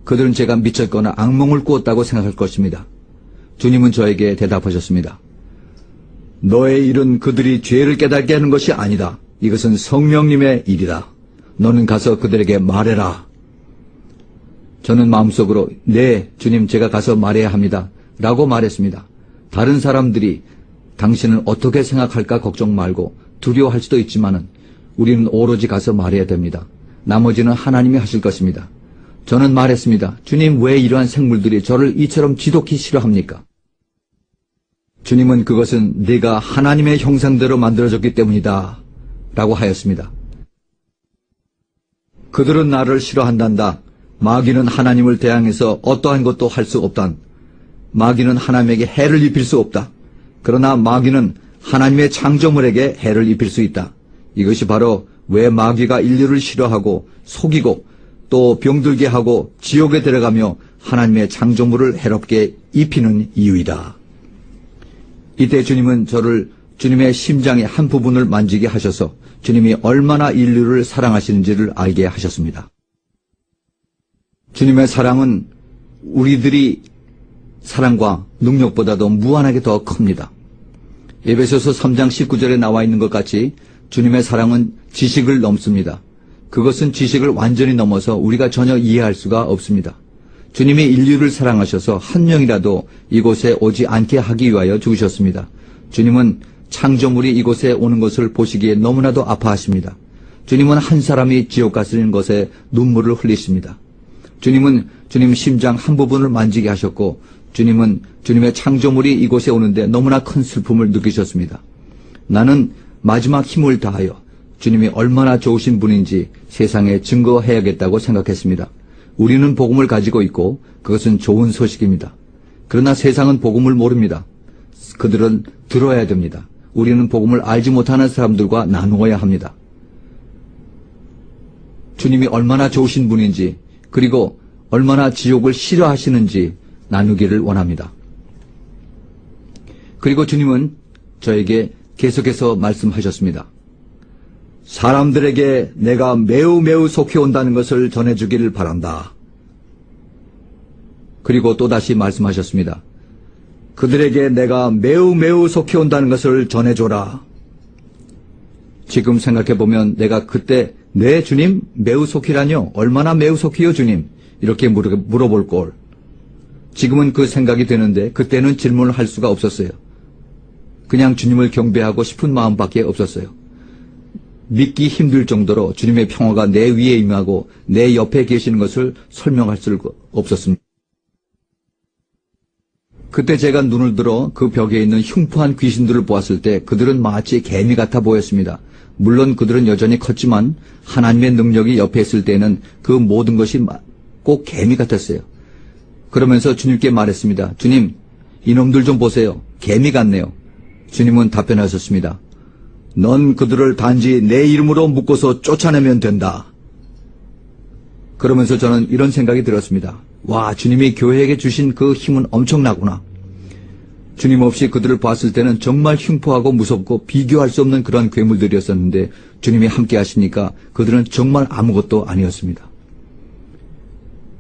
그들은 제가 미쳤거나 악몽을 꾸었다고 생각할 것입니다. 주님은 저에게 대답하셨습니다. 너의 일은 그들이 죄를 깨닫게 하는 것이 아니다. 이것은 성령님의 일이다. 너는 가서 그들에게 말해라. 저는 마음속으로 네, 주님, 제가 가서 말해야 합니다. 라고 말했습니다. 다른 사람들이 당신은 어떻게 생각할까 걱정 말고 두려워할 수도 있지만은 우리는 오로지 가서 말해야 됩니다. 나머지는 하나님이 하실 것입니다. 저는 말했습니다. 주님, 왜 이러한 생물들이 저를 이처럼 지독히 싫어합니까? 주님은 그것은 네가 하나님의 형상대로 만들어졌기 때문이다. 라고 하였습니다. 그들은 나를 싫어한단다. 마귀는 하나님을 대항해서 어떠한 것도 할 수 없단. 마귀는 하나님에게 해를 입힐 수 없다. 그러나 마귀는 하나님의 창조물에게 해를 입힐 수 있다. 이것이 바로 왜 마귀가 인류를 싫어하고 속이고 또 병들게 하고 지옥에 들어가며 하나님의 창조물을 해롭게 입히는 이유이다. 이때 주님은 저를 주님의 심장의 한 부분을 만지게 하셔서 주님이 얼마나 인류를 사랑하시는지를 알게 하셨습니다. 주님의 사랑은 우리들이 사랑과 능력보다도 무한하게 더 큽니다. 에베소서 3장 19절에 나와 있는 것 같이 주님의 사랑은 지식을 넘습니다. 그것은 지식을 완전히 넘어서 우리가 전혀 이해할 수가 없습니다. 주님이 인류를 사랑하셔서 한 명이라도 이곳에 오지 않게 하기 위하여 죽으셨습니다. 주님은 창조물이 이곳에 오는 것을 보시기에 너무나도 아파하십니다. 주님은 한 사람이 지옥 가시는 것에 눈물을 흘리십니다. 주님은 주님 심장 한 부분을 만지게 하셨고 주님은 주님의 창조물이 이곳에 오는데 너무나 큰 슬픔을 느끼셨습니다. 나는 마지막 힘을 다하여 주님이 얼마나 좋으신 분인지 세상에 증거해야겠다고 생각했습니다. 우리는 복음을 가지고 있고 그것은 좋은 소식입니다. 그러나 세상은 복음을 모릅니다. 그들은 들어야 됩니다. 우리는 복음을 알지 못하는 사람들과 나누어야 합니다. 주님이 얼마나 좋으신 분인지 그리고 얼마나 지옥을 싫어하시는지 나누기를 원합니다. 그리고 주님은 저에게 계속해서 말씀하셨습니다. 사람들에게 내가 매우 속히 온다는 것을 전해주기를 바란다. 그리고 또다시 말씀하셨습니다. 그들에게 내가 매우 속히 온다는 것을 전해줘라. 지금 생각해보면 내가 그때 네 주님 매우 속히라뇨? 얼마나 매우 속히요 주님? 이렇게 물어볼 걸. 지금은 그 생각이 되는데 그때는 질문을 할 수가 없었어요. 그냥 주님을 경배하고 싶은 마음밖에 없었어요. 믿기 힘들 정도로 주님의 평화가 내 위에 임하고 내 옆에 계시는 것을 설명할 수 없었습니다. 그때 제가 눈을 들어 그 벽에 있는 흉포한 귀신들을 보았을 때 그들은 마치 개미 같아 보였습니다. 물론 그들은 여전히 컸지만 하나님의 능력이 옆에 있을 때는 그 모든 것이 꼭 개미 같았어요. 그러면서 주님께 말했습니다. 주님, 이놈들 좀 보세요. 개미 같네요. 주님은 답변하셨습니다. 넌 그들을 단지 내 이름으로 묶어서 쫓아내면 된다. 그러면서 저는 이런 생각이 들었습니다. 와, 주님이 교회에게 주신 그 힘은 엄청나구나. 주님 없이 그들을 봤을 때는 정말 흉포하고 무섭고 비교할 수 없는 그런 괴물들이었었는데 주님이 함께 하시니까 그들은 정말 아무것도 아니었습니다.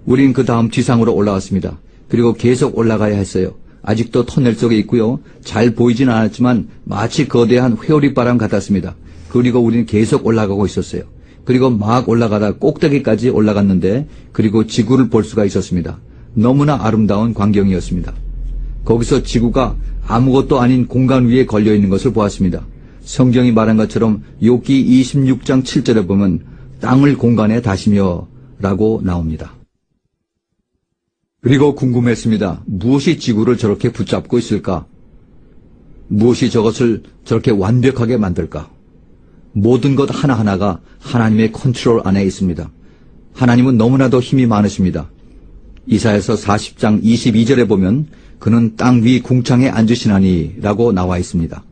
우린 그 다음 지상으로 올라왔습니다. 그리고 계속 올라가야 했어요. 아직도 터널 속에 있고요. 잘 보이진 않았지만 마치 거대한 회오리바람 같았습니다. 그리고 우리는 계속 올라가고 있었어요. 그리고 막 올라가다 꼭대기까지 올라갔는데 그리고 지구를 볼 수가 있었습니다. 너무나 아름다운 광경이었습니다. 거기서 지구가 아무것도 아닌 공간 위에 걸려있는 것을 보았습니다. 성경이 말한 것처럼 욥기 26장 7절에 보면 땅을 공간에 다시며 라고 나옵니다. 그리고 궁금했습니다. 무엇이 지구를 저렇게 붙잡고 있을까? 무엇이 저것을 저렇게 완벽하게 만들까? 모든 것 하나하나가 하나님의 컨트롤 안에 있습니다. 하나님은 너무나도 힘이 많으십니다. 이사야서 40장 22절에 보면 그는 땅 위 궁창에 앉으시나니 라고 나와 있습니다.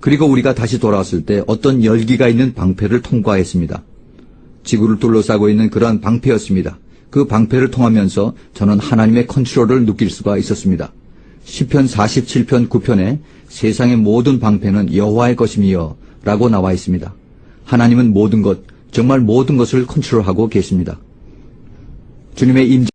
그리고 우리가 다시 돌아왔을 때 어떤 열기가 있는 방패를 통과했습니다. 지구를 둘러싸고 있는 그러한 방패였습니다. 그 방패를 통하면서 저는 하나님의 컨트롤을 느낄 수가 있었습니다. 시편 47편 9편에 세상의 모든 방패는 여호와의 것이며 라고 나와 있습니다. 하나님은 모든 것, 정말 모든 것을 컨트롤하고 계십니다. 주님의 임재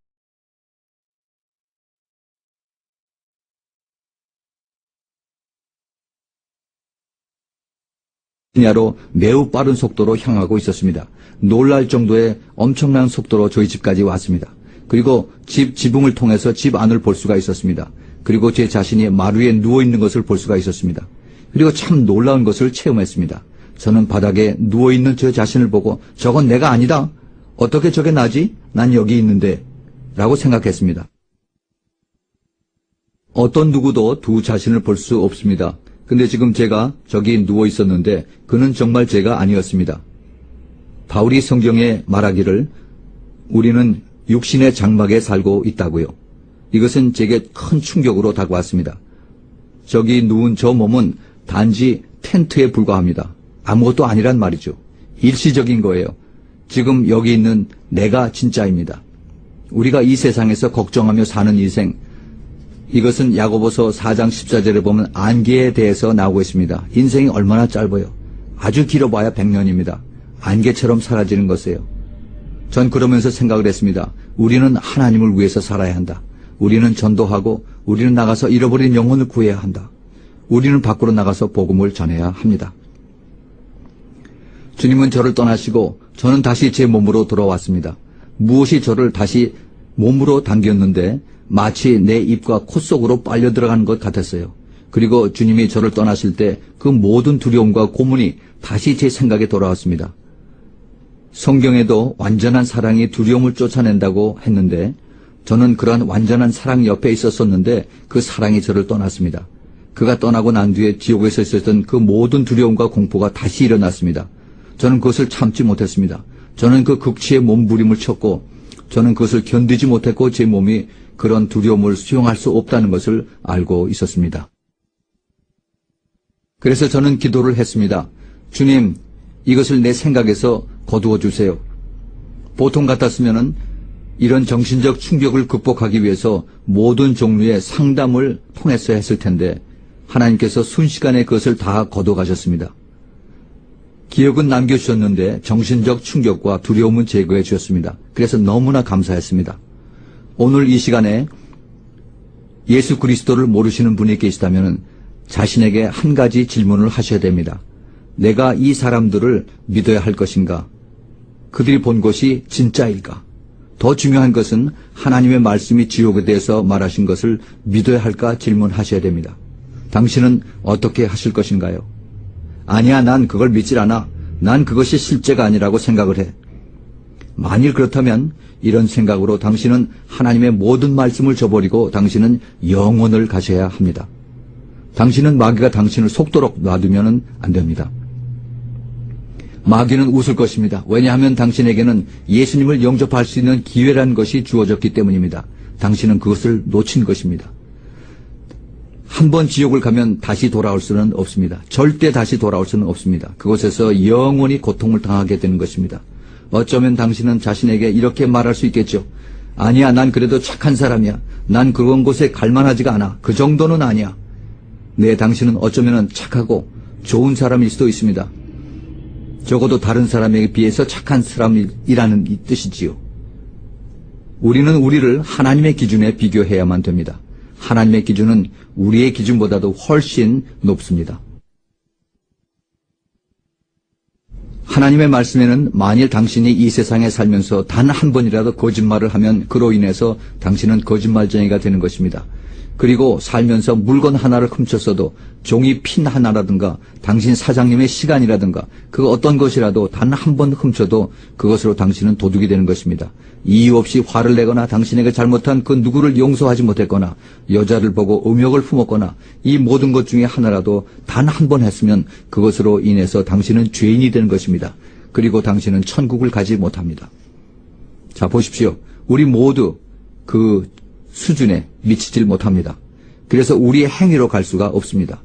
로 매우 빠른 속도로 향하고 있었습니다. 놀랄 정도의 엄청난 속도로 저희 집까지 왔습니다. 그리고 지붕을 통해서 집 안을 볼 수가 있었습니다. 그리고 제 자신이 마루에 누워있는 것을 볼 수가 있었습니다. 그리고 참 놀라운 것을 체험했습니다. 저는 바닥에 누워있는 저 자신을 보고 저건 내가 아니다. 어떻게 저게 나지? 난 여기 있는데. 라고 생각했습니다. 어떤 누구도 두 자신을 볼 수 없습니다. 근데 지금 제가 저기 누워 있었는데 그는 정말 제가 아니었습니다. 바울이 성경에 말하기를 우리는 육신의 장막에 살고 있다고요. 이것은 제게 큰 충격으로 다가왔습니다. 저기 누운 저 몸은 단지 텐트에 불과합니다. 아무것도 아니란 말이죠. 일시적인 거예요. 지금 여기 있는 내가 진짜입니다. 우리가 이 세상에서 걱정하며 사는 인생, 이것은 야고보서 4장 14절에 보면 안개에 대해서 나오고 있습니다. 인생이 얼마나 짧아요. 아주 길어봐야 100년입니다. 안개처럼 사라지는 것이에요. 전 그러면서 생각을 했습니다. 우리는 하나님을 위해서 살아야 한다. 우리는 전도하고 우리는 나가서 잃어버린 영혼을 구해야 한다. 우리는 밖으로 나가서 복음을 전해야 합니다. 주님은 저를 떠나시고 저는 다시 제 몸으로 돌아왔습니다. 무엇이 저를 다시 몸으로 당겼는데 마치 내 입과 코 속으로 빨려 들어가는 것 같았어요. 그리고 주님이 저를 떠나실 때 그 모든 두려움과 고문이 다시 제 생각에 돌아왔습니다. 성경에도 완전한 사랑이 두려움을 쫓아낸다고 했는데 저는 그러한 완전한 사랑 옆에 있었었는데 그 사랑이 저를 떠났습니다. 그가 떠나고 난 뒤에 지옥에서 있었던 그 모든 두려움과 공포가 다시 일어났습니다. 저는 그것을 참지 못했습니다. 저는 그 극치의 몸부림을 쳤고 저는 그것을 견디지 못했고 제 몸이 그런 두려움을 수용할 수 없다는 것을 알고 있었습니다. 그래서 저는 기도를 했습니다. 주님, 이것을 내 생각에서 거두어 주세요. 보통 같았으면은 이런 정신적 충격을 극복하기 위해서 모든 종류의 상담을 통해서 했을 텐데 하나님께서 순식간에 그것을 다 거둬가셨습니다. 기억은 남겨주셨는데 정신적 충격과 두려움은 제거해 주셨습니다. 그래서 너무나 감사했습니다. 오늘 이 시간에 예수 그리스도를 모르시는 분이 계시다면 자신에게 한 가지 질문을 하셔야 됩니다. 내가 이 사람들을 믿어야 할 것인가? 그들이 본 것이 진짜일까? 더 중요한 것은 하나님의 말씀이 지옥에 대해서 말하신 것을 믿어야 할까 질문하셔야 됩니다. 당신은 어떻게 하실 것인가요? 아니야, 난 그걸 믿질 않아. 난 그것이 실제가 아니라고 생각을 해. 만일 그렇다면 이런 생각으로 당신은 하나님의 모든 말씀을 저버리고 당신은 영혼을 가셔야 합니다. 당신은 마귀가 당신을 속도록 놔두면 안 됩니다. 마귀는 웃을 것입니다. 왜냐하면 당신에게는 예수님을 영접할 수 있는 기회라는 것이 주어졌기 때문입니다. 당신은 그것을 놓친 것입니다. 한 번 지옥을 가면 다시 돌아올 수는 없습니다. 절대 다시 돌아올 수는 없습니다. 그곳에서 영원히 고통을 당하게 되는 것입니다. 어쩌면 당신은 자신에게 이렇게 말할 수 있겠죠. 아니야, 난 그래도 착한 사람이야. 난 그런 곳에 갈 만하지가 않아. 그 정도는 아니야. 네, 당신은 어쩌면 착하고 좋은 사람일 수도 있습니다. 적어도 다른 사람에게 비해서 착한 사람이라는 이 뜻이지요. 우리는 우리를 하나님의 기준에 비교해야만 됩니다. 하나님의 기준은 우리의 기준보다도 훨씬 높습니다. 하나님의 말씀에는 만일 당신이 이 세상에 살면서 단 한 번이라도 거짓말을 하면 그로 인해서 당신은 거짓말쟁이가 되는 것입니다. 그리고 살면서 물건 하나를 훔쳤어도 종이 핀 하나라든가 당신 사장님의 시간이라든가 그 어떤 것이라도 단 한 번 훔쳐도 그것으로 당신은 도둑이 되는 것입니다. 이유 없이 화를 내거나 당신에게 잘못한 그 누구를 용서하지 못했거나 여자를 보고 음욕을 품었거나 이 모든 것 중에 하나라도 단 한 번 했으면 그것으로 인해서 당신은 죄인이 되는 것입니다. 그리고 당신은 천국을 가지 못합니다. 자, 보십시오. 우리 모두 그 수준에 미치질 못합니다. 그래서 우리의 행위로 갈 수가 없습니다.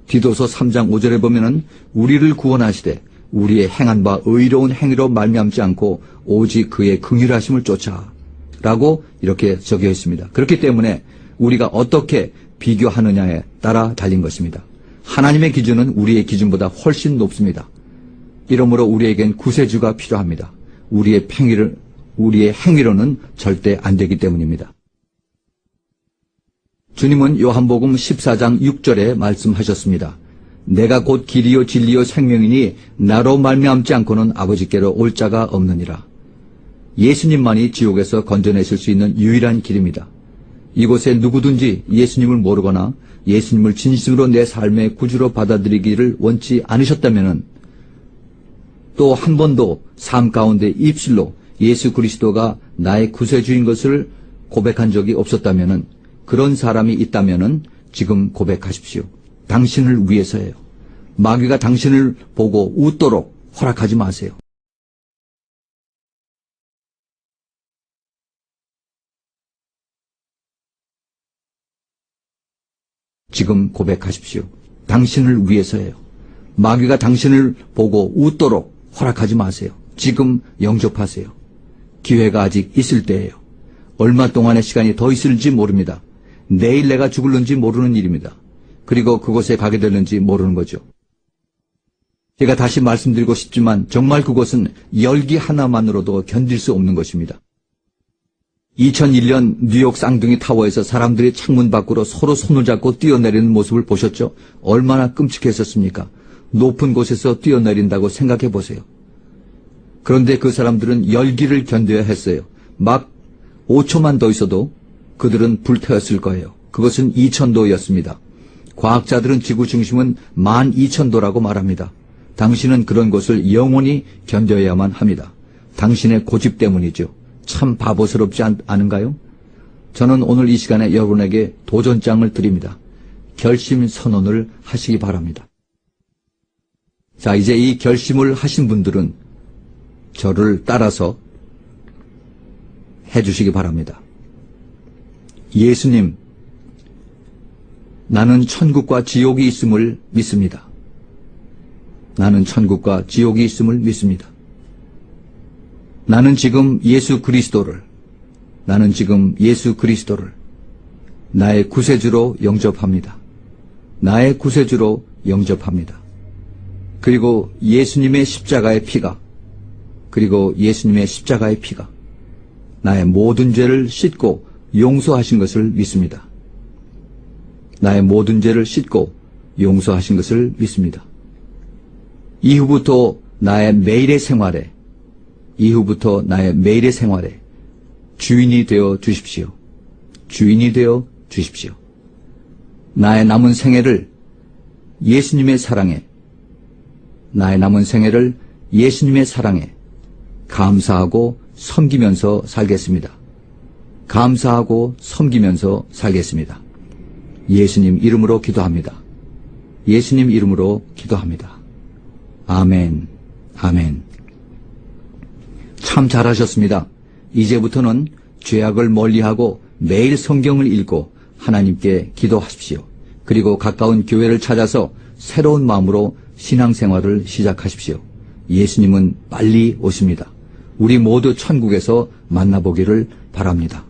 디도서 3장 5절에 보면은 우리를 구원하시되 우리의 행한 바 의로운 행위로 말미암지 않고 오직 그의 긍휼하심을 쫓아 라고 이렇게 적혀 있습니다. 그렇기 때문에 우리가 어떻게 비교하느냐에 따라 달린 것입니다. 하나님의 기준은 우리의 기준보다 훨씬 높습니다. 이러므로 우리에겐 구세주가 필요합니다. 우리의 행위로는 절대 안 되기 때문입니다. 주님은 요한복음 14장 6절에 말씀하셨습니다. 내가 곧 길이요 진리요 생명이니 나로 말미암지 않고는 아버지께로 올 자가 없느니라. 예수님만이 지옥에서 건져내실 수 있는 유일한 길입니다. 이곳에 누구든지 예수님을 모르거나 예수님을 진심으로 내 삶의 구주로 받아들이기를 원치 않으셨다면 또 한 번도 삶 가운데 입술로 예수 그리스도가 나의 구세주인 것을 고백한 적이 없었다면 그런 사람이 있다면 지금 고백하십시오. 당신을 위해서예요. 마귀가 당신을 보고 웃도록 허락하지 마세요. 지금 고백하십시오. 당신을 위해서예요. 마귀가 당신을 보고 웃도록 허락하지 마세요. 지금 영접하세요. 기회가 아직 있을 때예요. 얼마 동안의 시간이 더 있을지 모릅니다. 내일 내가 죽을는지 모르는 일입니다. 그리고 그곳에 가게 될는지 모르는 거죠. 제가 다시 말씀드리고 싶지만 정말 그것은 열기 하나만으로도 견딜 수 없는 것입니다. 2001년 뉴욕 쌍둥이 타워에서 사람들이 창문 밖으로 서로 손을 잡고 뛰어내리는 모습을 보셨죠? 얼마나 끔찍했었습니까? 높은 곳에서 뛰어내린다고 생각해 보세요. 그런데 그 사람들은 열기를 견뎌야 했어요. 막 5초만 더 있어도 그들은 불태웠을 거예요. 그것은 2000도였습니다. 과학자들은 지구 중심은 12,000도라고 말합니다. 당신은 그런 곳을 영원히 견뎌야만 합니다. 당신의 고집 때문이죠. 참 바보스럽지 않은가요? 저는 오늘 이 시간에 여러분에게 도전장을 드립니다. 결심 선언을 하시기 바랍니다. 자, 이제 이 결심을 하신 분들은 저를 따라서 해주시기 바랍니다. 예수님, 나는 천국과 지옥이 있음을 믿습니다. 나는 천국과 지옥이 있음을 믿습니다. 나는 지금 예수 그리스도를 나의 구세주로 영접합니다. 나의 구세주로 영접합니다. 그리고 예수님의 십자가의 피가 나의 모든 죄를 씻고 용서하신 것을 믿습니다. 나의 모든 죄를 씻고 용서하신 것을 믿습니다. 이후부터 나의 매일의 생활에 주인이 되어 주십시오. 주인이 되어 주십시오. 나의 남은 생애를 예수님의 사랑에 감사하고 섬기면서 살겠습니다. 예수님 이름으로 기도합니다. 아멘. 아멘. 참 잘하셨습니다. 이제부터는 죄악을 멀리하고 매일 성경을 읽고 하나님께 기도하십시오. 그리고 가까운 교회를 찾아서 새로운 마음으로 신앙생활을 시작하십시오. 예수님은 빨리 오십니다. 우리 모두 천국에서 만나보기를 바랍니다.